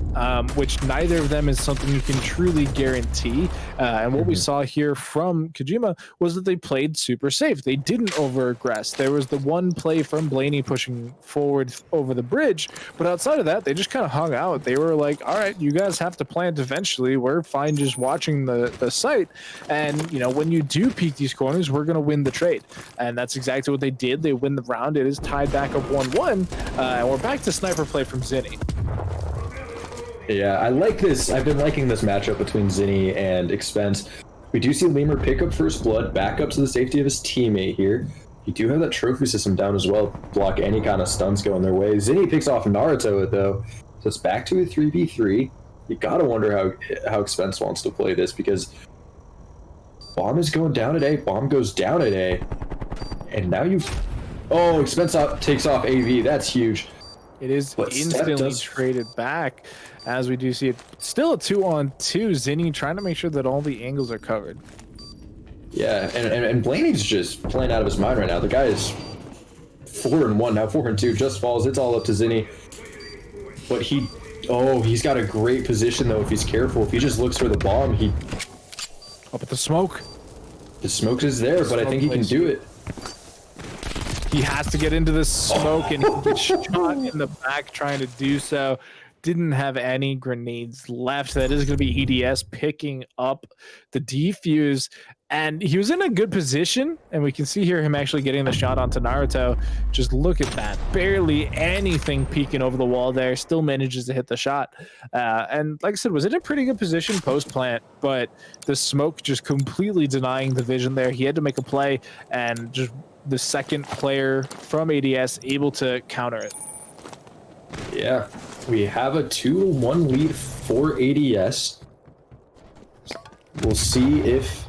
which neither of them is something you can truly guarantee. And what we saw here from Kojima was that they played super safe. They didn't over aggress. There was the one play from Blaney pushing forward over the bridge, but outside of that, they just kind of hung out. They were like, all right, you guys have to plant eventually. We're fine just watching the site. And, when you do peek these corners, we're going to win the trade. And that's exactly what they did. They win the round. It is tied back up 1-1. And we're back to sniper play from Zinni. Yeah, I like this. I've been liking this matchup between Zinni and Expense. We do see Lemur pick up first blood, back up to the safety of his teammate here. You do have that trophy system down as well, block any kind of stuns going their way. Zinni picks off Naruto though, so it's back to a 3v3. You gotta wonder how Expense wants to play this, because bomb is going down at A, bomb goes down at A, and now Expense takes off AV. That's huge. It is instantly traded back, as we do see it. Still a 2-on-2. Zinni trying to make sure that all the angles are covered. Yeah, and Blaney's just playing out of his mind right now. The guy is 4-1 now, 4-2, just falls. It's all up to Zinni. But he's got a great position though if he's careful. If he just looks for the bomb, Up at the smoke. The smoke is there, but I think he can do it. He has to get into the smoke, and he gets shot in the back trying to do so. Didn't have any grenades left. That is going to be EDS picking up the defuse, and he was in a good position, and we can see here him actually getting the shot onto Naruto. Just look at that, barely anything peeking over the wall there, still manages to hit the shot. And like I said, was in a pretty good position post plant, but the smoke just completely denying the vision there. He had to make a play, and just the second player from ADS able to counter it. Yeah, we have a 2-1 lead for ADS. We'll see if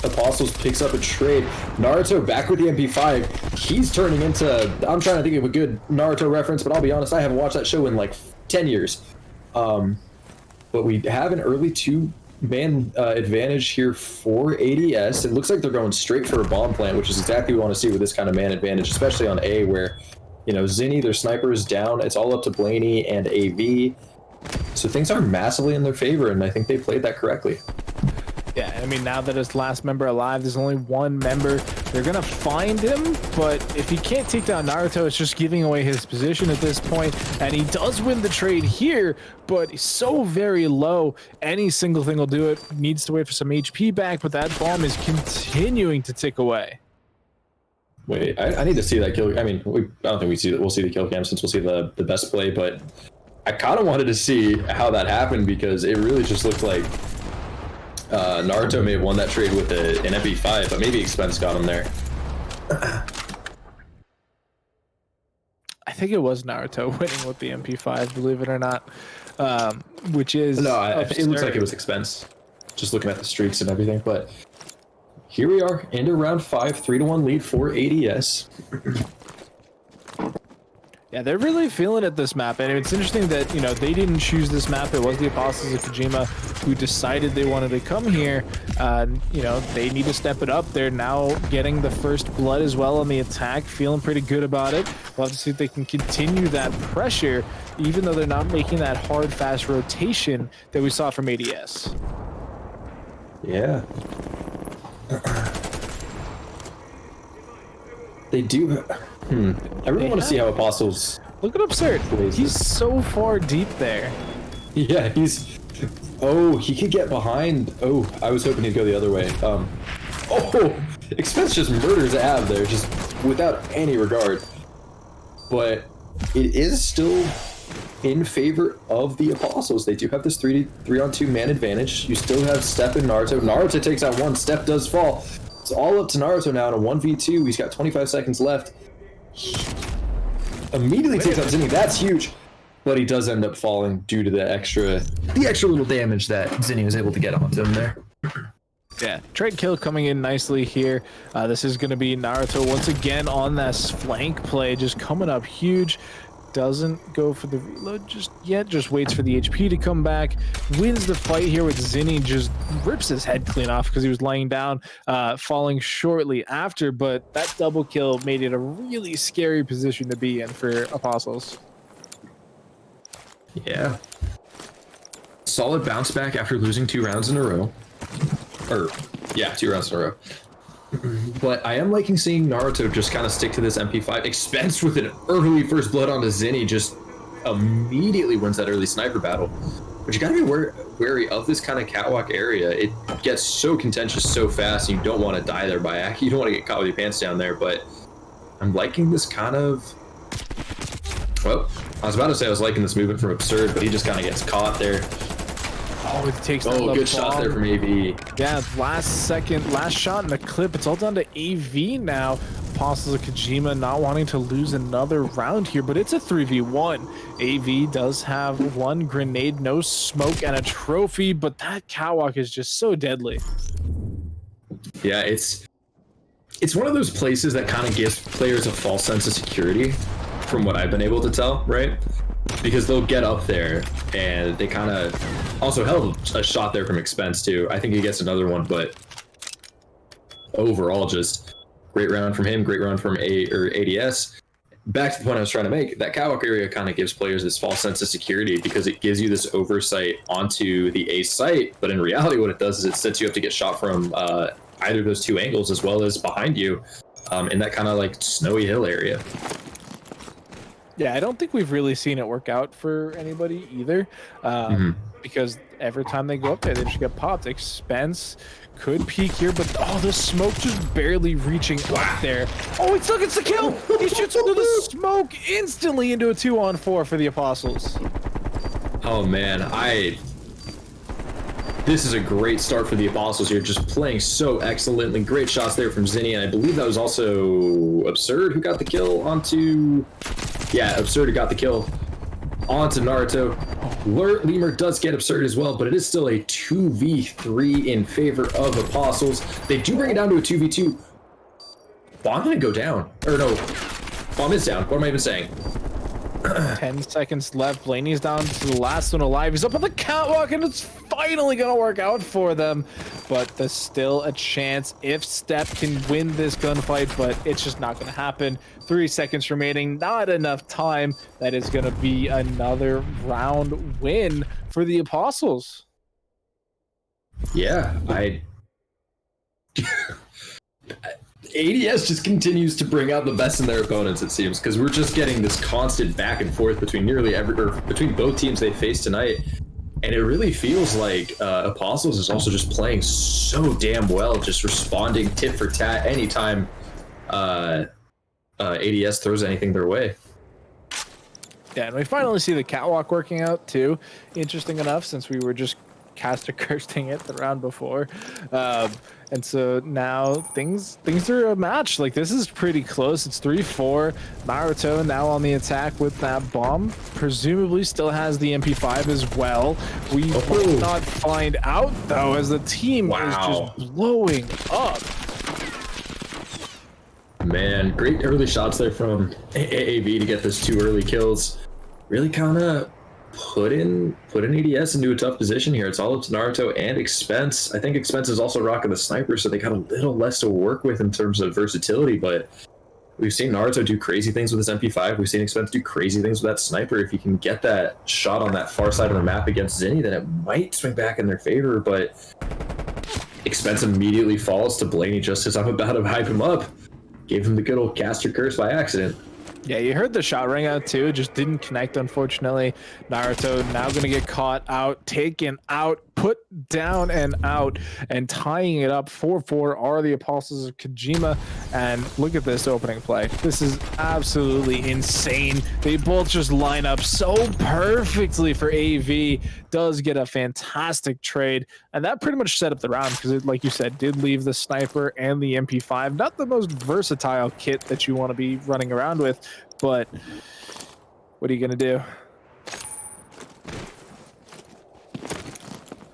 Apostles picks up a trade. Naruto back with the MP5. He's turning into... I'm trying to think of a good Naruto reference, but I'll be honest, I haven't watched that show in like 10 years. But we have an early 2-1 man advantage here for ADS. It looks like they're going straight for a bomb plant, which is exactly what we want to see with this kind of man advantage, especially on A, where, you know, Zinni, their sniper is down. It's all up to Blaney and AV. So things are massively in their favor, and I think they played that correctly. Yeah, I mean, now that his last member alive, there's only one member. They're gonna find him, but if he can't take down Naruto, it's just giving away his position at this point. And he does win the trade here, but he's so very low. Any single thing will do it. Needs to wait for some HP back, but that bomb is continuing to tick away. Wait, I need to see that kill. I mean, I don't think we'll see the kill cam since we'll see the best play, but I kind of wanted to see how that happened because it really just looked like Naruto may have won that trade with an MP5, but maybe Expense got him there. I think it was Naruto winning with the MP5, believe it or not, which is it looks like it was Expense, just looking at the streaks and everything. But here we are into round 5, 3-1 lead for ADS. Yeah, they're really feeling it this map, and it's interesting that, you know, they didn't choose this map. It was the Apostles of Kojima who decided they wanted to come here. You know, they need to step it up. They're now getting the first blood as well on the attack, feeling pretty good about it. We'll have to see if they can continue that pressure, even though they're not making that hard, fast rotation that we saw from ADS. Yeah. They do. I really want to see how Apostles. Look at Absurd. He's so far deep there. Yeah, he's. Oh, he could get behind. Oh, I was hoping he'd go the other way. Oh, Expense just murders Ab there, just without any regard. But it is still in favor of the Apostles. They do have this 3-on-2 man advantage. You still have Step and Naruto. Naruto takes out one. Step does fall. It's all up to Naruto now in a 1v2. He's got 25 seconds left. He immediately takes out Zinni. That's huge. But he does end up falling due to the extra little damage that Zinni was able to get onto him there. Yeah, trade kill coming in nicely here. This is going to be Naruto once again on that flank play, just coming up huge. Doesn't go for the reload just yet, just waits for the HP to come back. Wins the fight here with Zinni, just rips his head clean off because he was laying down, falling shortly after, but that double kill made it a really scary position to be in for Apostles. Yeah. Solid bounce back after losing 2 rounds in a row. Or, yeah, 2 rounds in a row. But I am liking seeing Naruto just kind of stick to this MP5. Expense with an early first blood onto Zinni just immediately wins that early sniper battle. But you gotta be wary of this kind of catwalk area. It gets so contentious so fast, and you don't want to die there by accident. You don't want to get caught with your pants down there, but I'm liking this kind of... Well, I was about to say I was liking this movement from Absurd, but he just kind of gets caught there. Oh, it takes that good shot there from AV. Yeah, last shot in the clip. It's all down to AV now. Apostles of Kojima not wanting to lose another round here, but it's a 3v1. AV does have 1 grenade, no smoke, and a trophy, but that catwalk is just so deadly. Yeah, it's one of those places that kind of gives players a false sense of security, from what I've been able to tell, right? Because they'll get up there and they kind of also held a shot there from Expense too. I think he gets another one, but overall just great round from him, great round from ADS. Back to the point I was trying to make, that catwalk area kind of gives players this false sense of security because it gives you this oversight onto the A site, but in reality what it does is it sets you up to get shot from either of those 2 angles as well as behind you in that kind of like snowy hill area. Yeah, I don't think we've really seen it work out for anybody either, because every time they go up there, they just get popped. Expense could peek here, but the smoke just barely reaching up there. Oh, he still gets the kill! He shoots into the smoke instantly into a 2-on-4 for the Apostles. Oh man, this is a great start for the Apostles here, just playing so excellently. Great shots there from Zinni, and I believe that was also Absurd who got the kill onto... Yeah, Absurd who got the kill onto Naruto. Lemur does get Absurd as well, but it is still a 2v3 in favor of Apostles. They do bring it down to a 2v2. Bomb gonna go down. Or no, Bomb is down. What am I even saying? 10 seconds left. Blaney's down to the last one alive. He's up on the catwalk, and it's finally going to work out for them. But there's still a chance if Step can win this gunfight, but it's just not going to happen. 3 seconds remaining. Not enough time. That is going to be another round win for the Apostles. Yeah, ADS just continues to bring out the best in their opponents, it seems, because we're just getting this constant back and forth between between both teams they face tonight, and it really feels like Apostles is also just playing so damn well, just responding tit for tat anytime ADS throws anything their way. Yeah, and we finally see the catwalk working out too. Interesting enough, since we were just caster cursing it the round before, and so now things are a match. Like, this is pretty close. It's 3-4. Naruto now on the attack with that bomb, presumably still has the MP5 as well. We might not find out though, as the team is just blowing up. Man, great early shots there from AAV to get those 2 early kills. Really kind of put in ADS into a tough position here. It's all up to Naruto and Expense. I think Expense is also rocking the sniper, so they got a little less to work with in terms of versatility, but we've seen Naruto do crazy things with his MP5. We've seen Expense do crazy things with that sniper. If you can get that shot on that far side of the map against Zinni, then it might swing back in their favor, but Expense immediately falls to Blaney just as I'm about to hype him up. Gave him the good old caster curse by accident. Yeah, you heard the shot ring out too, just didn't connect, unfortunately. Naruto now going to get caught out, taken out, put down and out, and tying it up 4-4 are the Apostles of Kojima. And look at this opening play. This is absolutely insane. They both just line up so perfectly for AV. Does get a fantastic trade, and that pretty much set up the round because it, like you said, did leave the sniper and the MP5. Not the most versatile kit that you want to be running around with, but what are you gonna do?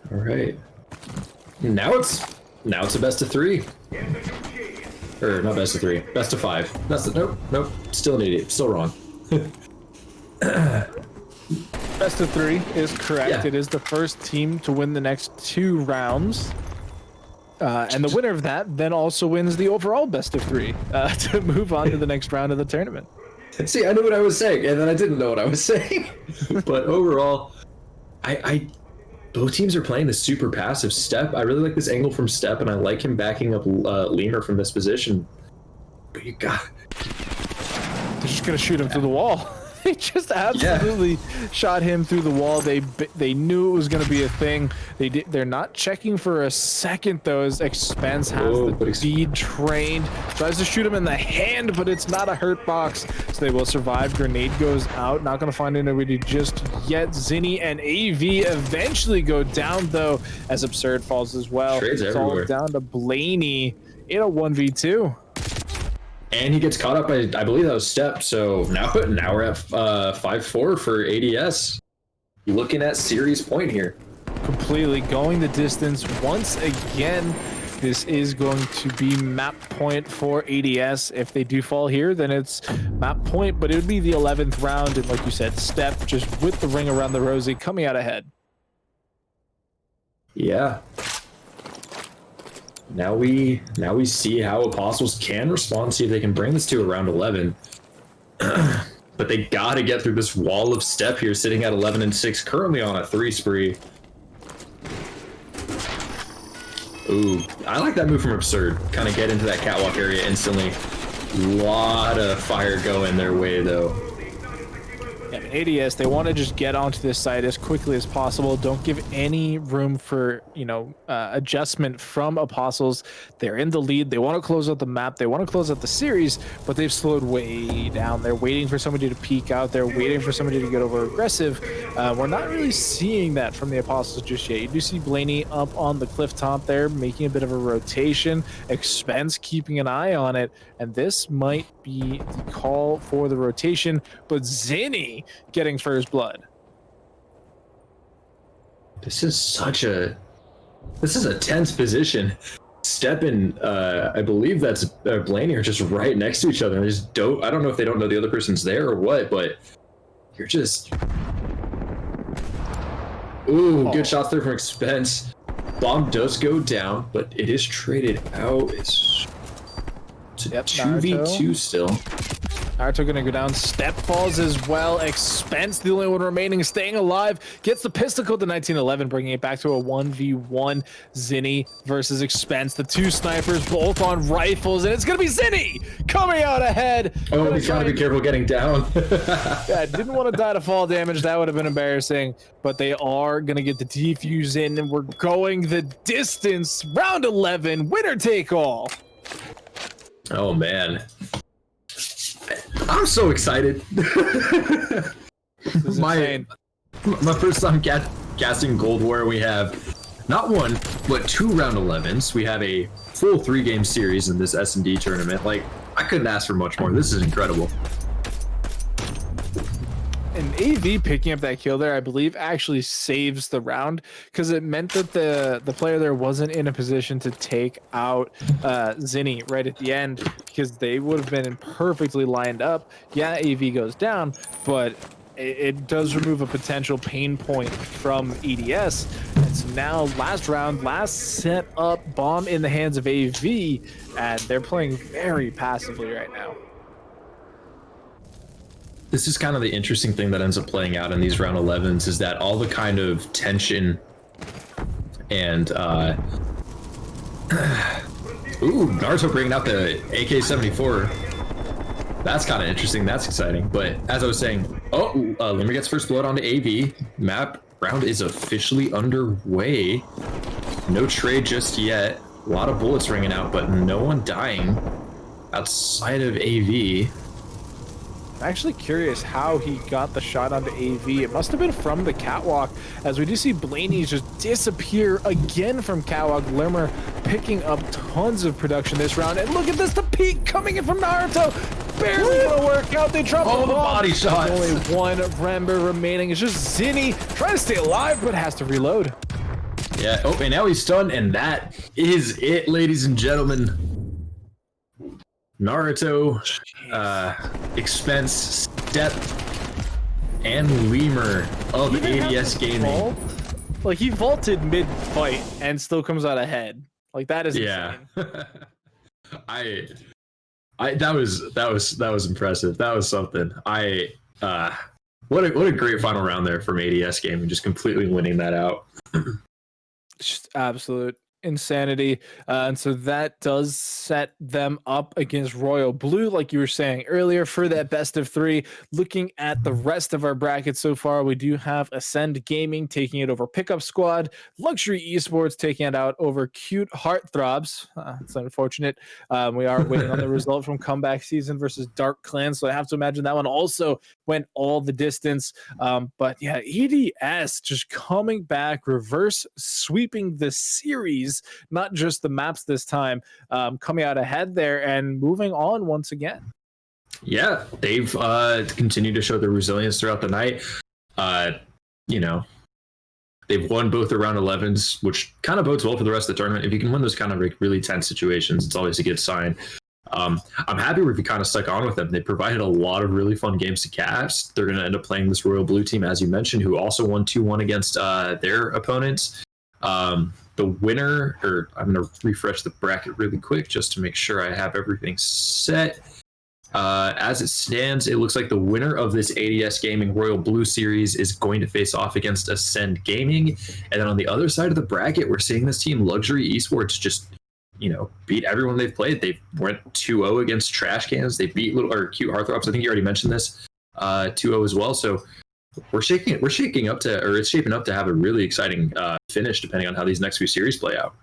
All right, now it's a best of 3, or not best of 3, best of 5. That's the nope, still an idiot, still wrong. Best of 3 is correct. Yeah. It is the first team to win the next 2 rounds. And the winner of that then also wins the overall best of 3 to move on to the next round of the tournament. See, I knew what I was saying, and then I didn't know what I was saying. But overall, both teams are playing the super passive Step. I really like this angle from Step, and I like him backing up Lemur from this position. But they're just gonna shoot him through the wall. They just absolutely shot him through the wall. They knew it was going to be a thing. They're not checking for a second though, as Expense has the speed trained. Tries to shoot him in the hand, but it's not a hurt box, so they will survive. Grenade goes out. Not going to find anybody just yet. Zinni and AV eventually go down though, as Absurd falls as well. Trades it's everywhere. all down to Blaney in a 1v2. And he gets caught up by, I believe that was Step. So now we're at 5-4 for ADS. Looking at series point here. Completely going the distance once again. This is going to be map point for ADS. If they do fall here, then it's map point, but it would be the 11th round. And like you said, Step just with the ring around the rosy coming out ahead. Yeah. Now we see how Apostles can respond, see if they can bring this to around 11. But they got to get through this wall of Step here, sitting at 11-6, currently on a 3 spree. Ooh, I like that move from Absurd. Kind of get into that catwalk area instantly. Lot of fire going their way, though. Yeah, ADS, they want to just get onto this site as quickly as possible. Don't give any room for, adjustment from Apostles. They're in the lead. They want to close out the map. They want to close out the series, but they've slowed way down. They're waiting for somebody to peek out. They're waiting for somebody to get over aggressive. We're not really seeing that from the Apostles just yet. You do see Blaney up on the cliff top there, making a bit of a rotation. Expense keeping an eye on it, and this might be the call for the rotation, but Zinni getting first blood. This is a tense position. Step and I believe that's Blaney are just right next to each other. I don't know if they don't know the other person's there or what, but You're just... Ooh, good shots there from Expense. Bomb does go down, but it is traded out. It's 2v2 still. Naruto gonna go down. Step falls as well. Expense, the only one remaining, staying alive. Gets the pistol code to 1911, bringing it back to a 1v1. Zinni versus Expense. The two snipers both on rifles, and it's gonna be Zinni coming out ahead. Oh, he's gotta be careful getting down. Yeah, didn't want to die to fall damage. That would have been embarrassing, but they are gonna get the defuse in, and we're going the distance. Round 11, winner take all. Oh man, I'm so excited. my first time casting Cold War. We have not one but 2 round 11s. We have a full 3-game series in this S&D tournament. Like, I couldn't ask for much more. This is incredible. And AV picking up that kill there, I believe, actually saves the round, because it meant that the player there wasn't in a position to take out Zinni right at the end, because they would have been perfectly lined up. Yeah, AV goes down, but it does remove a potential pain point from EDS. And so now last round, last set up, bomb in the hands of AV, and they're playing very passively right now. This is kind of the interesting thing that ends up playing out in these round 11s, is that all the kind of tension and ooh, Naruto bringing out the AK-74. That's kind of interesting. That's exciting. But as I was saying, Limmer gets first blood onto AV. Map round is officially underway. No trade just yet. A lot of bullets ringing out, but no one dying outside of AV. I'm actually curious how he got the shot onto AV. It must have been from the catwalk, as we do see Blaney's just disappear again from catwalk. Limmer picking up tons of production this round. And look at this, the peak coming in from Naruto. Barely gonna work out. They drop all the body shots. Only one member remaining. It's just Zinni trying to stay alive, but has to reload. Yeah, oh, and now he's stunned, and that is it, ladies and gentlemen. Naruto, Expense, Step, and Lemur of ADS Gaming. Like, he vaulted mid-fight and still comes out ahead. Like, that is insane. I that was impressive. That was something. What a great final round there from ADS Gaming, just completely winning that out. Just absolute insanity. And so that does set them up against Royal Blue, like you were saying earlier, for that best of 3. Looking at the rest of our bracket so far, we do have Ascend Gaming taking it over Pickup Squad, Luxury Esports taking it out over Cute Heartthrobs. It's unfortunate. We are waiting on the result from Comeback Season versus Dark Clan, so I have to imagine that one also went all the distance. But yeah, EDS just coming back, reverse sweeping the series, not just the maps this time, coming out ahead there and moving on once again. Yeah, they've continued to show their resilience throughout the night. You know, they've won both the round 11s, which kind of bodes well for the rest of the tournament. If you can win those kind of really tense situations, it's always a good sign. I'm happy we've kind of stuck on with them. They provided a lot of really fun games to cast. They're going to end up playing this Royal Blue team, as you mentioned, who also won 2-1 against their opponents. The winner, or I'm going to refresh the bracket really quick just to make sure I have everything set. As it stands, it looks like the winner of this ADS Gaming Royal Blue Series is going to face off against Ascend Gaming. And then on the other side of the bracket, we're seeing this team, Luxury Esports, just, you know, beat everyone they've played. They went 2-0 against Trash Cans. They beat Cute Heartthrobs. I think you already mentioned this, 2-0 as well. So it's shaping up to have a really exciting finish, depending on how these next few series play out.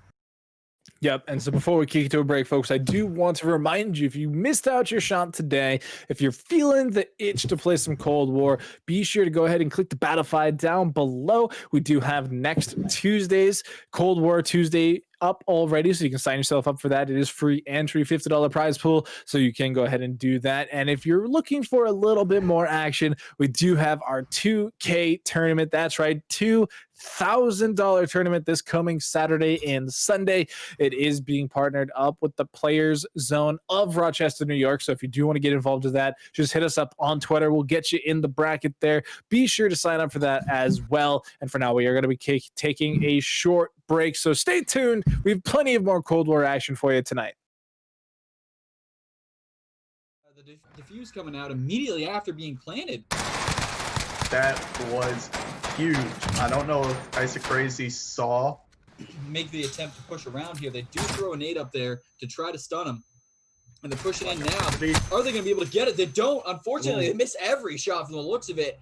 Yep. And so before we kick it to a break, folks, I do want to remind you, if you missed out your shot today, if you're feeling the itch to play some Cold War, be sure to go ahead and click the Battlefied down below. We do have next Tuesday's Cold War Tuesday up already, so you can sign yourself up for that. It is free entry, $50 prize pool, so you can go ahead and do that. And if you're looking for a little bit more action, we do have our 2K tournament. That's right, $2,000 tournament this coming Saturday and Sunday. It is being partnered up with the Players Zone of Rochester, New York. So if you do want to get involved with that, just hit us up on Twitter. We'll get you in the bracket there. Be sure to sign up for that as well. And for now, we are going to be taking a short break, so stay tuned. We have plenty of more Cold War action for you tonight. The defuse coming out immediately after being planted. That was huge. I don't know if IsaCrazy saw. Make the attempt to push around here. They do throw a nade up there to try to stun him. And they're pushing in now. Are they going to be able to get it? They don't. Unfortunately, they miss every shot from the looks of it.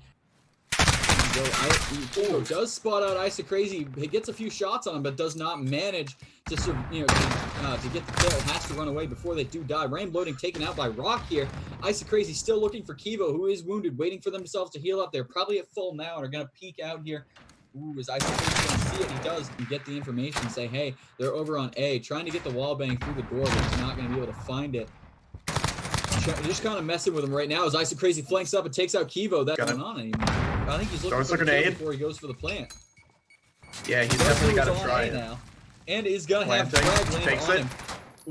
Does spot out IsaCrazy. He gets a few shots on him, but does not manage to to get the kill. Has to run away before they do die. Rain loading taken out by Rock here. IsaCrazy still looking for Kivo, who is wounded, waiting for themselves to heal up. They're probably at full now and are going to peek out here. Ooh, is IsaCrazy going to see it? He does. You get the information, say, hey, they're over on A, trying to get the wall bang through the door, but he's not going to be able to find it. Just kind of messing with him right now as IsaCrazy flanks up and takes out Kivo. That's going on anymore. I think he's looking for the kill before he goes for the plant. Yeah, he's definitely got to try it now. And is going to have frag land on him.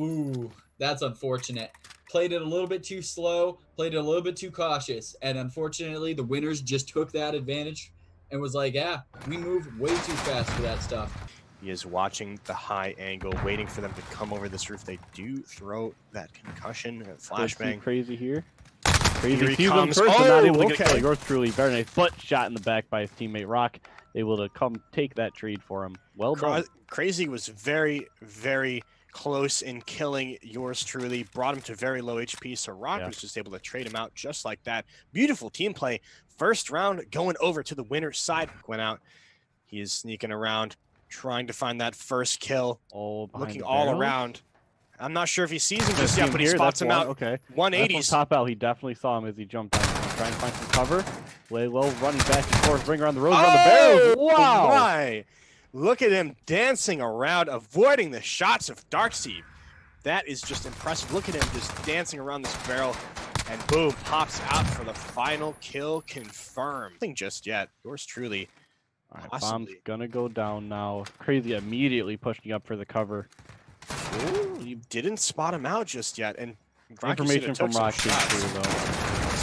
Ooh, that's unfortunate. Played it a little bit too slow, played it a little bit too cautious, and unfortunately the winners just took that advantage and was like, yeah, we move way too fast for that stuff. He is watching the high angle, waiting for them to come over this roof. They do throw that concussion, flashbang. Crazy here. Crazy Here he sees him comes. first, but not able to get Okay. killed. Yours truly, very nice. But shot in the back by his teammate Rock. Able to come take that trade for him. Well done. Crazy was very, very close in killing yours truly. Brought him to very low HP, so Rock was just able to trade him out just like that. Beautiful team play. First round going over to the winner's side. Went out. He is sneaking around, trying to find that first kill. Looking all around. I'm not sure if he sees him just yet, but he spots him out. Okay. 180s. Top out, he definitely saw him as he jumped down. Trying to find some cover. Lay low, running back and forth, bring around the road, around the barrel. Wow! My. Look at him dancing around, avoiding the shots of Darkseed. That is just impressive. Look at him just dancing around this barrel, and boom, pops out for the final kill confirmed. Nothing just yet. Yours truly. All right, bomb's gonna go down now. Crazy immediately pushing up for the cover. Ooh, you didn't spot him out just yet, and information from Rock too, though.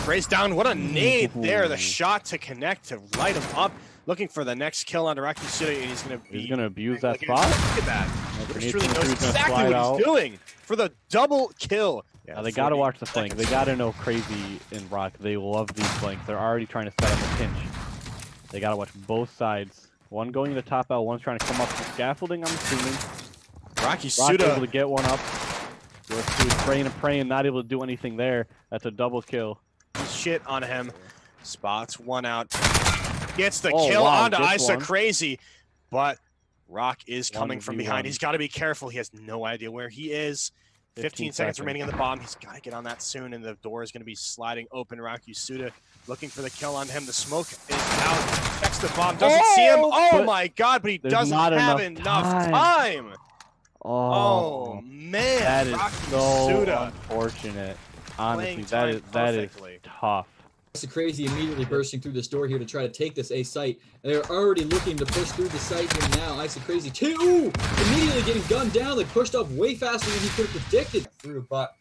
Sprays down. What a nade there! The shot to connect to light him up. Looking for the next kill on Rocky City, and he's gonna abuse that spot. Look at that. Yours truly knows exactly what he's doing for the double kill. Yeah, they gotta watch the flank. They gotta know Crazy and Rock. They love these flanks. They're already trying to set up a pinch. They gotta watch both sides. One going to top out, one's trying to come up the scaffolding, I'm assuming. Rock able to get one up. Yours truly praying and praying, not able to do anything there. That's a double kill. Shit on him. Spots one out. Gets the kill onto IsaCrazy, but Rock is coming from behind. He's got to be careful. He has no idea where he is. 15 seconds remaining on the bomb. He's got to get on that soon, and the door is going to be sliding open. Rocky Suda looking for the kill on him. The smoke is out. Checks the bomb. Doesn't see him. Oh my god, but he doesn't have enough time. Oh man, that is Rocky so Suda. Unfortunate. Honestly, that is tough. IsaCrazy immediately bursting through this door here to try to take this A site. They're already looking to push through the site here now. IsaCrazy too, immediately getting gunned down. They pushed up way faster than he could have predicted. Through, but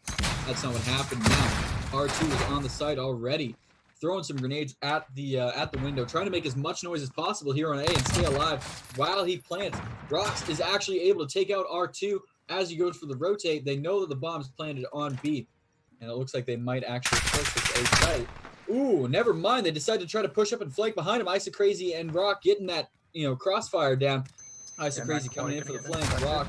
that's not what happened now. R2 is on the site already, throwing some grenades at the window, trying to make as much noise as possible here on A and stay alive while he plants. Rox is actually able to take out R2 as he goes for the rotate. They know that the bomb's planted on B, and it looks like they might actually push this A site. Ooh, never mind. They decide to try to push up and flank behind him. IsaCrazy and Rock getting that, crossfire down. IsaCrazy coming in for the flank. Rock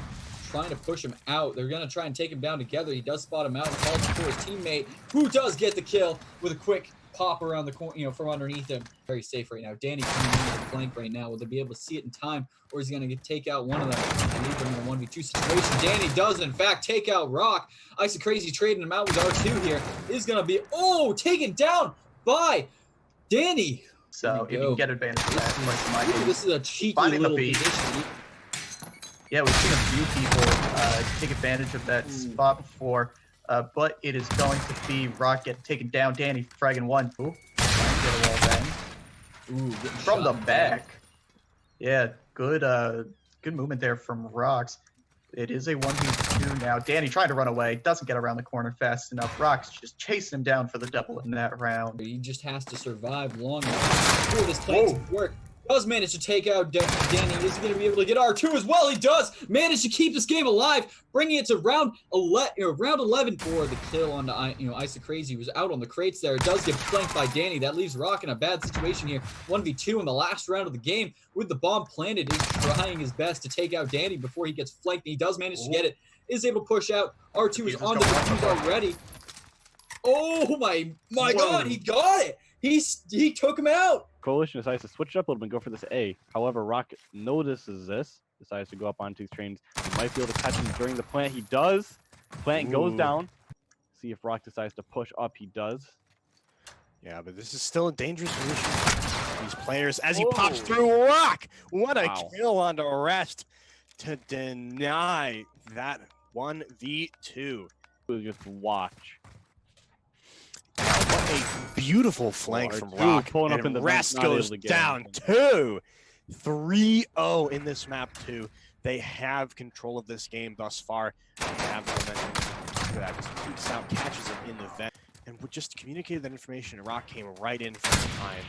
trying to push him out. They're going to try and take him down together. He does spot him out and calls for his teammate, who does get the kill with a quick pop around the corner, from underneath him. Very safe right now. Danny coming in with the flank right now. Will they be able to see it in time, or is he going to take out one of them and leave them in a 1v2 situation? Danny does, in fact, take out Rock. IsaCrazy trading him out with R2 here. Is going to be, taken down by Danny. So if you can get advantage of that, this is a cheeky little position. Yeah, we've seen a few people take advantage of that spot before, but it is going to be Rock get taken down. Danny fragging one. Ooh, trying to get a wall bang. Ooh, From the back. Yeah, good movement there from Rocks. It is a 1v2 now. Danny trying to run away, doesn't get around the corner fast enough. Rocks just chasing him down for the double in that round. He just has to survive long enough for this plan to work. Does manage to take out Danny. Is he going to be able to get R2 as well? He does manage to keep this game alive, bringing it to round 11 for the kill on Ice Crazy, who's out on the crates there. It does get flanked by Danny. That leaves Rock in a bad situation here. 1v2 in the last round of the game with the bomb planted. He's trying his best to take out Danny before he gets flanked. He does manage to get it. Is able to push out. R2 is on the defuse already. Oh my God, he got it. He took him out. Coalition decides to switch up a little bit and go for this A. However, Rock notices this, decides to go up onto these trains. He might be able to catch him during the plant. He does. Plant goes down. See if Rock decides to push up. He does. Yeah, but this is still a dangerous position. These players, as he pops through Rock, what a kill on the rest to deny that 1v2. Just watch. What a beautiful flank from Rock. Pulling up in the rest goes down 3-0 in this map 2. They have control of this game thus far. They have momentum. That just peeks out, catches it in the vent, and would just communicated that information. And Rock came right in from behind,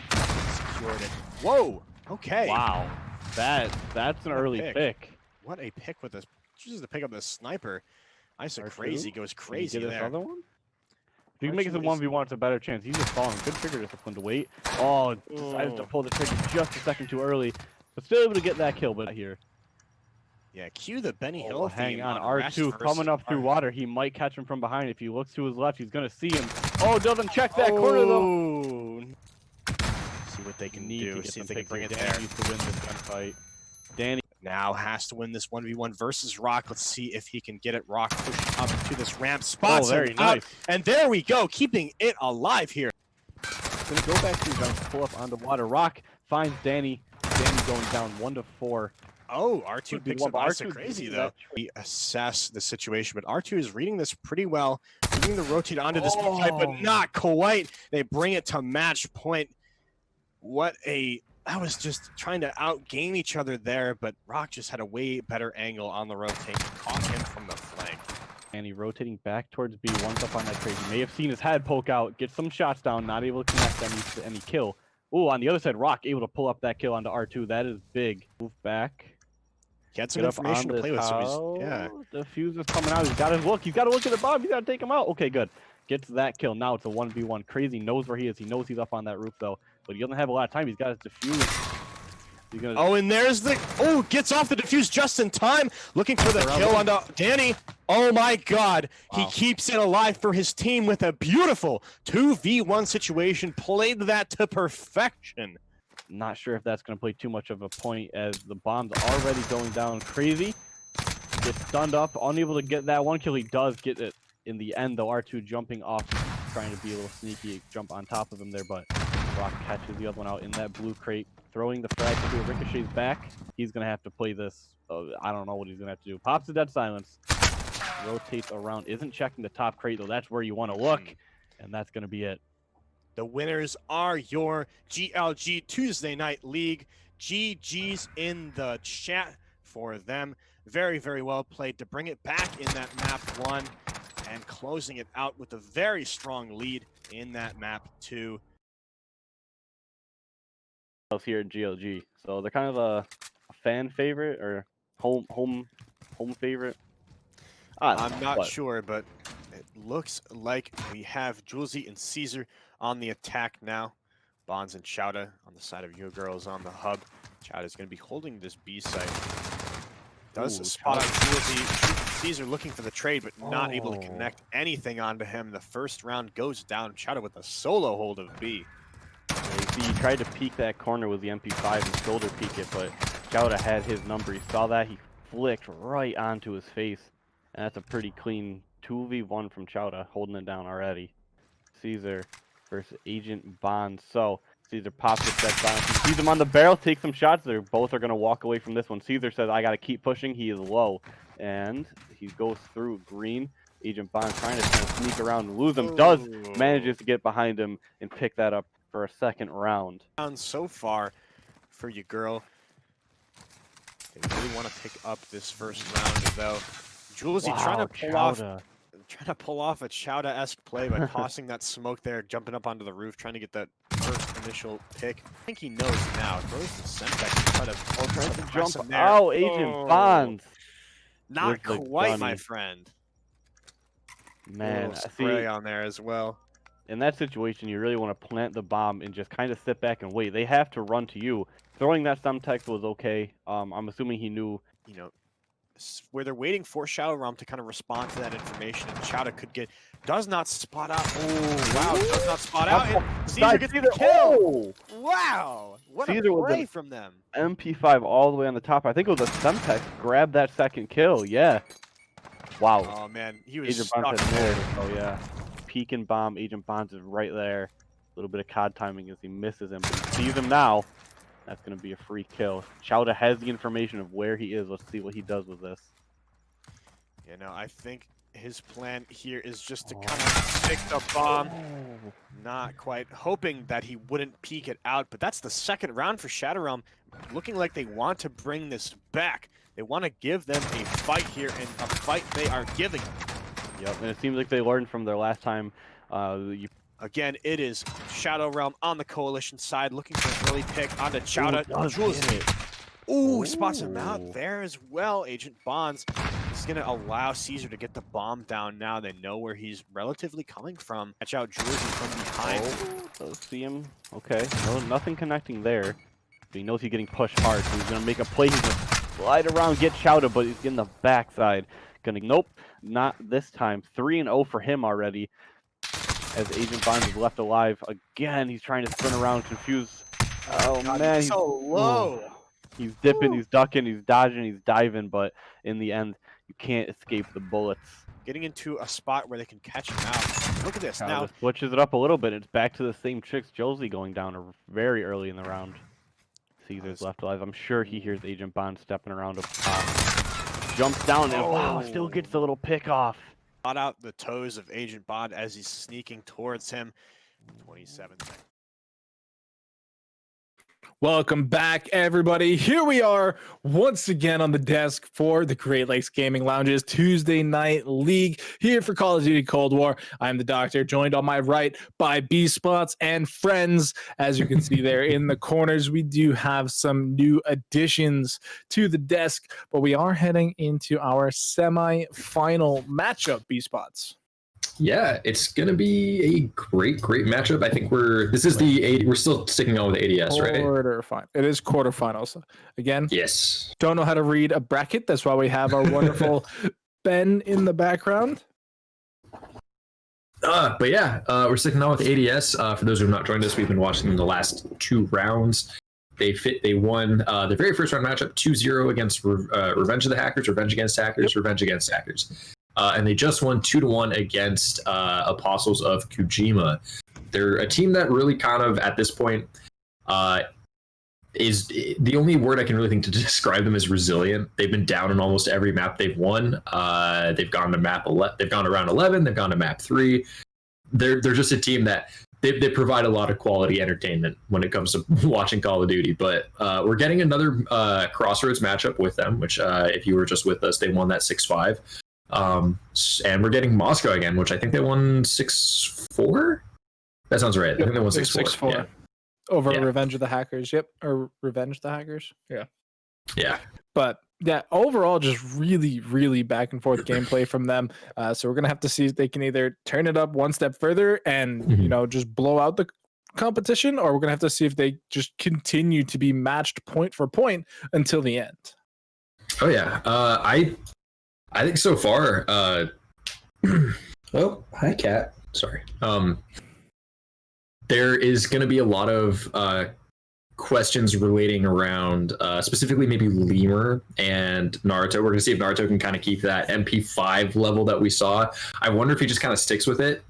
secured it. Whoa. Okay. Wow. That's an early pick. What a pick with this. Chooses to pick up the sniper. Ice Crazy goes crazy there. there. Other one? If you can make it to 1v1, it's a better chance. He's just falling. Good trigger discipline to wait. Oh, decided to pull the trigger just a second too early, but still able to get that kill. But here, yeah, cue the Benny Hill. Hang on, R2 coming up through water. He might catch him from behind. If he looks to his left, he's gonna see him. Oh, doesn't check that corner though. See what they can do. See if they can bring it there. Danny needs to win this gunfight. Danny now has to win this 1v1 versus Rock. Let's see if he can get it. Rock pushing up to this ramp spot. Very nice. And there we go, keeping it alive here. Gonna go back to his gun, pull up onto water. Rock finds Danny. Danny going down 1-4. Oh, R2 picks up Ice Crazy though. We assess the situation, but R2 is reading this pretty well. Reading the rotate onto this pipe, but not quite. They bring it to match point. I was just trying to outgame each other there, but Rock just had a way better angle on the rotate. Caught him from the flank. And he rotating back towards B, one's up on that Crazy. May have seen his head poke out, get some shots down, not able to connect any kill. Oh, on the other side, Rock able to pull up that kill onto R2. That is big. Move back. He had some information to play with, so yeah. The fuse is coming out. He's got to look. He's got to look at the bomb. He's got to take him out. Okay, good. Gets that kill. Now it's a 1v1. Crazy knows where he is. He knows he's up on that roof, though. But he doesn't have a lot of time. He's got his defuse. Oh, and there's the... Oh, gets off the defuse just in time. Looking for the kill on Danny. Oh, my God. Wow. He keeps it alive for his team with a beautiful 2v1 situation. Played that to perfection. Not sure if that's going to play too much of a point as the bomb's already going down. Crazy. Gets stunned up. Unable to get that one kill. He does get it in the end, though. R2 jumping off. Trying to be a little sneaky. Jump on top of him there, but Rock catches the other one out in that blue crate. Throwing the frag to Ricochet's back. He's going to have to play this. I don't know what he's going to have to do. Pops to dead silence. Rotates around. Isn't checking the top crate, though. That's where you want to look. And that's going to be it. The winners are your GLG Tuesday Night League. GG's in the chat for them. Very, very well played to bring it back in that map 1 and closing it out with a very strong lead in that map 2. Here at GLG, so they're kind of a fan favorite or home favorite. I'm not sure, but it looks like we have Julesy and Caesar on the attack now. Bonds and Chowda on the side of your girls on the hub. Chowda's going to be holding this B site. Does spot on Julesy. Caesar looking for the trade, but not able to connect anything onto him. The first round goes down. Chowda with a solo hold of B. You see, he tried to peek that corner with the MP5 and shoulder peek it, but Chowda had his number. He saw that. He flicked right onto his face. And that's a pretty clean 2v1 from Chowda, holding it down already. Caesar versus Agent Bond. So Caesar pops his dead silence. He sees him on the barrel, takes some shots. They both are going to walk away from this one. Caesar says, I got to keep pushing. He is low. And he goes through green. Agent Bond trying to kind of sneak around and lose him. Does manages to get behind him and pick that up for a second round. So far for you, girl. They really want to pick up this first round, though. Julesy trying to pull off a Chowda-esque play by tossing that smoke there, jumping up onto the roof, trying to get that first initial pick. I think he knows now. Throws the Semtex, trying to jump. Oh, Agent Bonds. Not quite, my friend. Man, spray on there as well. In that situation, you really want to plant the bomb and just kind of sit back and wait. They have to run to you. Throwing that Semtex was okay. I'm assuming he knew. You know, where they're waiting for Shadow Realm to kind of respond to that information, and Chowda does not spot out. Oh, wow, does not spot out. And Caesar gets the kill. Oh. Wow, what a play from them. MP5 all the way on the top. I think it was a Semtex. Grabbed that second kill. Yeah. Wow. Oh, man, he was Agent stuck Bonds there. Oh, yeah. Peek and bomb. Agent Bonds is right there. A little bit of COD timing as he misses him, but he sees him now. That's going to be a free kill. Chowda has the information of where he is. Let's see what he does with this. You know, I think his plan here is just to kind of stick the bomb. Not quite. Hoping that he wouldn't peek it out, but that's the second round for Shadow Realm. Looking like they want to bring this back. They want to give them a fight here, and a fight they are giving. Yep, and it seems like they learned from their last time. Again, it is Shadow Realm on the Coalition side, looking for an early pick onto Chowda. Ooh, spots him out there as well. Agent Bonds is going to allow Caesar to get the bomb down now. They know where he's relatively coming from. Catch out Julesy from behind. Does see him. Okay, no, nothing connecting there. But he knows he's getting pushed hard, so he's going to make a play. He's going to slide around, get Chowda, but he's getting the backside. Nope, not this time. 3-0 for him already. As Agent Bonds is left alive again, he's trying to spin around, confuse. Oh man, he's so low. He's dipping, he's ducking, he's dodging, he's diving, but in the end, you can't escape the bullets. Getting into a spot where they can catch him out. Look at this now. Switches it up a little bit. It's back to the same tricks. Josie going down very early in the round. Caesar's left alive. I'm sure he hears Agent Bond stepping around up top. Jumps down and wow, still gets the little pick off. Caught out the toes of Agent Bond as he's sneaking towards him. 27 seconds. Welcome back, everybody. Here we are once again on the desk for the Great Lakes Gaming Lounge's Tuesday Night League here for Call of Duty Cold War. I'm the Doctor, joined on my right by B-Spots and friends. As you can see there in the corners, we do have some new additions to the desk, but we are heading into our semi-final matchup, B-Spots. Yeah, it's gonna be a great matchup. I think we're still sticking on with ADS, right? It is quarterfinals. Again, yes. Don't know how to read a bracket. That's why we have our wonderful Ben in the background. But yeah, we're sticking on with ADS. For those who have not joined us, we've been watching them the last 2 rounds. They won their very first round matchup 2-0 against Revenge of the Hackers, Revenge Against Hackers, Revenge Against Hackers. And they just won 2-1 against Apostles of Kojima. They're a team that really kind of, at this point, is the only word I can really think to describe them is resilient. They've been down in almost every map they've won. They've gone to map 11. They've gone to round 11. They've gone to map 3. They're just a team that they provide a lot of quality entertainment when it comes to watching Call of Duty. But we're getting another Crossroads matchup with them, which if you were just with us, they won that 6-5. And we're getting Moscow again, which I think they won 6-4. That sounds right. I think they won 6-4. Yeah. Over Revenge of the Hackers. Yep. Or Revenge the Hackers. Yeah. Yeah. But yeah, overall, just really, really back and forth gameplay from them. So we're going to have to see if they can either turn it up one step further and, just blow out the competition, or we're going to have to see if they just continue to be matched point for point until the end. Oh, yeah. I think so far, oh, hi, Kat. Sorry. There is going to be a lot of questions relating around specifically maybe Lemur and Naruto. We're going to see if Naruto can kind of keep that MP5 level that we saw. I wonder if he just kind of sticks with it.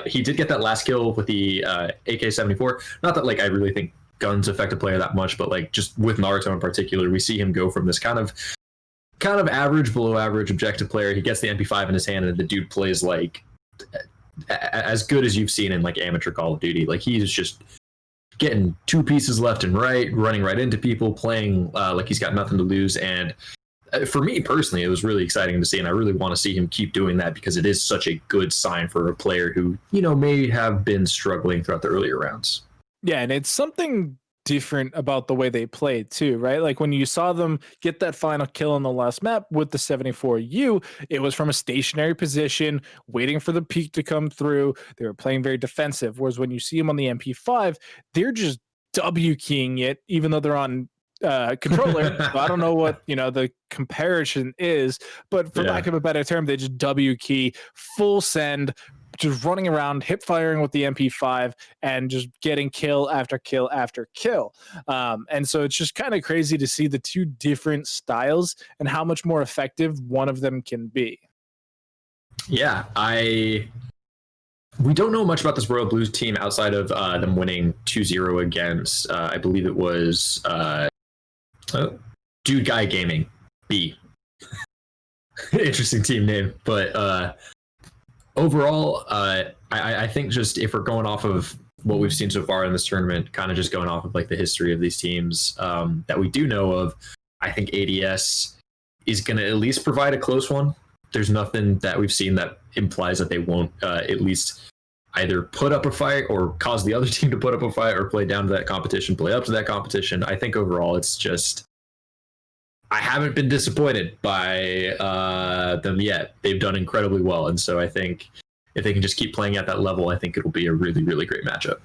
He did get that last kill with the AK-74. Not that like I really think guns affect a player that much, but like just with Naruto in particular, we see him go from this kind of average, below average objective player. He gets the MP5 in his hand, and the dude plays like as good as you've seen in like amateur Call of Duty. Like he's just getting two pieces left and right, running right into people, playing like he's got nothing to lose. And for me personally, it was really exciting to see, and I really want to see him keep doing that because it is such a good sign for a player who, you know, may have been struggling throughout the earlier rounds. Yeah, and it's something different about the way they played too, right? Like when you saw them get that final kill on the last map with the 74U, it was from a stationary position, waiting for the peak to come through. They were playing very defensive. Whereas when you see them on the MP5, they're just W keying it, even though they're on controller. So I don't know what, you know, the comparison is, but for lack of a better term, they just W key, full send, just running around, hip firing with the MP5 and just getting kill after kill after kill. And so it's just kind of crazy to see the two different styles and how much more effective one of them can be. Yeah, we don't know much about this Royal Blues team outside of them winning 2-0 against, I believe it was Dude Guy Gaming, B. Interesting team name, but overall, I think just if we're going off of what we've seen so far in this tournament, kind of just going off of like the history of these teams that we do know of, I think ADS is going to at least provide a close one. There's nothing that we've seen that implies that they won't at least either put up a fight or cause the other team to put up a fight or play down to that competition, play up to that competition. I think overall it's just, I haven't been disappointed by them yet. They've done incredibly well. And so I think if they can just keep playing at that level, I think it'll be a really, really great matchup.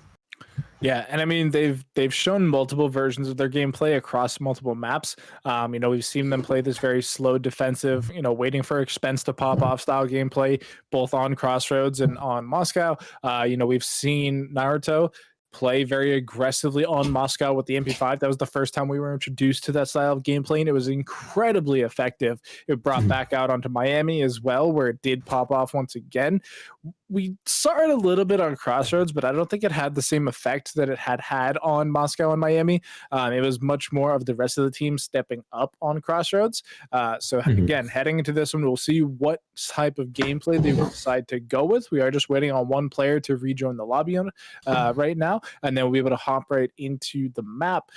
Yeah, and I mean they've shown multiple versions of their gameplay across multiple maps. You know, we've seen them play this very slow defensive, you know, waiting for expense to pop off style gameplay, both on Crossroads and on Moscow. You know, we've seen Naruto play very aggressively on Moscow with the MP5. That was the first time we were introduced to that style of gameplay, and it was incredibly effective. It brought back out onto Miami as well, where it did pop off once again. We saw it a little bit on Crossroads, but I don't think it had the same effect that it had on Moscow and Miami. It was much more of the rest of the team stepping up on Crossroads. So again, heading into this one, we'll see what type of gameplay they will decide to go with. We are just waiting on one player to rejoin the lobby on right now, and then we'll be able to hop right into the map.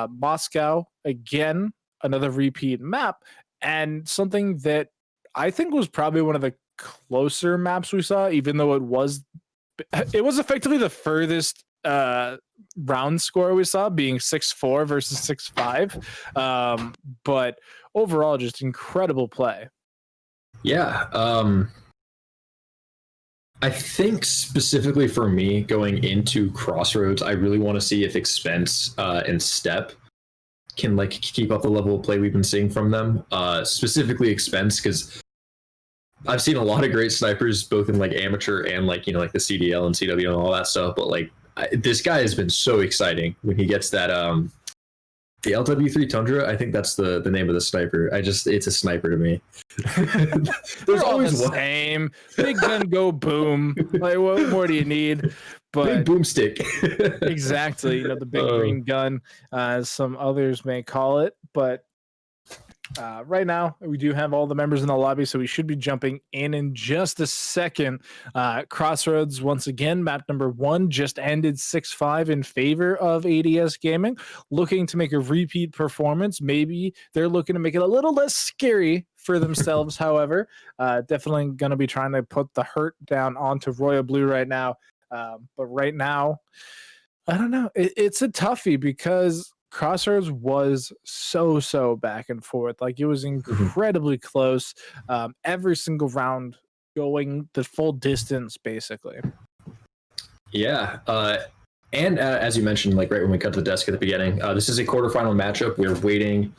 Moscow, again, another repeat map, and something that I think was probably one of the closer maps we saw, even though it was effectively the furthest round score we saw, being 6-4 versus 6-5. But overall, just incredible play. Yeah. I think specifically for me going into Crossroads, I really want to see if Expense and Step can like keep up the level of play we've been seeing from them. Specifically Expense, because I've seen a lot of great snipers, both in like amateur and like, you know, like the CDL and CW and all that stuff. But like this guy has been so exciting when he gets that the LW3 Tundra. I think that's the name of the sniper. It's a sniper to me. There's always the same. Big gun, go boom. Like what more do you need? But big boomstick. Exactly. You know, the big green gun, as some others may call it. But right now, we do have all the members in the lobby, so we should be jumping in just a second. Crossroads, once again, map number 1 just ended 6-5 in favor of ADS Gaming, looking to make a repeat performance. Maybe they're looking to make it a little less scary for themselves, however. Definitely going to be trying to put the hurt down onto Royal Blue right now. But right now, I don't know. It's a toughie because Crossroads was so back and forth. Like it was incredibly close. Every single round going the full distance, basically. Yeah. And as you mentioned, like right when we cut to the desk at the beginning, this is a quarterfinal matchup. We're waiting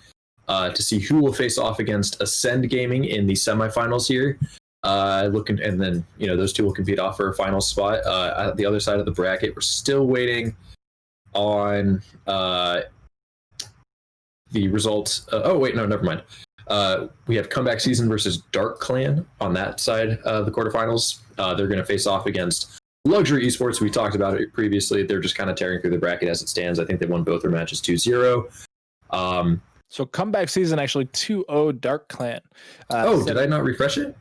to see who will face off against Ascend Gaming in the semifinals here. And then, you know, those two will compete off for a final spot. At the other side of the bracket, we're still waiting on the results. Oh wait, no, never mind. We have Comeback Season versus Dark Clan on that side of the quarterfinals. They're going to face off against Luxury Esports. We talked about it previously. They're just kind of tearing through the bracket as it stands. I think they won both their matches 2-0. So Comeback Season actually 2-0 Dark Clan. Did I not refresh it?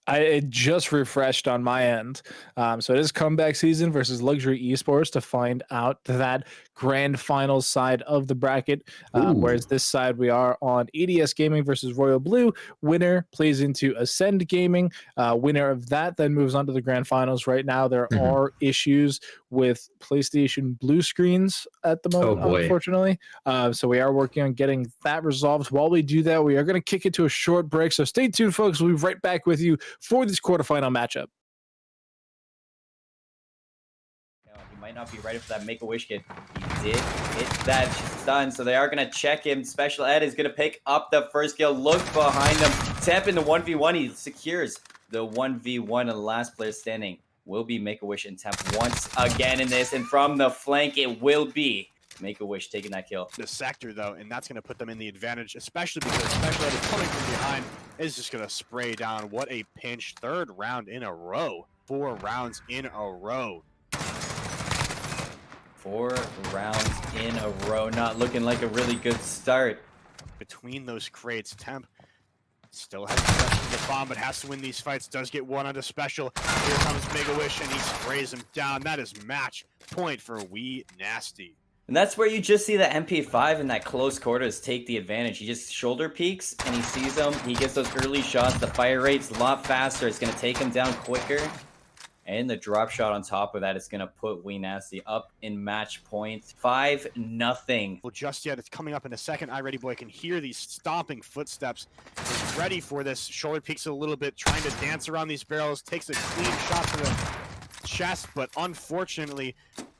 It just refreshed on my end. So it is Comeback Season versus Luxury Esports to find out that grand finals side of the bracket. Whereas this side we are on EDS Gaming versus Royal Blue. Winner plays into Ascend Gaming. Winner of that then moves on to the grand finals. Right now there are issues with PlayStation Blue screens at the moment, unfortunately. So we are working on getting that resolved. While we do that, we are going to kick it to a short break. So stay tuned, folks. We'll be right back with you for this quarterfinal matchup. He might not be ready for that Make-A-Wish kid. He did hit that stun, so they are going to check him. Special Ed is going to pick up the first kill. Look behind him. Tap in the 1v1. He secures the 1v1, and the last player standing will be Make-A-Wish and Temp once again in this. And from the flank, it will be Make-A-Wish taking that kill. The sector, though, and that's going to put them in the advantage, especially because Special Ed is coming from behind, is just going to spray down. What a pinch. Third round in a row. 4 rounds in a row. 4 rounds in a row. Not looking like a really good start. Between those crates, Temp still has possession of the bomb, but has to win these fights. Does get one onto Special. Here comes Make-A-Wish, and he sprays him down. That is match point for Wee Nasty. And that's where you just see the MP5 in that close quarters take the advantage. He just shoulder peeks and he sees them. He gets those early shots. The fire rate's a lot faster. It's going to take him down quicker. And the drop shot on top of that is going to put Wee Nasty up in match points. 5-0. Well, just yet, it's coming up in a second. iReadyBoy can hear these stomping footsteps. He's ready for this. Shoulder peeks a little bit, trying to dance around these barrels. Takes a clean shot to the chest, but unfortunately,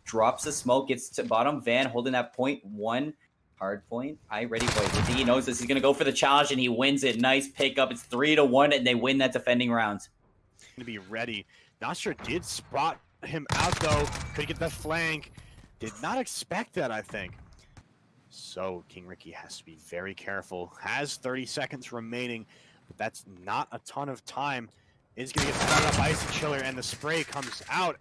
drops the smoke, gets to bottom. Van holding that 0.1 hard point. iReadyBoy, he knows this. He's going to go for the challenge, and he wins it. Nice pickup. It's 3-1, and they win that defending round. To be ready. Nostra did spot him out, though. Could get the flank. Did not expect that, I think. So King Ricky has to be very careful. Has 30 seconds remaining, but that's not a ton of time. Is going to get spotted up by Icy Chiller, and the spray comes out,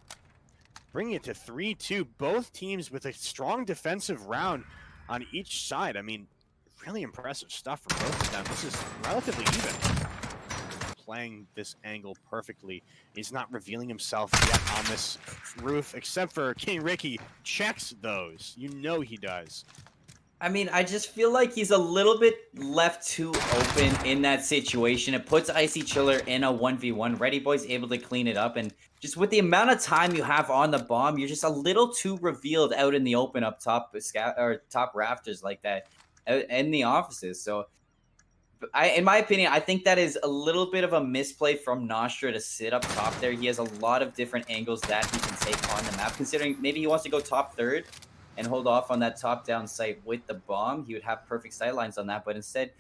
bringing it to 3-2. Both teams with a strong defensive round on each side. I mean, really impressive stuff from both of them. This is relatively even. Playing this angle perfectly. He's not revealing himself yet on this roof, except for King Ricky checks those. You know he does. I mean, I just feel like he's a little bit left too open in that situation. It puts Icy Chiller in a 1v1. ReadyBoy's able to clean it up, and just with the amount of time you have on the bomb, you're just a little too revealed out in the open up top or top rafters like that in the offices. So in my opinion, I think that is a little bit of a misplay from Nostra to sit up top there. He has a lot of different angles that he can take on the map, considering maybe he wants to go top third and hold off on that top-down site with the bomb. He would have perfect sight lines on that, but instead,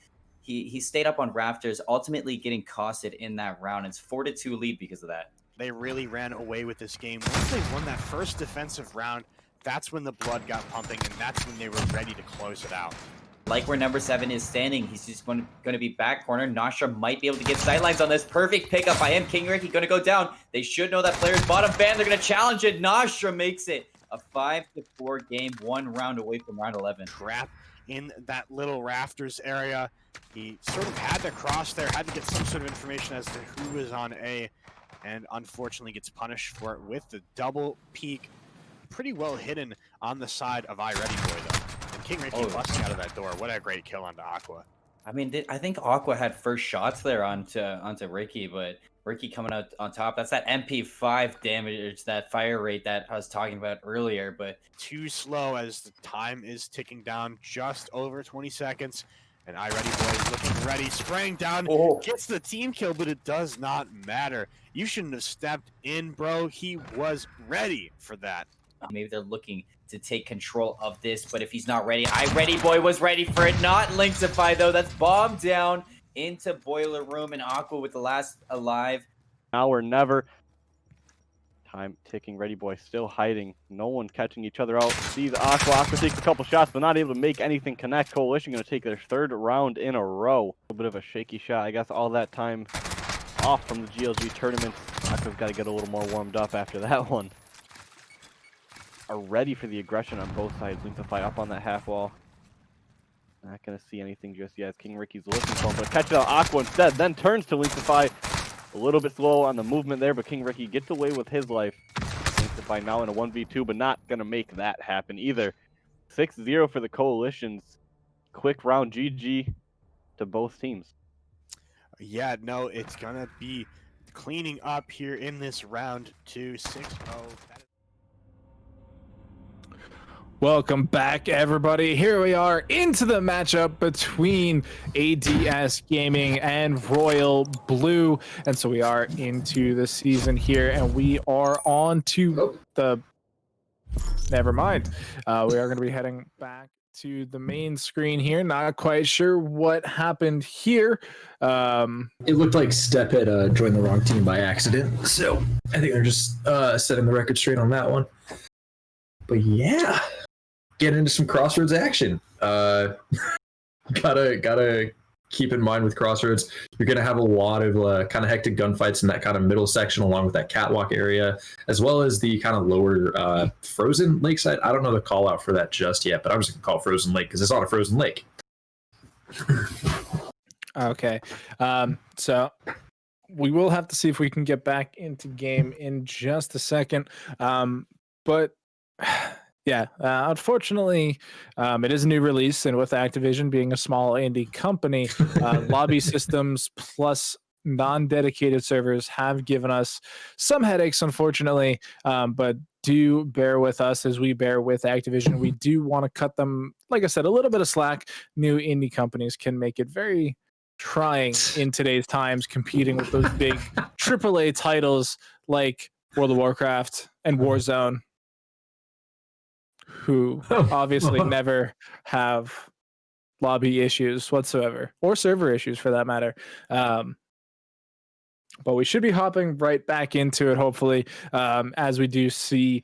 he stayed up on rafters, ultimately getting costed in that round. It's 4-2 lead because of that. They really ran away with this game. Once they won that first defensive round, that's when the blood got pumping, and that's when they were ready to close it out. Like where number 7 is standing, he's just going to be back corner. Nostra might be able to get sightlines on this. Perfect pickup by him. King Ricky going to go down. They should know that player's bottom ban. They're going to challenge it. Nostra makes it a 5-4 game, 1 round away from round 11. Trap in that little rafters area. He sort of had to cross there, had to get some sort of information as to who was on A, and unfortunately gets punished for it with the double peek. Pretty well hidden on the side of iReadyBoy, though. And King Ricky busting out of that door. What a great kill onto Aqua. I mean, I think Aqua had first shots there onto Ricky, but Ricky coming out on top. That's that MP5 damage, that fire rate that I was talking about earlier, but too slow as the time is ticking down, just over 20 seconds. And iReadyBoy is looking ready, spraying down, gets the team kill, but it does not matter. You shouldn't have stepped in, bro. He was ready for that. Maybe they're looking to take control of this, but if he's not ready, iReadyBoy was ready for it. Not Linksify, though. That's bomb down into Boiler Room, and Aqua with the last alive. Now or never. Time ticking. Ready Boy still hiding. No one catching each other out. Sees Aqua. Aqua takes a couple shots, but not able to make anything connect. Coalition going to take their 3rd round in a row. A little bit of a shaky shot. I guess all that time off from the GLG tournament. Aqua's got to get a little more warmed up after that one. Are ready for the aggression on both sides. Linkify up on that half wall. Not going to see anything just yet. King Ricky's looking for him, but catches out Aqua instead. Then turns to Linkify. A little bit slow on the movement there, but King Ricky gets away with his life. Linkify now in a 1v2, but not going to make that happen either. 6-0 for the Coalition's quick round. GG to both teams. Yeah, no, it's going to be cleaning up here in this round 2, 6-0. Welcome back, everybody. Here we are into the matchup between ADS Gaming and Royal Blue. And so we are into the season here, and we are on to the... Never mind. We are going to be heading back to the main screen here. Not quite sure what happened here. It looked like Step had joined the wrong team by accident, so I think they're just setting the record straight on that one. But yeah, get into some Crossroads action. Gotta keep in mind with Crossroads, you're gonna have a lot of kind of hectic gunfights in that kind of middle section, along with that catwalk area, as well as the kind of lower frozen lakeside. I don't know the call out for that just yet, but I'm just gonna call it Frozen Lake because it's on a frozen lake. Okay, so we will have to see if we can get back into game in just a second, but yeah, unfortunately, it is a new release, and with Activision being a small indie company, lobby systems plus non-dedicated servers have given us some headaches, unfortunately, but do bear with us as we bear with Activision. We do want to cut them, like I said, a little bit of slack. New indie companies can make it very trying in today's times, competing with those big AAA titles like World of Warcraft and Warzone, who obviously never have lobby issues whatsoever, or server issues for that matter. But we should be hopping right back into it, hopefully, as we do see,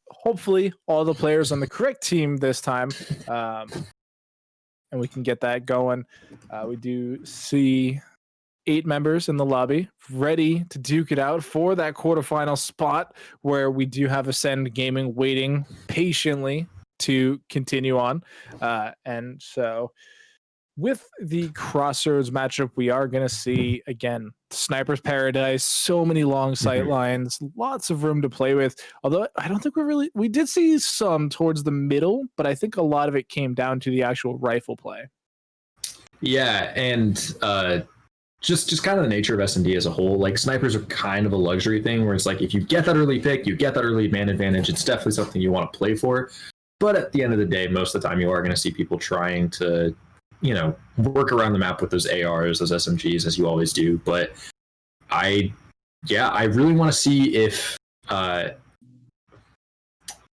hopefully, all the players on the correct team this time, and we can get that going. We do see 8 members in the lobby ready to duke it out for that quarterfinal spot, where we do have Ascend Gaming waiting patiently to continue on. And so with the Crossroads matchup, we are going to see, again, Sniper's Paradise, so many long sight lines, lots of room to play with. Although I don't think we did see some towards the middle, but I think a lot of it came down to the actual rifle play. Yeah, and just kind of the nature of S&D as a whole, like snipers are kind of a luxury thing where it's like, if you get that early pick, you get that early man advantage, it's definitely something you want to play for. But at the end of the day, most of the time you are going to see people trying to, you know, work around the map with those ARs, those SMGs, as you always do. But I really want to see if,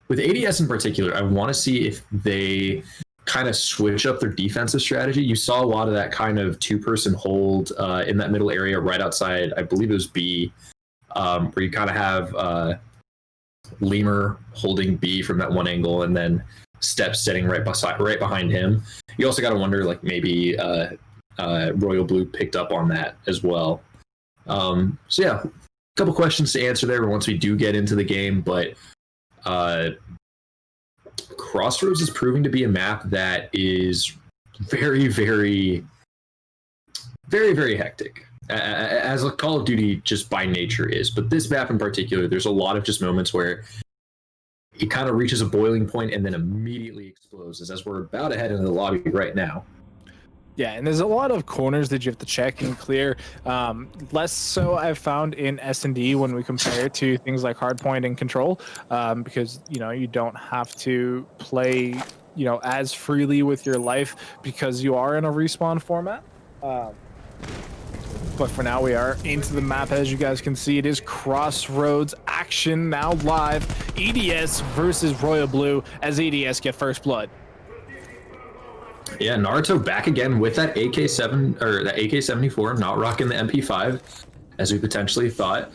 with ADS in particular, I want to see if they kind of switch up their defensive strategy. You saw a lot of that kind of 2-person hold in that middle area right outside, I believe it was B, where you kind of have Lemur holding B from that one angle, and then Step sitting right behind him. You also got to wonder, like, maybe Royal Blue picked up on that as well. So yeah, a couple questions to answer there once we do get into the game, but Crossroads is proving to be a map that is very, very, very, very hectic, as a Call of Duty just by nature is. But this map in particular, there's a lot of just moments where it kind of reaches a boiling point and then immediately explodes, as we're about to head into the lobby right now. Yeah, and there's a lot of corners that you have to check and clear. Less so I've found in S&D when we compare it to things like Hardpoint and Control, because, you know, you don't have to play, you know, as freely with your life because you are in a respawn format. But for now, we are into the map. As you guys can see, it is Crossroads action now live. ADS versus Royal Blue as ADS get first blood. Yeah, Naruto back again with that AK-7 or that AK-74, not rocking the MP5 as we potentially thought.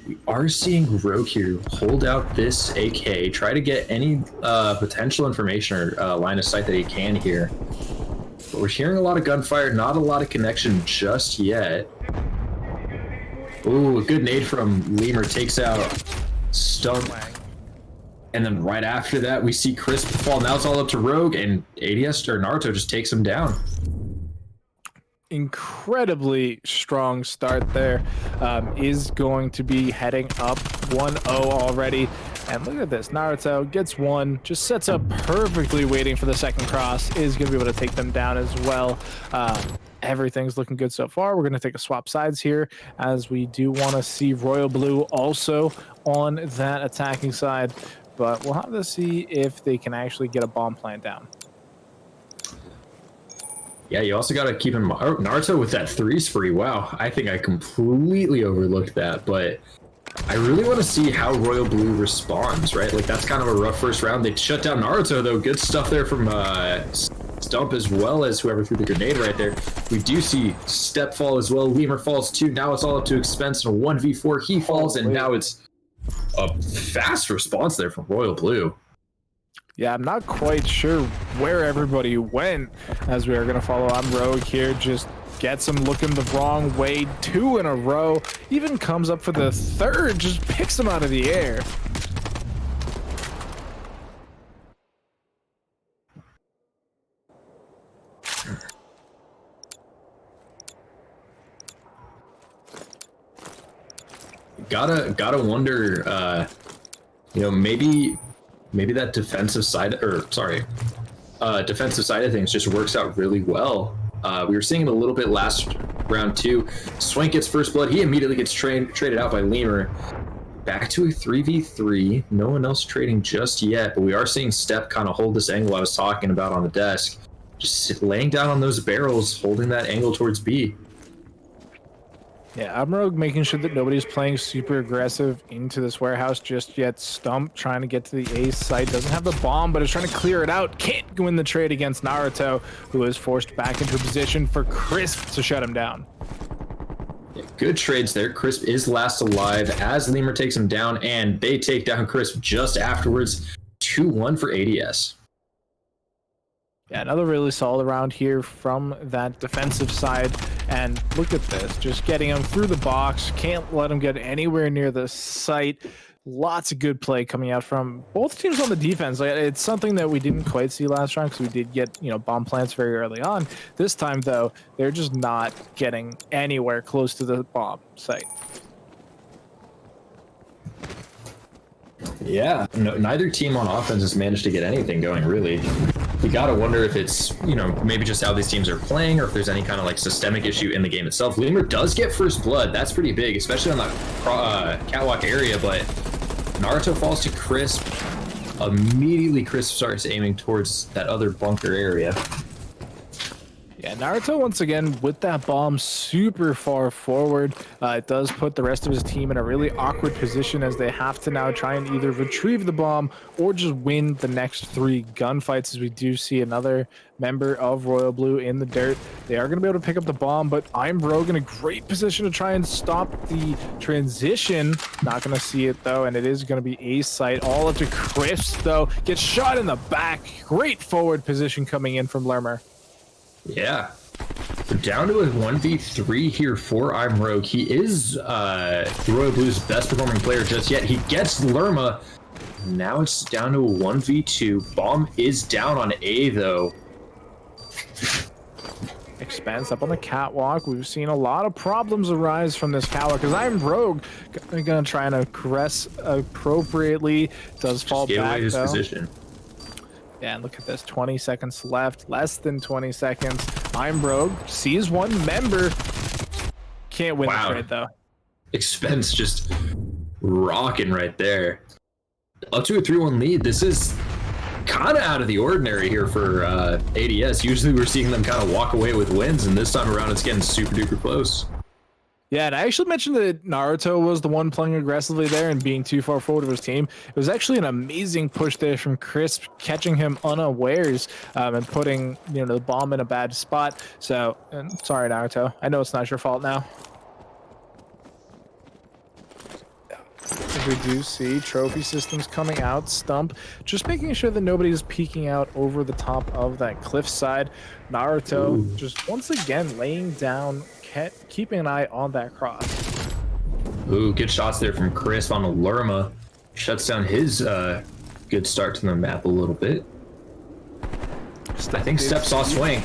We are seeing Rogue here hold out this AK, try to get any potential information or line of sight that he can here. But we're hearing a lot of gunfire, not a lot of connection just yet. Ooh, a good nade from Lemur takes out Stump. And then right after that, we see Crisp fall. Now it's all up to Rogue, and ADS or Naruto just takes him down. Incredibly strong start there. Is going to be heading up 1-0 already. And look at this, Naruto gets one, just sets up perfectly waiting for the second cross, is going to be able to take them down as well. Everything's looking good so far. We're going to take a swap sides here, as we do want to see Royal Blue also on that attacking side. But we'll have to see if they can actually get a bomb plant down. Yeah, you also got to keep in mind Naruto with that 3 spree. Wow, I think I completely overlooked that, but I really want to see how Royal Blue responds, right? Like, that's kind of a rough first round. They shut down Naruto, though. Good stuff there from Stump, as well as whoever threw the grenade right there. We do see Step fall as well. Lemur falls too. Now it's all up to Expense and a 1v4. He falls, and now it's a fast response there from Royal Blue. Yeah, I'm not quite sure where everybody went, as we are going to follow on Rogue here. Just gets him looking the wrong way 2 in a row. Even comes up for the 3rd, just picks him out of the air. Gotta wonder, you know, maybe that defensive side, defensive side of things just works out really well. We were seeing it a little bit last round too. Swank gets first blood. He immediately gets traded out by Lemur. Back to a 3v3. No one else trading just yet, but we are seeing Step kind of hold this angle I was talking about on the desk. Just laying down on those barrels, holding that angle towards B. Yeah, I'm Rogue making sure that nobody's playing super aggressive into this warehouse just yet. Stump trying to get to the A site. Doesn't have the bomb, but is trying to clear it out. Can't win the trade against Naruto, who is forced back into a position for Crisp to shut him down. Yeah, good trades there. Crisp is last alive as Lemur takes him down, and they take down Crisp just afterwards. 2-1 for ADS. Yeah, another really solid round here from that defensive side. And look at this, just getting him through the box. Can't let him get anywhere near the site. Lots of good play coming out from both teams on the defense. Like, it's something that we didn't quite see last round, because we did get, you know, bomb plants very early on. This time, though, they're just not getting anywhere close to the bomb site. Yeah, no, neither team on offense has managed to get anything going, really. You gotta wonder if it's, you know, maybe just how these teams are playing, or if there's any kind of like systemic issue in the game itself. Lemur does get first blood. That's pretty big, especially on that catwalk area, but Naruto falls to Crisp. Immediately Crisp starts aiming towards that other bunker area. Yeah, Naruto, once again, with that bomb super far forward, it does put the rest of his team in a really awkward position, as they have to now try and either retrieve the bomb or just win the next 3 gunfights, as we do see another member of Royal Blue in the dirt. They are going to be able to pick up the bomb, but I'm Rogue in a great position to try and stop the transition. Not going to see it, though, and it is going to be a site. All up to Crisp, though. Gets shot in the back. Great forward position coming in from Lermer. Yeah. We're down to a 1v3 here for I'm Rogue. He is Royal Blue's best performing player just yet. He gets Lerma. Now it's down to a 1v2. Bomb is down on A, though. Expense up on the catwalk. We've seen a lot of problems arise from this catwalk, because I'm Rogue gonna try and aggress appropriately. Does fall Just back, away his though. position. Yeah, and look at this, 20 seconds left, less than 20 seconds. I'm Rogue, sees one member. Can't win the trade, though. Expense just rocking right there. Up to a 3-1 lead. This is kind of out of the ordinary here for ADS. Usually we're seeing them kind of walk away with wins, and this time around it's getting super duper close. Yeah, and I actually mentioned that Naruto was the one playing aggressively there and being too far forward of his team. It was actually an amazing push there from Crisp, catching him unawares and putting, you know, the bomb in a bad spot. So, sorry, Naruto. I know it's not your fault now. as we do see trophy systems coming out. Stump just making sure that nobody's peeking out over the top of that cliff side. Naruto just once again laying down, keeping an eye on that cross. Ooh, good shots there from Chris on Lerma. Shuts down his good start to the map a little bit. I think Step saw Swank.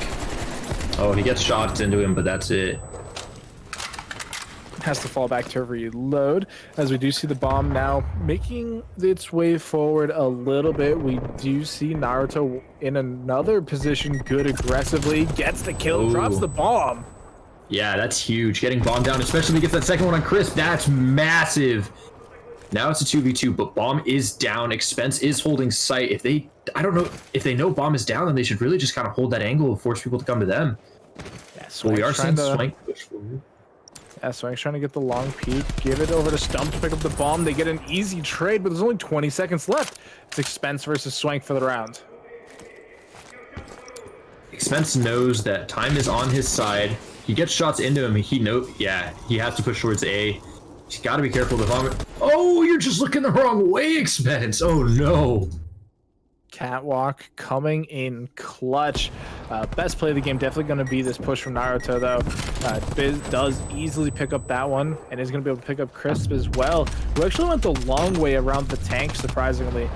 Oh, he gets shots into him, but that's it. Has to fall back to reload, as we do see the bomb now making its way forward a little bit. We do see Naruto in another position, good aggressively, gets the kill, drops the bomb. Yeah, that's huge. Getting bomb down, especially when he gets that second one on Chris, that's massive. Now it's a 2v2, but bomb is down. Expense is holding sight. If they, I don't know, if they know bomb is down, then they should really just kind of hold that angle and force people to come to them. Yeah, well, we are seeing Swank push forward. Yeah, Swank's trying to get the long peek, give it over to Stump to pick up the bomb. They get an easy trade, but there's only 20 seconds left. It's Expense versus Swank for the round. Expense knows that time is on his side. He gets shots into him. He has to push towards A. He's got to be careful with the bomb. Oh, you're just looking the wrong way, Expense. Oh, no. Catwalk coming in clutch. Best play of the game, definitely going to be this push from Naruto, though. Biz does easily pick up that one, and is going to be able to pick up Crisp as well, who actually went the long way around the tank, surprisingly,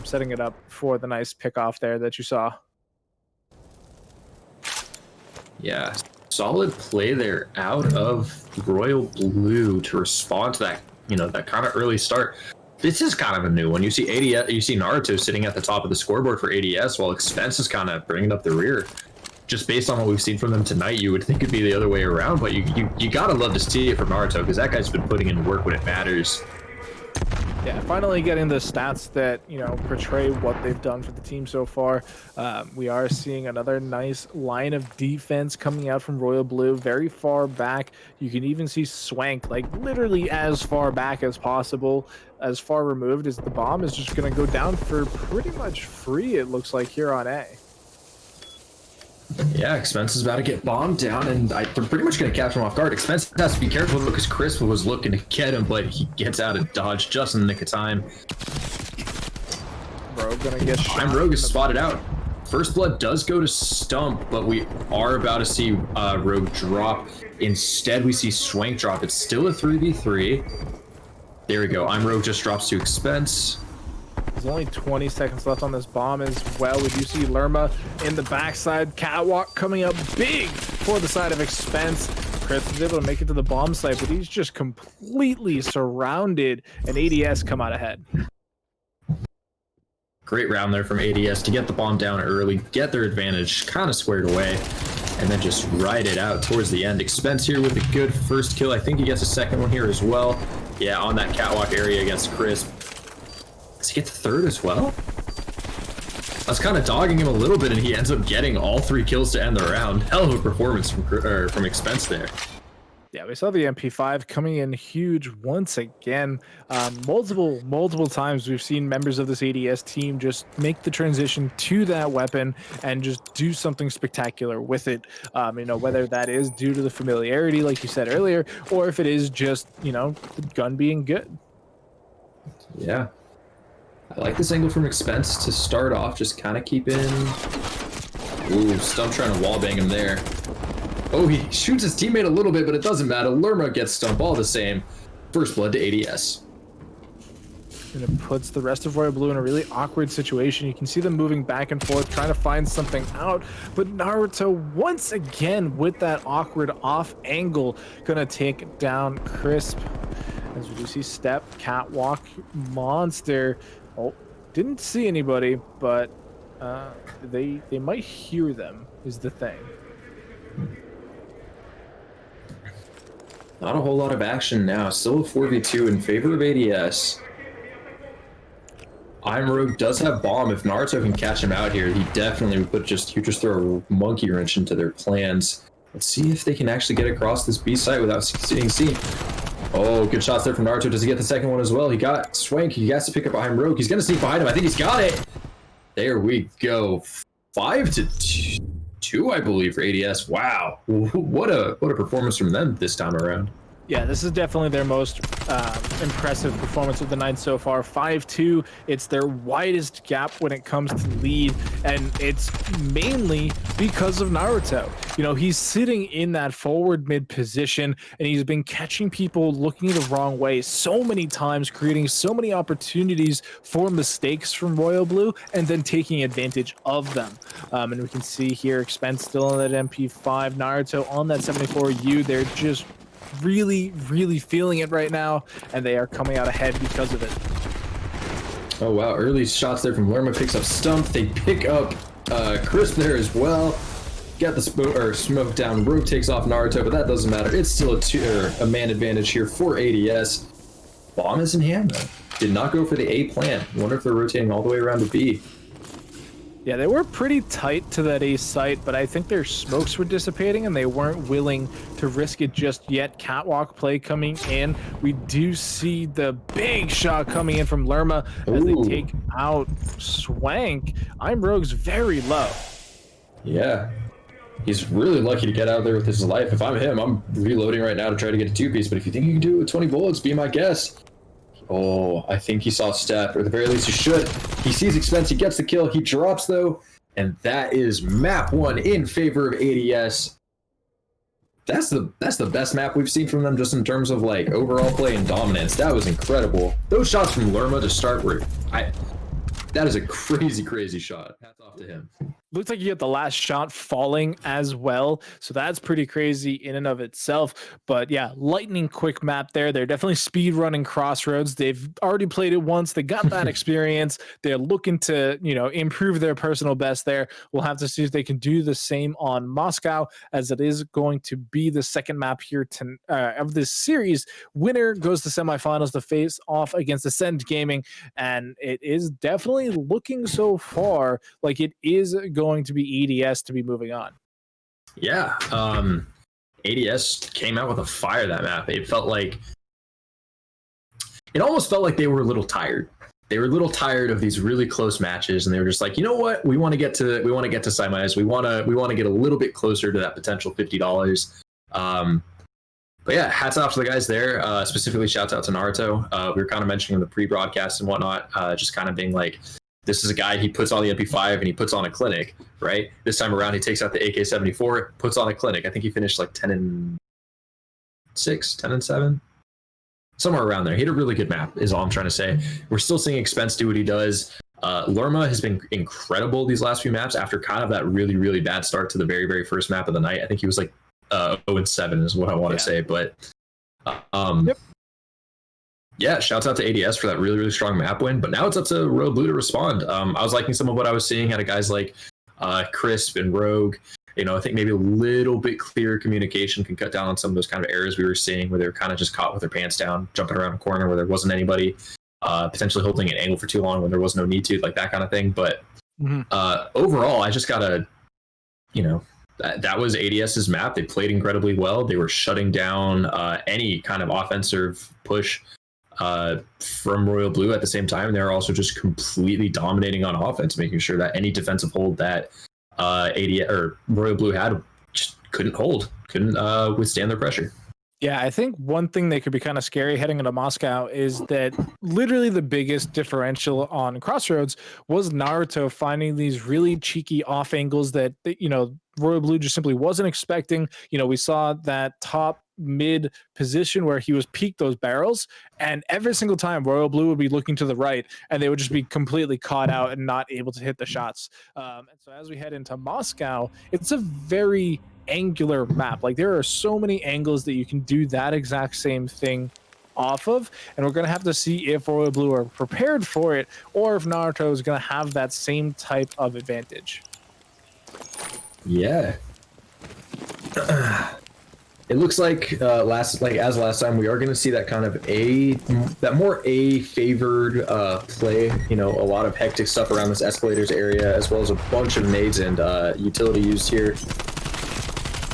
setting it up for the nice pick off there that you saw. Yeah, solid play there out of Royal Blue to respond to that, that kind of early start. This is kind of a new one. You see Naruto sitting at the top of the scoreboard for ADS, while Expense is kind of bringing up the rear. Just based on what we've seen from them tonight, you would think it'd be the other way around, but you gotta love to see it from Naruto, because that guy's been putting in work when it matters. Yeah, finally getting the stats that, portray what they've done for the team so far. We are seeing another nice line of defense coming out from Royal Blue, very far back. You can even see Swank, like literally as far back as possible, as far removed as the bomb is just going to go down for pretty much free, it looks like, here on A. Yeah, Expense is about to get bombed down, and they're pretty much going to catch him off guard. Expense has to be careful because Chris was looking to get him, but he gets out of dodge just in the nick of time. Rogue going to get shot. Rogue is spotted out. First blood does go to Stump, but we are about to see Rogue drop. Instead, we see Swank drop. It's still a 3v3. There we go. Rogue just drops to Expense. There's only 20 seconds left on this bomb as well. We do see Lerma in the backside. Catwalk coming up big for the side of Expense. Chris is able to make it to the bomb site, but he's just completely surrounded, and ADS come out ahead. Great round there from ADS to get the bomb down early, get their advantage kind of squared away, and then just ride it out towards the end. Expense here with a good first kill. I think he gets a second one here as well. Yeah, on that catwalk area against Chris. Does he get the third as well? I was kind of dogging him a little bit, and he ends up getting all 3 kills to end the round. Hell of a performance from Expense there. Yeah, we saw the MP5 coming in huge once again. Multiple times we've seen members of this ADS team just make the transition to that weapon and just do something spectacular with it. Whether that is due to the familiarity, like you said earlier, or if it is just, the gun being good. Yeah. I like this angle from Expense to start off, just kind of keep in. Ooh, Stump trying to wallbang him there. Oh, he shoots his teammate a little bit, but it doesn't matter. Lerma gets Stump all the same. First blood to ADS. And it puts the rest of Royal Blue in a really awkward situation. You can see them moving back and forth, trying to find something out. But Naruto, once again, with that awkward off angle, gonna take down Crisp. As we do see Step, Catwalk, Monster. Oh, didn't see anybody, but they might hear them, is the thing. Not a whole lot of action now. Still a 4v2 in favor of ADS. Rogue does have bomb. If Naruto can catch him out here, he definitely would just throw a monkey wrench into their plans. Let's see if they can actually get across this B site without being seen. Oh, good shots there from Naruto. Does he get the second one as well? He got Swank. He has to pick up behind Rogue. He's going to sneak behind him. I think he's got it. There we go. 5-2, I believe, for ADS. Wow. What a performance from them this time around. Yeah, this is definitely their most impressive performance of the night so far. 5-2, it's their widest gap when it comes to lead, and it's mainly because of Naruto. You know, he's sitting in that forward mid position, and he's been catching people looking the wrong way so many times, creating so many opportunities for mistakes from Royal Blue, and then taking advantage of them. And we can see here, Expense still on that MP5, Naruto on that 74U. They're just really feeling it right now, and they are coming out ahead because of it. Oh wow, early shots there from Lerma. Picks up Stump. They pick up Crisp there as well. Got the smoke down. Rogue takes off Naruto, but that doesn't matter. It's still a man advantage here for ADS. Bomb is in hand though. Did not go for the A plant. Wonder if they're rotating all the way around to B. Yeah, they were pretty tight to that A site, but I think their smokes were dissipating and they weren't willing to risk it just yet. Catwalk play coming in. We do see the big shot coming in from Lerma as they take out Swank. I'm Rogue's very low. Yeah. He's really lucky to get out of there with his life. If I'm him, I'm reloading right now to try to get a 2-piece, but if you think you can do it with 20 bullets, be my guest. Oh, I think he saw Step, or at the very least he should. He sees Expense, he gets the kill, he drops though, and that is map 1 in favor of ADS. That's the best map we've seen from them just in terms of like overall play and dominance. That was incredible. Those shots from Lerma to start were, that is a crazy shot. Hats off to him. Looks like you get the last shot falling as well, so that's pretty crazy in and of itself. But yeah, lightning quick map there. They're definitely speed running Crossroads. They've already played it once. They got that experience. They're looking to, you know, improve their personal best there. We'll have to see if they can do the same on Moscow, as it is going to be the second map here of this series. Winner goes to semifinals to face off against Ascend Gaming, and it is definitely looking so far like it is going to be EDS to be moving on. Yeah, ADS came out with a fire that map. It almost felt like they were a little tired. They were a little tired of these really close matches, and they were just like, you know what, we want to get to semis. We want to get a little bit closer to that potential $50. But yeah, hats off to the guys there. Specifically, shouts out to Naruto. We were kind of mentioning in the pre-broadcast and whatnot, just kind of being like, this is a guy, he puts on the MP5 and he puts on a clinic, right? This time around, he takes out the AK-74, puts on a clinic. I think he finished like 10-6, 10-7, somewhere around there. He had a really good map, is all I'm trying to say. We're still seeing Expense do what he does. Lerma has been incredible these last few maps after kind of that really bad start to the very first map of the night. I think he was like 0-7 is what I want to say, but yep. Yeah, shouts out to ADS for that really strong map win. But now it's up to Royal Blue to respond. I was liking some of what I was seeing out of guys like Crisp and Rogue. You know, I think maybe a little bit clearer communication can cut down on some of those kind of errors we were seeing where they were kind of just caught with their pants down, jumping around a corner where there wasn't anybody, potentially holding an angle for too long when there was no need to, like that kind of thing. But overall, I just gotta, you know, that was ADS's map. They played incredibly well. They were shutting down any kind of offensive push from Royal Blue at the same time. They're also just completely dominating on offense, making sure that any defensive hold that ADS or Royal Blue had just couldn't withstand their pressure. Yeah, I think one thing that could be kind of scary heading into Moscow is that literally the biggest differential on Crossroads was Naruto finding these really cheeky off angles that, you know, Royal Blue just simply wasn't expecting. You know, we saw that top mid position where he was peaked those barrels, and every single time Royal Blue would be looking to the right and they would just be completely caught out and not able to hit the shots. And so as we head into Moscow, it's a very angular map. Like, there are so many angles that you can do that exact same thing off of, and we're going to have to see if Royal Blue are prepared for it or if Naruto is going to have that same type of advantage. Yeah. It looks like last time we are going to see that kind of more favored play. You know, a lot of hectic stuff around this escalators area, as well as a bunch of nades and utility used here.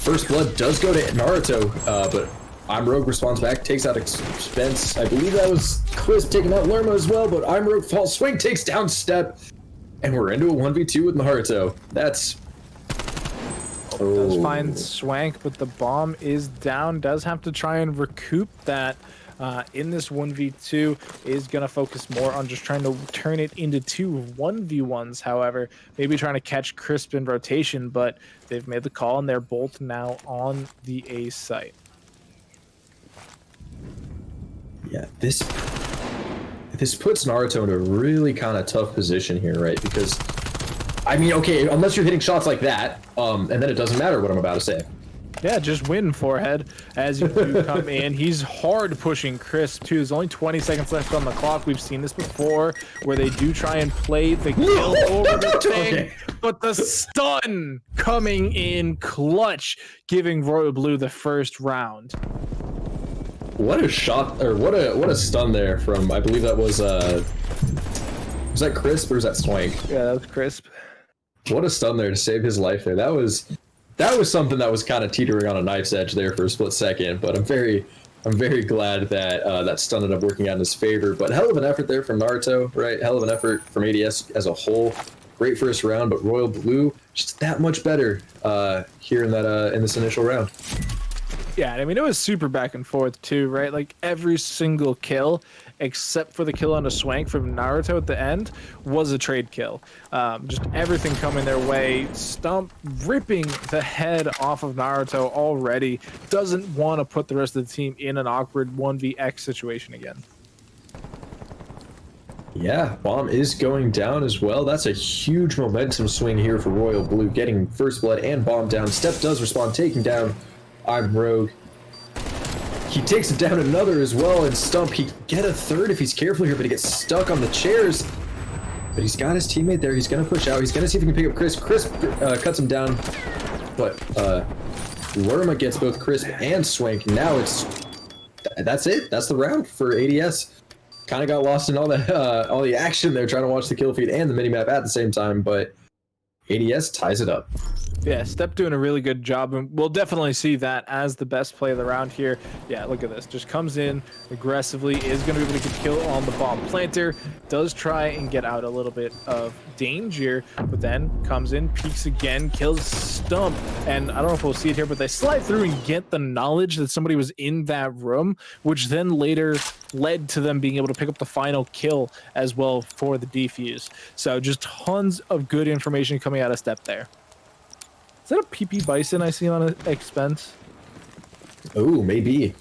First blood does go to Naruto, but I'm Rogue responds back, takes out Expense. I believe that was Crisp taking out Lerma as well, but I'm Rogue falls, Swing takes down Step, and we're into a 1v2 with Naruto. That's... Does find Swank, but the bomb is down. Does have to try and recoup that in this 1v2. Is going to focus more on just trying to turn it into 2 1v1s, however. Maybe trying to catch Crisp in rotation, but they've made the call, and they're both now on the A site. Yeah, this puts Naruto in a really kind of tough position here, right? Because, I mean, okay, unless you're hitting shots like that, and then it doesn't matter what I'm about to say. Yeah, just win, Forehead, as you do come in. He's hard pushing Crisp, too. There's only 20 seconds left on the clock. We've seen this before, where they do try and play the kill over the thing, Okay. but the stun coming in clutch, giving Royal Blue the first round. What a shot, or what a stun there from, I believe that was that Crisp or was that Swank? Yeah, that was Crisp. What a stun there to save his life there. That was something that was kind of teetering on a knife's edge there for a split second, but I'm very glad that that stun ended up working out in his favor. But hell of an effort there from Naruto, right? Hell of an effort from ADS as a whole. Great first round, but Royal Blue just that much better here in that in this initial round. Yeah, I mean, it was super back and forth too, right? Like every single kill, except for the kill on a Swank from Naruto at the end, was a trade kill. Just everything coming their way. Stump ripping the head off of Naruto already. Doesn't want to put the rest of the team in an awkward 1vx situation again. Yeah, bomb is going down as well. That's a huge momentum swing here for Royal Blue, getting first blood and bomb down. Step does respond, taking down I'm Rogue. He takes it down another as well, and Stump, he can get a third if he's careful here, but he gets stuck on the chairs. But he's got his teammate there. He's going to push out. He's going to see if he can pick up Crisp. Crisp cuts him down, but Lerma gets both Crisp and Swank. Now that's it. That's the round for ADS. Kind of got lost in all the action there, trying to watch the kill feed and the minimap at the same time, but ADS ties it up. Yeah, Step doing a really good job, and we'll definitely see that as the best play of the round here. Yeah, look at this. Just comes in aggressively, is going to be able to get kill on the bomb planter, does try and get out a little bit of danger, but then comes in, peeks again, kills Stump, and I don't know if we'll see it here, but they slide through and get the knowledge that somebody was in that room, which then later led to them being able to pick up the final kill as well for the defuse. So just tons of good information coming out of Step there. Is that a PP Bison I see on an expense? Oh, maybe.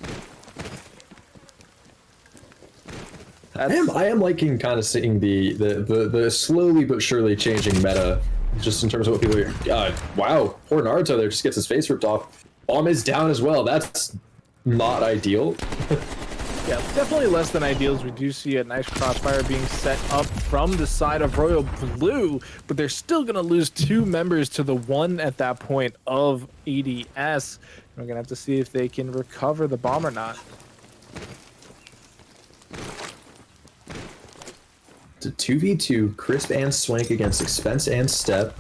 I am liking kind of seeing the slowly but surely changing meta, just in terms of what people are. Wow, poor Naruto there just gets his face ripped off. Bomb is down as well. That's not ideal. Yeah, definitely less than ideals. We do see a nice crossfire being set up from the side of Royal Blue, but they're still going to lose 2 members to the 1 at that point of ADS. We're going to have to see if they can recover the bomb or not. It's a 2v2, Crisp and Swank against Expense and Step.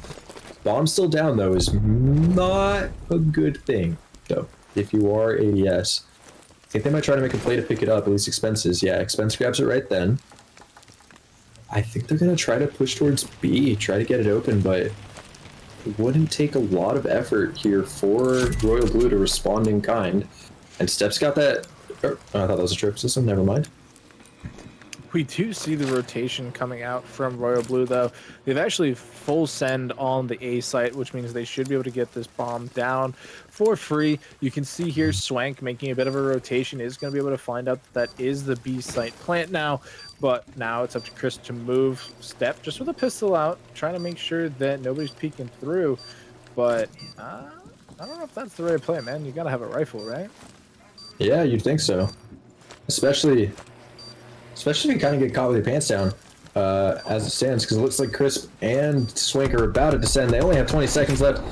Bomb still down, though, is not a good thing, though, if you are ADS. I think they might try to make a play to pick it up, at least Expenses. Yeah, Expense grabs it right then. I think they're going to try to push towards B, try to get it open, but it wouldn't take a lot of effort here for Royal Blue to respond in kind. And Step's got that... Oh, I thought that was a trip system, never mind. We do see the rotation coming out from Royal Blue, though. They've actually full send on the A site, which means they should be able to get this bomb down for free. You can see here Swank making a bit of a rotation, is going to be able to find out that is the B site plant now. But now it's up to Chris to move. Step just with a pistol out, trying to make sure that nobody's peeking through. But I don't know if that's the right play, man. You got to have a rifle, right? Yeah, you'd think so. Especially if you kind of get caught with your pants down as it stands, because it looks like Crisp and Swank are about to descend. They only have 20 seconds left.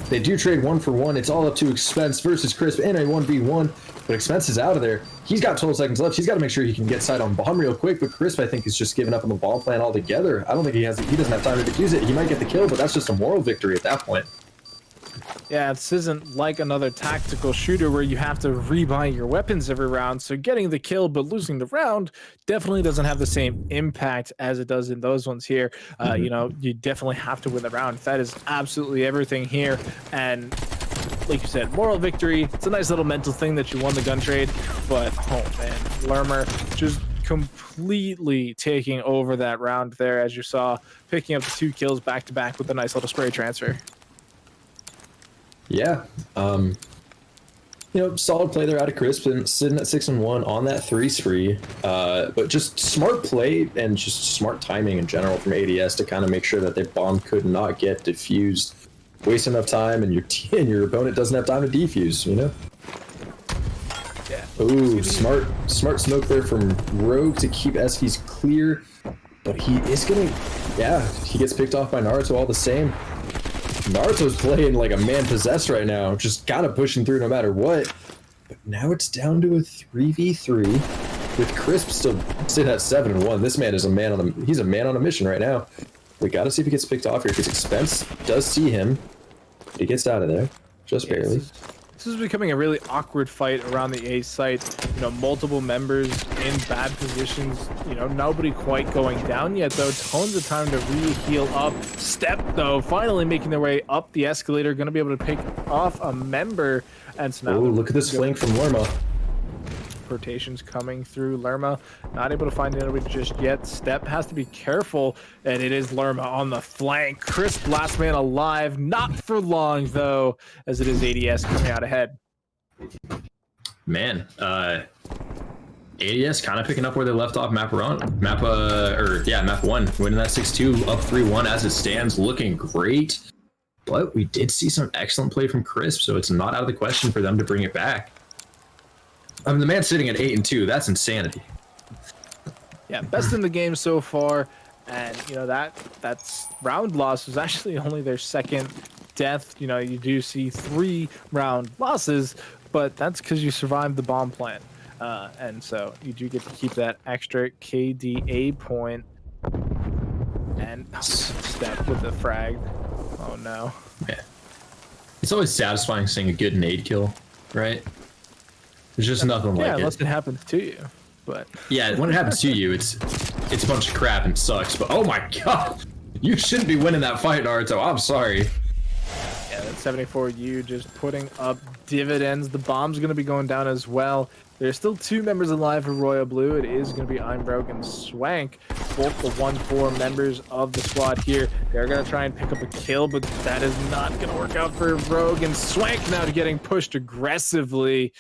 They do trade 1 for 1. It's all up to Expense versus Crisp in a 1v1, but Expense is out of there. He's got 12 seconds left. He's got to make sure he can get sight on bomb real quick, but Crisp, I think, is just giving up on the bomb plan altogether. I don't think he doesn't have time to defuse it. He might get the kill, but that's just a moral victory at that point. Yeah, this isn't like another tactical shooter where you have to rebuy your weapons every round, so getting the kill but losing the round definitely doesn't have the same impact as it does in those ones here. You know, you definitely have to win the round. That is absolutely everything here, and like you said, moral victory. It's a nice little mental thing that you won the gun trade, but oh man, Lermer just completely taking over that round there, as you saw, picking up the 2 kills back to back with a nice little spray transfer. Yeah. Solid play there out of Crisp and sitting at 6-1 on that 3 spree. But just smart play and just smart timing in general from ADS to kind of make sure that their bomb could not get defused. Waste enough time and your opponent doesn't have time to defuse, Yeah. Ooh, smart smoke there from Rogue to keep Eskies clear. But he is gonna, he gets picked off by Naruto all the same. Naruto's playing like a man possessed right now, just kind of pushing through no matter what. But now it's down to a 3v3 with Crisp still sitting at 7-1. This man is he's a man on a mission right now. We got to see if he gets picked off here because Expense does see him. He gets out of there just barely. This is becoming a really awkward fight around the A site. Multiple members in bad positions. Nobody quite going down yet, though. Tons of time to re-heal up. Step, though, finally making their way up the escalator. Going to be able to pick off a member. And so now look at this flank from Lerma. Rotations coming through. Lerma not able to find anybody just yet. Step has to be careful, and it is Lerma on the flank. Crisp, last man alive, not for long though, as it is ADS coming out ahead. Man, ADS kind of picking up where they left off map 1, winning that 6-2, up 3-1 as it stands, looking great. But we did see some excellent play from Crisp, so it's not out of the question for them to bring it back. I mean, the man's sitting at 8-2. That's insanity. Yeah, best in the game so far, and that's round loss was actually only their second death. You do see 3 round losses, but that's because you survived the bomb plant, and so you do get to keep that extra KDA point. And Step with the frag. Oh no. Yeah. It's always satisfying seeing a good nade kill, right? There's just nothing like it. Yeah, unless it happens to you. But yeah, when it happens to you, it's a bunch of crap and sucks. But oh my god, you shouldn't be winning that fight, Naruto. I'm sorry. Yeah, that 74U just putting up dividends. The bomb's going to be going down as well. There's still 2 members alive for Royal Blue. It is going to be Einbrook and Swank, both the 1-4 members of the squad here. They're going to try and pick up a kill, but that is not going to work out for Rogue and Swank now to getting pushed aggressively.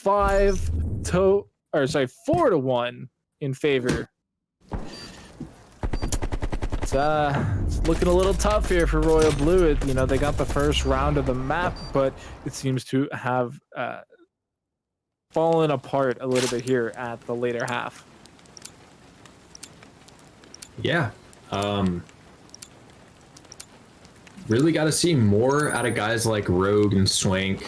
4-1 in favor. It's looking a little tough here for Royal Blue. They got the first round of the map, but it seems to have fallen apart a little bit here at the later half. Yeah. Really got to see more out of guys like Rogue and Swank,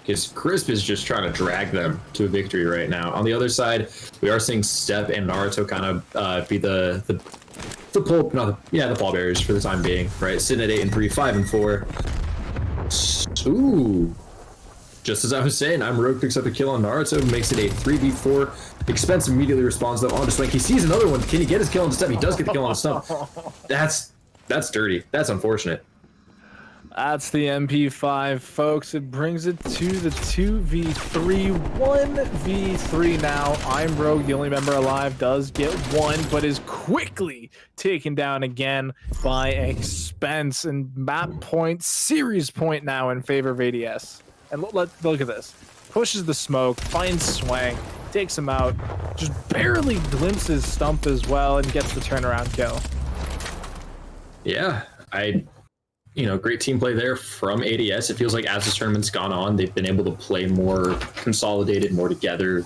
because Crisp is just trying to drag them to a victory right now. On the other side, we are seeing Step and Naruto kind of be the pallbearers for the time being, right? Sitting at 8-3, 5-4. Ooh. Just as I was saying, Rogue picks up a kill on Naruto, makes it a 3v4. Expense immediately responds though onto Swank. He sees another one. Can he get his kill on Step? He does get the kill on Step. That's dirty. That's unfortunate. That's the MP5, folks. It brings it to the 2v3, 1v3 now. I'm Rogue, the only member alive, does get 1, but is quickly taken down again by Expense. And map point, series point now in favor of ADS. And look at this. Pushes the smoke, finds Swank, takes him out, just barely glimpses Stump as well, and gets the turnaround kill. Yeah, great team play there from ADS. It feels like as this tournament's gone on, they've been able to play more consolidated, more together,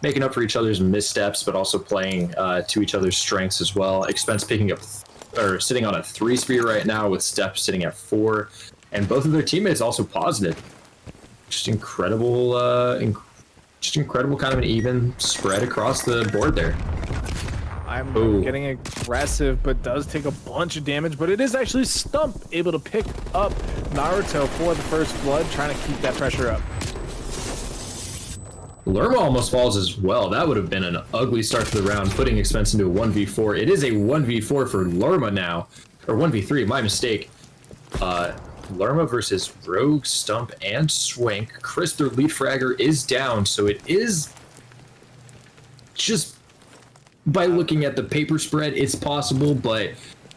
making up for each other's missteps, but also playing to each other's strengths as well. Expense picking up, or sitting on a 3 spear right now, with Step sitting at 4, and both of their teammates also positive. Just incredible kind of an even spread across the board there. I'm getting aggressive, but does take a bunch of damage. But it is actually Stump able to pick up Naruto for the first blood, trying to keep that pressure up. Lerma almost falls as well. That would have been an ugly start to the round, putting Expense into a 1v4. It is a 1v4 for Lerma now, or 1v3, my mistake. Lerma versus Rogue, Stump, and Swank. Chris, their lead fragger, is down, so it is just by looking at the paper spread, it's possible, but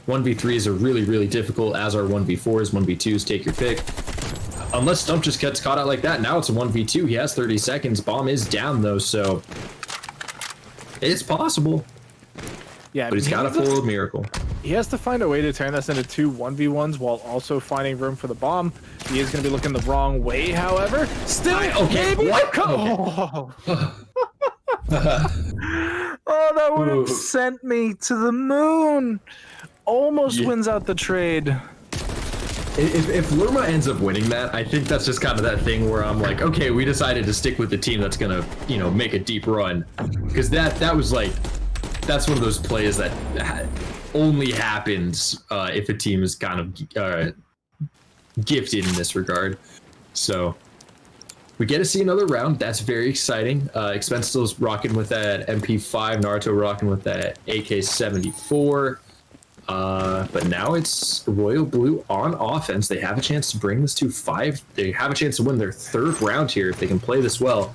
1v3s are really, really difficult, as are 1v4s, 1v2s, take your pick. Unless Stump just gets caught out like that, now it's a 1v2. He has 30 seconds. Bomb is down, though, so it's possible. Yeah, but he's got to pull a miracle. He has to find a way to turn this into 2 1v1s while also finding room for the bomb. He is going to be looking the wrong way, however. Still, okay, maybe. what? Oh. Oh, that would have sent me to the moon. Almost wins out the trade. If Lerma ends up winning that, I think that's just kind of that thing where I'm like, okay, we decided to stick with the team that's gonna, you know, make a deep run, because that was like, that's one of those plays that only happens if a team is kind of gifted in this regard. So we get to see another round. That's very exciting. Expense still's rocking with that MP5, Naruto rocking with that AK-74. But now it's Royal Blue on offense. They have a chance to bring this to 5. They have a chance to win their 3rd round here if they can play this well.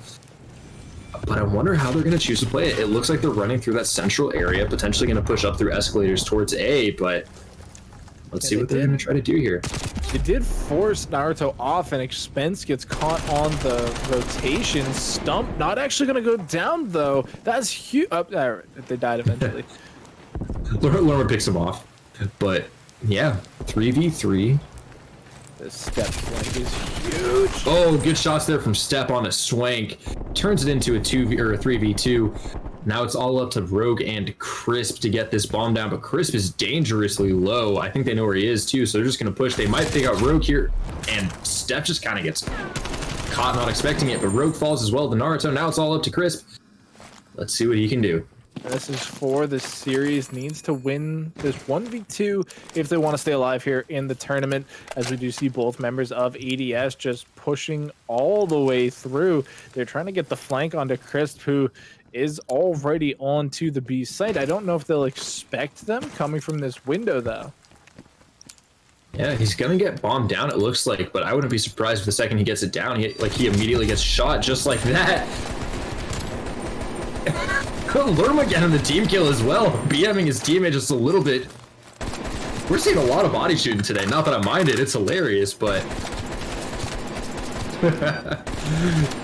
But I wonder how they're going to choose to play it. It looks like they're running through that central area, potentially going to push up through escalators towards A, but let's see what they're going to try to do here. They did force Naruto off, and Expense gets caught on the rotation. Stump not actually going to go down, though. That's huge. Oh, they died eventually. Lerma picks him off. But yeah, 3v3. The step flank is huge. Oh, good shots there from Step on a Swank. Turns it into a 2v or a 3v2. Now it's all up to Rogue and Crisp to get this bomb down, but Crisp is dangerously low. I think they know where he is too, so they're just gonna push. They might take out Rogue here, and Step just kind of gets caught not expecting it, but Rogue falls as well to Naruto. Now it's all up to Crisp. Let's see what he can do. This is for the series. Needs to win this 1v2 if they want to stay alive here in the tournament, as we do see both members of ADS just pushing all the way through. They're trying to get the flank onto Crisp, who is already on to the B site. I don't know if they'll expect them coming from this window, though. Yeah, he's gonna get bombed down, it looks like, but I wouldn't be surprised if the second he gets it down, he immediately gets shot just like that. Lerma getting the team kill as well, BMing his teammate just a little bit. We're seeing a lot of body shooting today. Not that I mind it, it's hilarious, but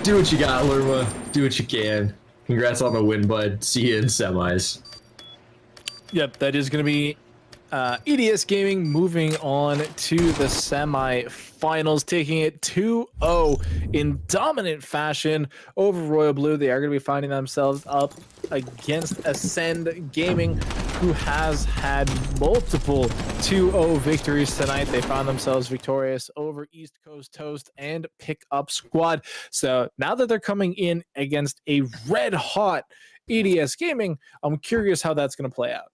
do what you got, Lerma. Do what you can. Congrats on the win, bud. See you in semis. Yep, that is going to be EDS Gaming moving on to the semi-finals, taking it 2-0 in dominant fashion over Royal Blue. They are going to be finding themselves up against Ascend Gaming, who has had multiple 2-0 victories tonight. They found themselves victorious over East Coast Toast and Pickup Squad. So now that they're coming in against a red-hot EDS Gaming, I'm curious how that's going to play out.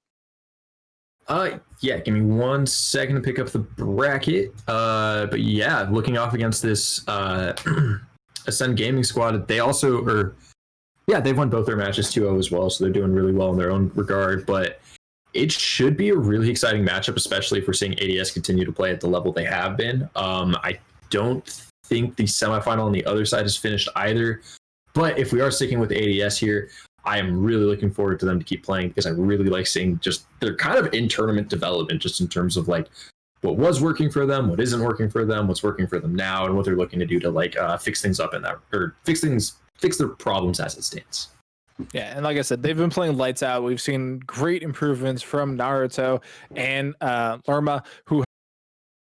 Yeah, give me 1 second to pick up the bracket. But yeah, looking off against this Ascend Gaming squad, they also they've won both their matches 2-0 as well, so they're doing really well in their own regard. But it should be a really exciting matchup, especially if we're seeing ADS continue to play at the level they have been. I don't think the semifinal on the other side is finished either. But if we are sticking with ADS here, I am really looking forward to them to keep playing, because I really like seeing just their kind of in-tournament development, just in terms of like what was working for them, what isn't working for them, what's working for them now, and what they're looking to do to like fix things up in that, or fix their problems as it stands. Yeah, and like I said, they've been playing lights out. We've seen great improvements from Naruto and Lerma, who